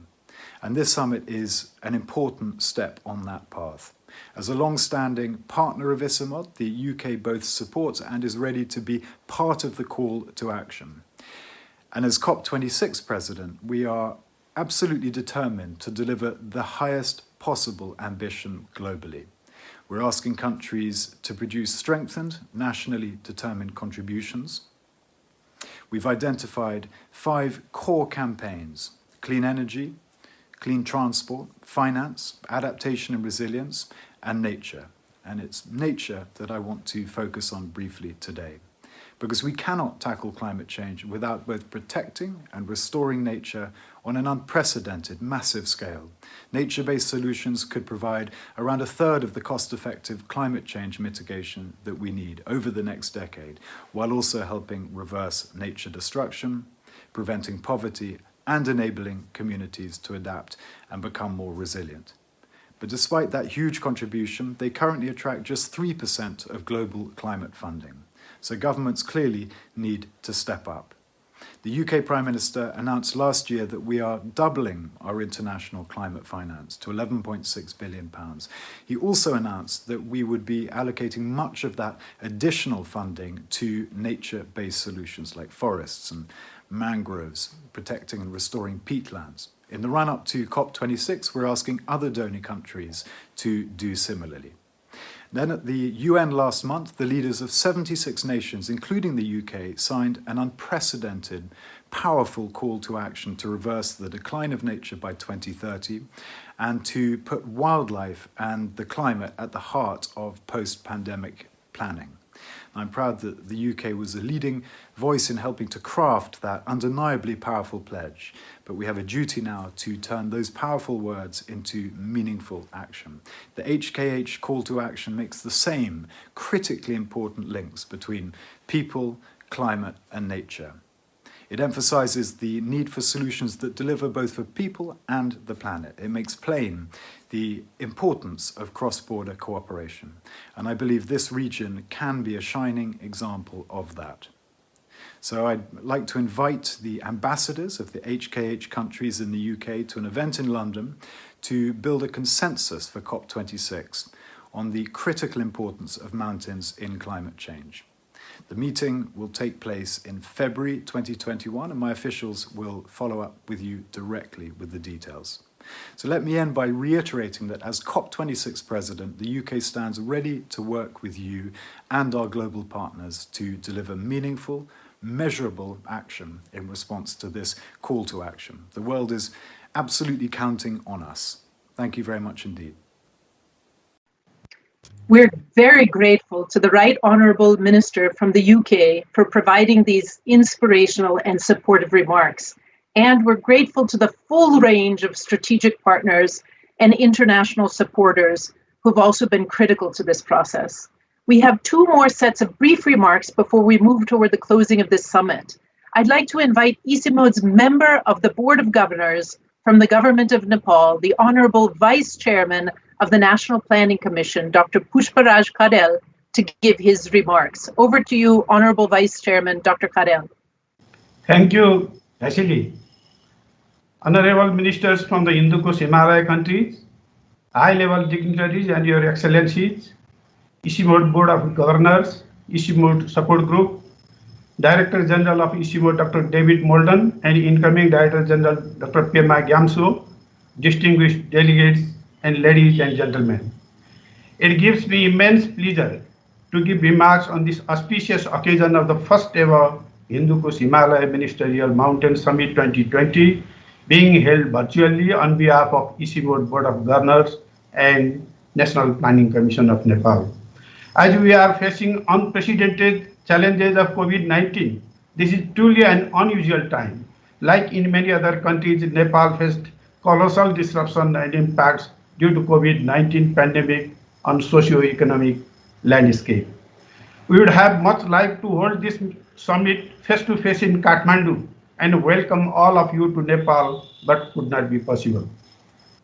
And this summit is an important step on that path. As a long-standing partner of ICIMOD, the UK both supports and is ready to be part of the call to action. And as COP26 president, we are absolutely determined to deliver the highest possible ambition globally. We're asking countries to produce strengthened, nationally determined contributions. We've identified 5 core campaigns: clean energy, clean transport, finance, adaptation and resilience, and nature. And it's nature that I want to focus on briefly today, because we cannot tackle climate change without both protecting and restoring nature on an unprecedented, massive scale. Nature-based solutions could provide around 1/3 of the cost-effective climate change mitigation that we need over the next decade, while also helping reverse nature destruction, preventing poverty, and enabling communities to adapt and become more resilient. But despite that huge contribution, they currently attract just 3% of global climate funding. So governments clearly need to step up. The UK Prime Minister announced last year that we are doubling our international climate finance to £11.6 billion. He also announced that we would be allocating much of that additional funding to nature-based solutions like forests and mangroves, protecting and restoring peatlands. In the run-up to COP26, we're asking other donor countries to do similarly. Then at the UN last month, the leaders of 76 nations, including the UK, signed an unprecedented, powerful call to action to reverse the decline of nature by 2030 and to put wildlife and the climate at the heart of post-pandemic planning. I'm proud that the UK was a leading voice in helping to craft that undeniably powerful pledge, but we have a duty now to turn those powerful words into meaningful action. The HKH call to action makes the same critically important links between people, climate, and nature. It emphasizes the need for solutions that deliver both for people and the planet. It makes plain the importance of cross-border cooperation. And I believe this region can be a shining example of that. So I'd like to invite the ambassadors of the HKH countries in the UK to an event in London to build a consensus for COP26 on the critical importance of mountains in climate change. The meeting will take place in February 2021, and my officials will follow up with you directly with the details. So let me end by reiterating that as COP26 President, the UK stands ready to work with you and our global partners to deliver meaningful, measurable action in response to this call to action. The world is absolutely counting on us. Thank you very much indeed. We're very grateful to the Right Honourable Minister from the UK for providing these inspirational and supportive remarks. And we're grateful to the full range of strategic partners and international supporters who've also been critical to this process. We have two more sets of brief remarks before we move toward the closing of this summit. I'd like to invite ICIMOD's member of the Board of Governors from the Government of Nepal, the Honourable Vice Chairman of the National Planning Commission, Dr. Pushparaj Kadel, to give his remarks. Over to you, Honourable Vice Chairman, Dr. Kadel. Thank you, Ashley. Honourable Ministers from the Hindu Kush Himalaya countries, high-level dignitaries and Your Excellencies, ICIMOD Board of Governors, ICIMOD Support Group, Director General of ICIMOD Dr. David Molden and incoming Director General Dr. Pema Gyamso, distinguished delegates and ladies and gentlemen. It gives me immense pleasure to give remarks on this auspicious occasion of the first ever Hindu Kush Himalaya Ministerial Mountain Summit 2020 being held virtually on behalf of ICIMOD Board of Governors and National Planning Commission of Nepal. As we are facing unprecedented challenges of COVID-19, this is truly an unusual time. Like in many other countries, Nepal faced colossal disruption and impacts due to COVID-19 pandemic on socio-economic landscape. We would have much liked to hold this summit face-to-face in Kathmandu and welcome all of you to Nepal, but could not be possible.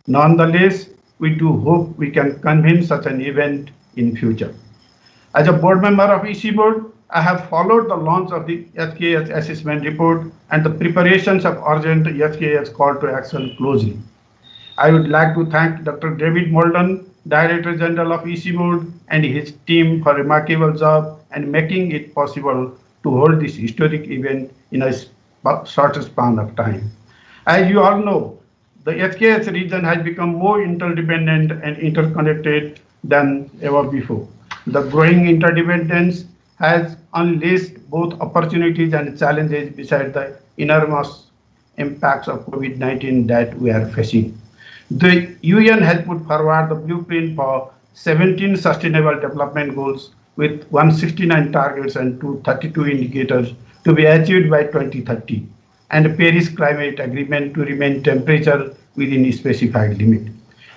Nonetheless, we do hope we can convene such an event in future. As a board member of ICIMOD, I have followed the launch of the HKH Assessment report and the preparations of urgent HKH call to action closely. I would like to thank Dr. David Molden, Director General of ICIMOD, and his team for a remarkable job and making it possible to hold this historic event in a short span of time. As you all know, the HKH region has become more interdependent and interconnected than ever before. The growing interdependence has unleashed both opportunities and challenges besides the enormous impacts of COVID-19 that we are facing. The UN has put forward the blueprint for 17 Sustainable Development Goals with 169 targets and 232 indicators to be achieved by 2030, and the Paris Climate Agreement to remain temperature within a specified limit.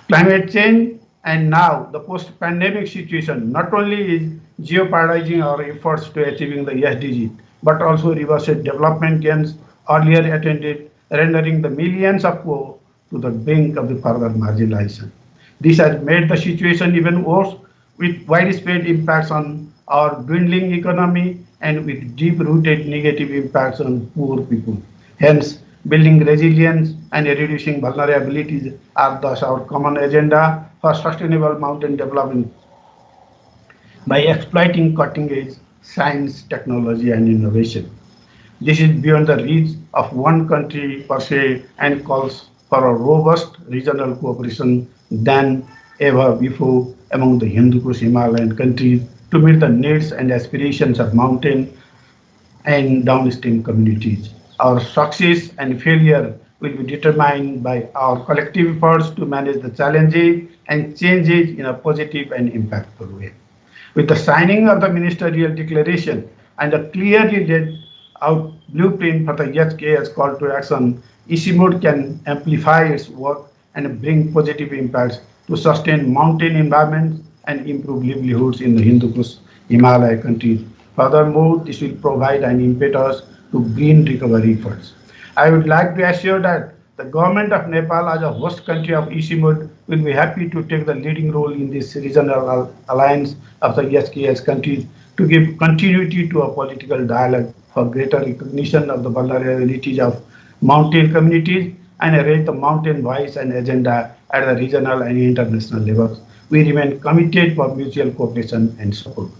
Climate change and now the post-pandemic situation not only is jeopardizing our efforts to achieving the SDG, but also reverses development gains earlier attended, rendering the millions of poor to the brink of the further marginalization. This has made the situation even worse with widespread impacts on our dwindling economy and with deep-rooted negative impacts on poor people. Hence, building resilience and reducing vulnerabilities are thus our common agenda for sustainable mountain development by exploiting cutting-edge science, technology, and innovation. This is beyond the reach of one country per se and calls for a robust regional cooperation than ever before among the Hindu Kush Himalayan countries to meet the needs and aspirations of mountain and downstream communities. Our success and failure will be determined by our collective efforts to manage the challenges and changes in a positive and impactful way. With the signing of the Ministerial Declaration and a clearly laid out blueprint for the HKH call to action, ICIMOD can amplify its work and bring positive impacts to sustain mountain environments and improve livelihoods in the Hindu Kush Himalaya countries. Furthermore, this will provide an impetus to green recovery efforts. I would like to assure that the government of Nepal as a host country of ICIMOD will be happy to take the leading role in this regional alliance of the HKH countries to give continuity to a political dialogue for greater recognition of the vulnerabilities of mountain communities and raise the mountain voice and agenda at the regional and international levels. We remain committed for mutual cooperation and support.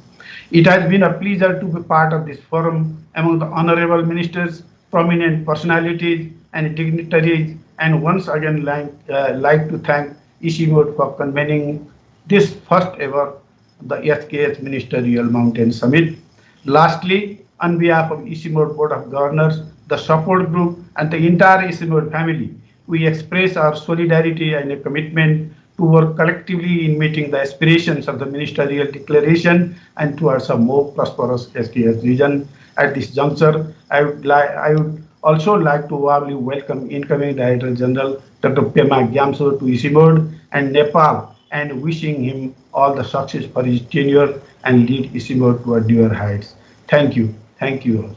It has been a pleasure to be part of this forum among the honorable ministers, prominent personalities, and dignitaries and once again like to thank ICIMOD for convening this first ever the HKH Ministerial Mountain Summit. Lastly, on behalf of ICIMOD Board of Governors, the support group, and the entire ICIMOD family, we express our solidarity and a commitment to work collectively in meeting the aspirations of the ministerial declaration and towards a more prosperous HKH region. At this juncture, I would also like to warmly welcome incoming Director General Dr. Pema Gyamso to ICIMOD and Nepal, and wishing him all the success for his tenure and lead ICIMOD to newer heights. Thank you. Thank you all.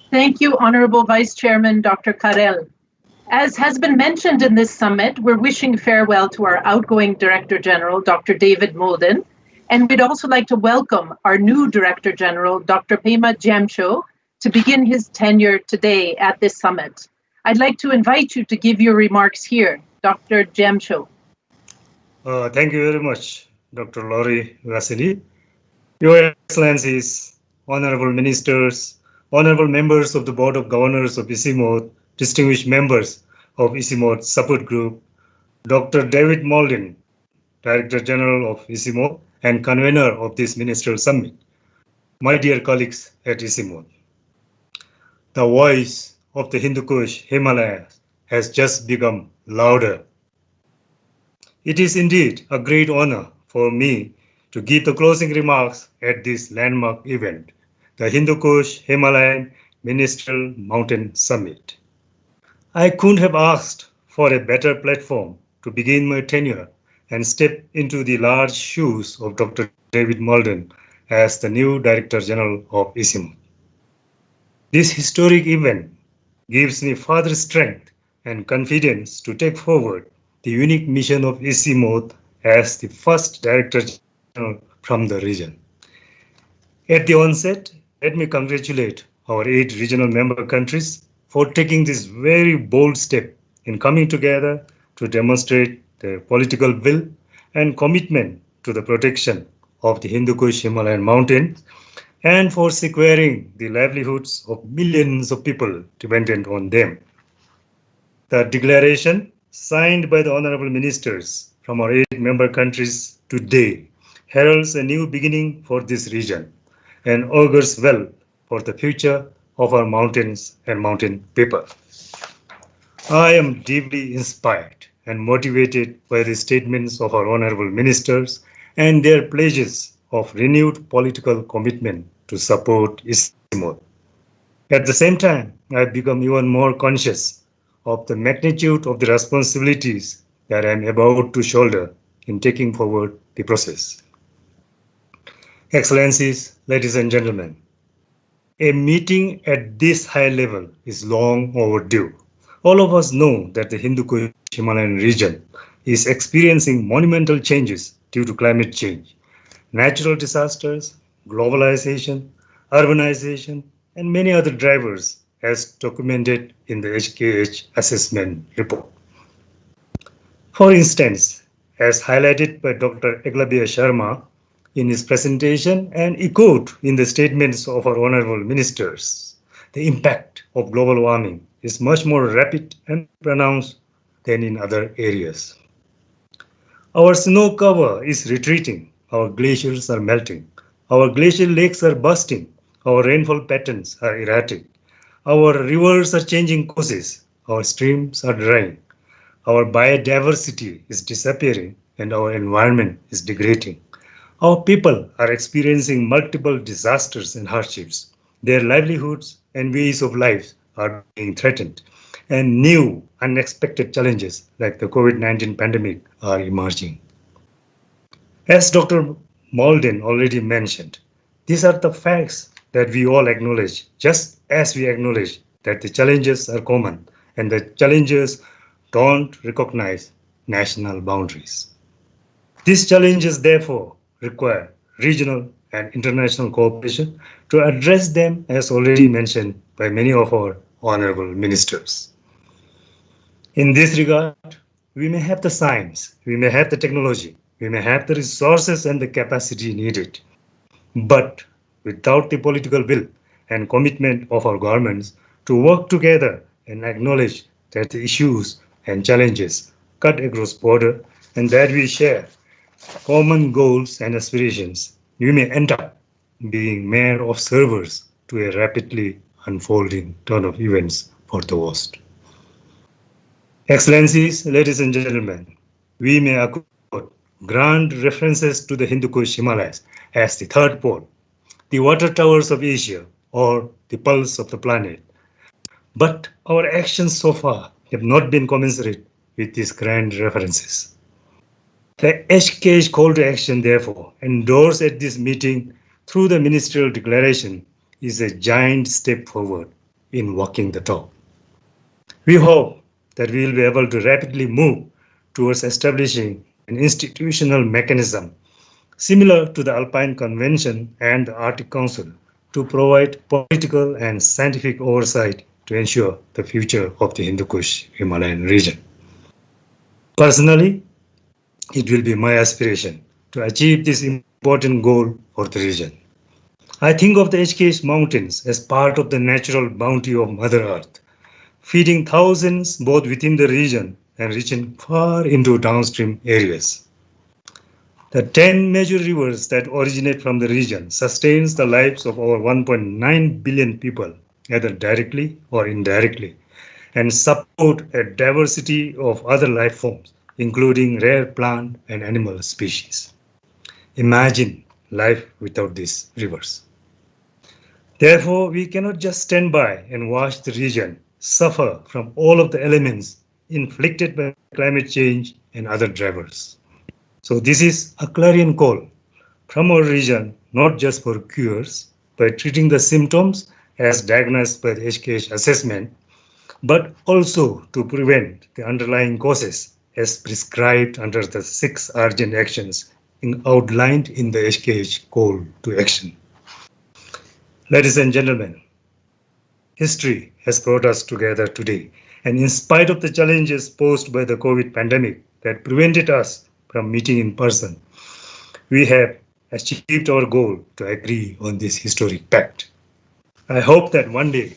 Thank you, Honorable Vice Chairman Dr. Karel. As has been mentioned in this summit, we're wishing farewell to our outgoing Director General, Dr. David Molden, and we'd also like to welcome our new Director General, Dr. Pema Gyamso, to begin his tenure today at this summit. I'd like to invite you to give your remarks here. Dr. Gyamso. Thank you very much, Dr. Laurie Vasily. Your Excellencies, Honorable Ministers, Honorable Members of the Board of Governors of ICIMOD, distinguished members of ICIMOD Support Group, Dr. David Molden, Director General of ICIMOD and convener of this Ministerial Summit, my dear colleagues at ICIMOD. The voice of the Hindu Kush Himalaya has just become louder. It is indeed a great honor for me to give the closing remarks at this landmark event, the Hindu Kush Himalayan Ministerial Mountain Summit. I couldn't have asked for a better platform to begin my tenure and step into the large shoes of Dr. David Molden as the new Director General of ICIMOD. This historic event gives me further strength and confidence to take forward the unique mission of ICIMOD as the first Director General from the region. At the onset, let me congratulate our 8 regional member countries for taking this very bold step in coming together to demonstrate their political will and commitment to the protection of the Hindu Kush Himalayan mountains and for securing the livelihoods of millions of people dependent on them. The declaration signed by the Honorable Ministers from our 8 member countries today heralds a new beginning for this region and augurs well for the future of our mountains and mountain people. I am deeply inspired and motivated by the statements of our honorable ministers and their pledges of renewed political commitment to support ICIMOD. At the same time, I have become even more conscious of the magnitude of the responsibilities that I am about to shoulder in taking forward the process. Excellencies, ladies and gentlemen, a meeting at this high level is long overdue. All of us know that the Hindu Kush Himalayan region is experiencing monumental changes due to climate change, natural disasters, globalization, urbanization, and many other drivers as documented in the HKH Assessment report. For instance, as highlighted by Dr. Eklavya Sharma in his presentation and echoed in the statements of our honorable ministers, the impact of global warming is much more rapid and pronounced than in other areas. Our snow cover is retreating, our glaciers are melting, our glacial lakes are bursting, our rainfall patterns are erratic, our rivers are changing courses, our streams are drying, our biodiversity is disappearing, and our environment is degrading. Our people are experiencing multiple disasters and hardships. Their livelihoods and ways of life are being threatened, and new unexpected challenges like the COVID-19 pandemic are emerging. As Dr. Molden already mentioned, these are the facts that we all acknowledge, just as we acknowledge that the challenges are common and the challenges don't recognize national boundaries. These challenges, therefore, require regional and international cooperation to address them, as already mentioned by many of our honorable ministers. In this regard, we may have the science, we may have the technology, we may have the resources and the capacity needed, but without the political will and commitment of our governments to work together and acknowledge that the issues and challenges cut across border and that we share common goals and aspirations, we may end up being mere observers to a rapidly unfolding turn of events for the worst. Excellencies, ladies and gentlemen, we may accord grand references to the Hindu Kush Himalayas as the third pole, the water towers of Asia, or the pulse of the planet. But our actions so far have not been commensurate with these grand references. The HKH call to action, therefore, endorsed at this meeting through the Ministerial Declaration, is a giant step forward in walking the talk. We hope that we will be able to rapidly move towards establishing an institutional mechanism similar to the Alpine Convention and the Arctic Council to provide political and scientific oversight to ensure the future of the Hindu Kush Himalayan region. Personally, it will be my aspiration to achieve this important goal for the region. I think of the HKH mountains as part of the natural bounty of Mother Earth, feeding thousands both within the region and reaching far into downstream areas. The 10 major rivers that originate from the region sustains the lives of over 1.9 billion people, either directly or indirectly, and support a diversity of other life forms, including rare plant and animal species. Imagine life without these rivers. Therefore, we cannot just stand by and watch the region suffer from all of the elements inflicted by climate change and other drivers. So this is a clarion call from our region, not just for cures by treating the symptoms as diagnosed by the HKH assessment, but also to prevent the underlying causes as prescribed under the 6 urgent actions outlined in the HKH call to action. Ladies and gentlemen, history has brought us together today, and in spite of the challenges posed by the COVID pandemic that prevented us from meeting in person, we have achieved our goal to agree on this historic pact. I hope that one day,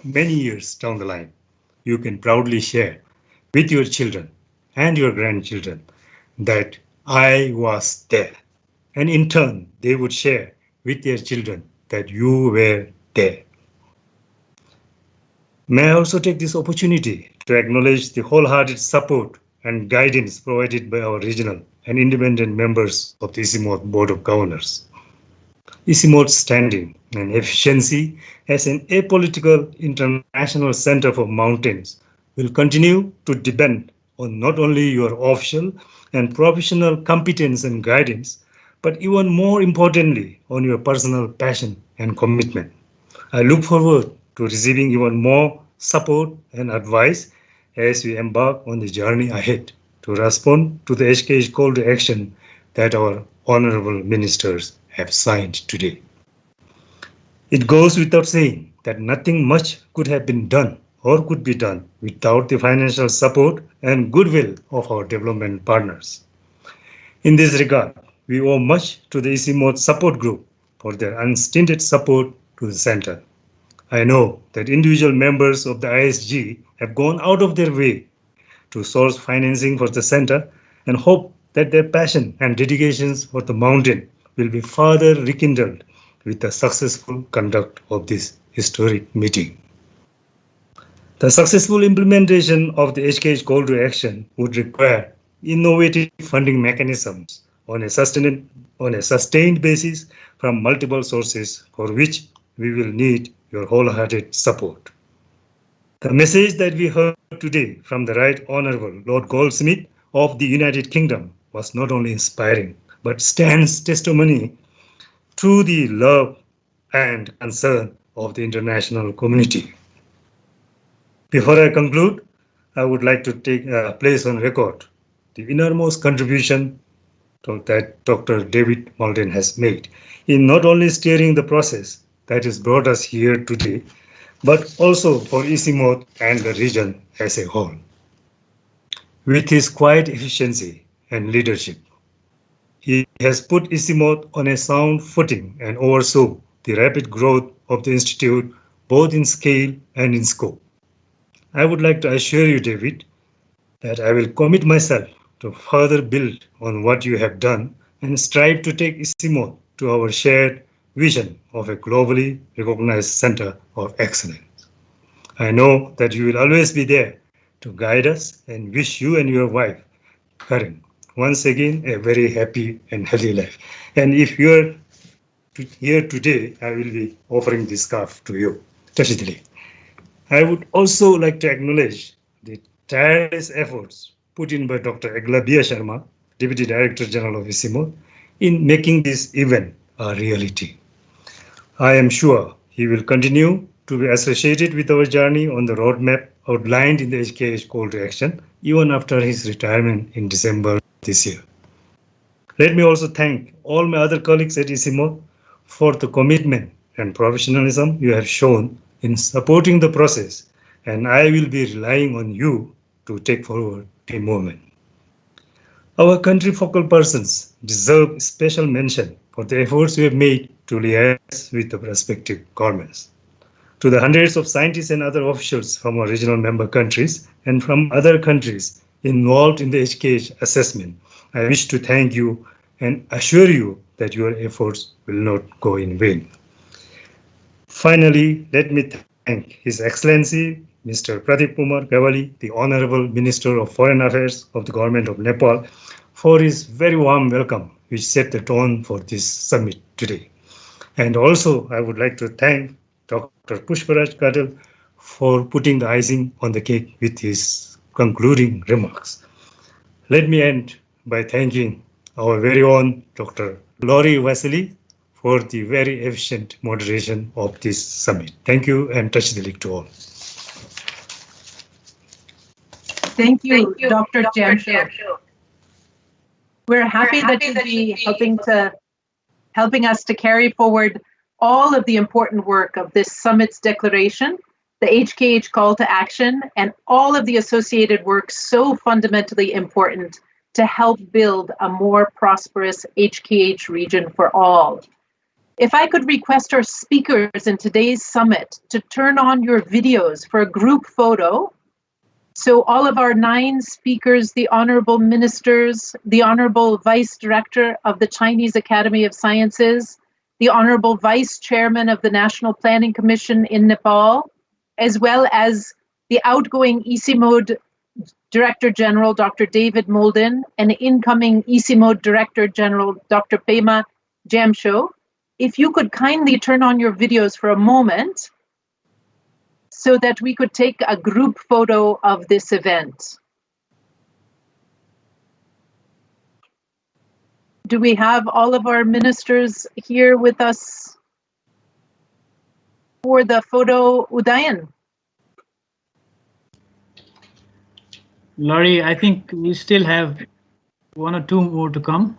many years down the line, you can proudly share with your children and your grandchildren that I was there, and in turn, they would share with their children that you were there. May I also take this opportunity to acknowledge the wholehearted support and guidance provided by our regional and independent members of the ICIMOD Board of Governors. ICIMOD's standing and efficiency as an apolitical international center for mountains will continue to depend on not only your official and professional competence and guidance, but even more importantly, on your personal passion and commitment. I look forward to receiving even more support and advice as we embark on the journey ahead to respond to the HKH call to action that our honorable ministers have signed today. It goes without saying that nothing much could have been done or could be done without the financial support and goodwill of our development partners. In this regard, we owe much to the ICIMOD support group for their unstinted support to the center. I know that individual members of the ISG have gone out of their way to source financing for the center and hope that their passion and dedications for the mountain will be further rekindled with the successful conduct of this historic meeting. The successful implementation of the HKH call to action would require innovative funding mechanisms on a sustained basis from multiple sources, for which we will need your wholehearted support. The message that we heard today from the Right Honourable Lord Goldsmith of the United Kingdom was not only inspiring, but stands testimony to the love and concern of the international community. Before I conclude, I would like to take place on record the enormous contribution that Dr. David Malden has made in not only steering the process that has brought us here today, but also for ICIMOD and the region as a whole. With his quiet efficiency and leadership, he has put ICIMOD on a sound footing and oversaw the rapid growth of the Institute both in scale and in scope. I would like to assure you, David, that I will commit myself to further build on what you have done and strive to take ICIMOD to our shared vision of a globally recognized center of excellence. I know that you will always be there to guide us and wish you and your wife, Karen, once again a very happy and healthy life. And if you are here today, I will be offering this scarf to you. Tashidili. I would also like to acknowledge the tireless efforts put in by Dr. Eglabia Sharma, Deputy Director General of ICIMOD, in making this event a reality. I am sure he will continue to be associated with our journey on the roadmap outlined in the HKH call to action, even after his retirement in December this year. Let me also thank all my other colleagues at ICIMOD for the commitment and professionalism you have shown in supporting the process, and I will be relying on you to take forward the movement. Our country focal persons deserve special mention for the efforts we have made to liaise with the respective governments. To the hundreds of scientists and other officials from our regional member countries and from other countries involved in the HKH assessment, I wish to thank you and assure you that your efforts will not go in vain. Finally, let me thank His Excellency Mr. Pradeep Kumar Gawali, the Honorable Minister of Foreign Affairs of the Government of Nepal, for his very warm welcome, which set the tone for this summit today. And also, I would like to thank Dr. Pushparaj Gadel for putting the icing on the cake with his concluding remarks. Let me end by thanking our very own Dr. Laurie Vasily for the very efficient moderation of this summit. Thank you, and touch the league to all. Thank you, Dr. Jamshed. We're happy that you'll be helping us to carry forward all of the important work of this summit's declaration, the HKH call to action, and all of the associated work so fundamentally important to help build a more prosperous HKH region for all. If I could request our speakers in today's summit to turn on your videos for a group photo. So all of our 9 speakers, the Honorable Ministers, the Honorable Vice Director of the Chinese Academy of Sciences, the Honorable Vice Chairman of the National Planning Commission in Nepal, as well as the outgoing ICIMOD Director General, Dr. David Molden, and incoming ICIMOD Director General, Dr. Pema Jamshed. If you could kindly turn on your videos for a moment so that we could take a group photo of this event. Do we have all of our ministers here with us for the photo Udayan? Laurie, I think we still have 1 or 2 more to come.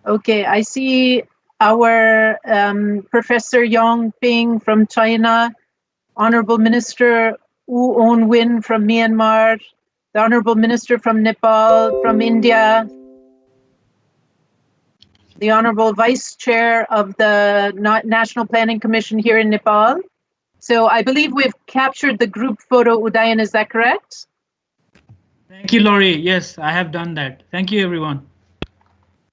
Okay, I see our Professor Yong Ping from China, Honorable Minister Wu On Win from Myanmar, the Honorable Minister from Nepal, from India, the Honorable Vice Chair of the National Planning Commission here in Nepal. So I believe we've captured the group photo, Udayan, is that correct? Thank you, Laurie. Yes, I have done that. Thank you, everyone.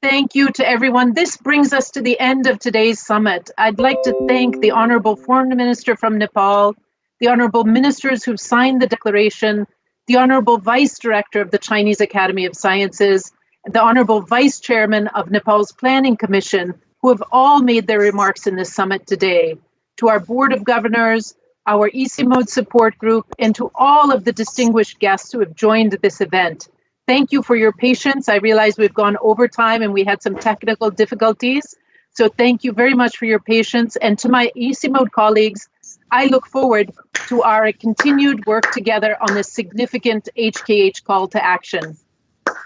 Thank you to everyone. This brings us to the end of today's summit. I'd like to thank the Honorable Foreign Minister from Nepal, the Honorable Ministers who've signed the declaration, the Honorable Vice Director of the Chinese Academy of Sciences, the Honorable Vice Chairman of Nepal's Planning Commission, who have all made their remarks in this summit today, to our Board of Governors, our ICIMOD support group, and to all of the distinguished guests who have joined this event. Thank you for your patience. I realize we've gone over time and we had some technical difficulties. So thank you very much for your patience. And to my ICIMOD colleagues, I look forward to our continued work together on this significant HKH call to action.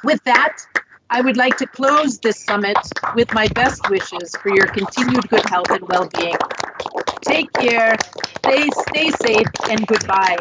With that, I would like to close this summit with my best wishes for your continued good health and well-being. Take care, stay safe, and goodbye.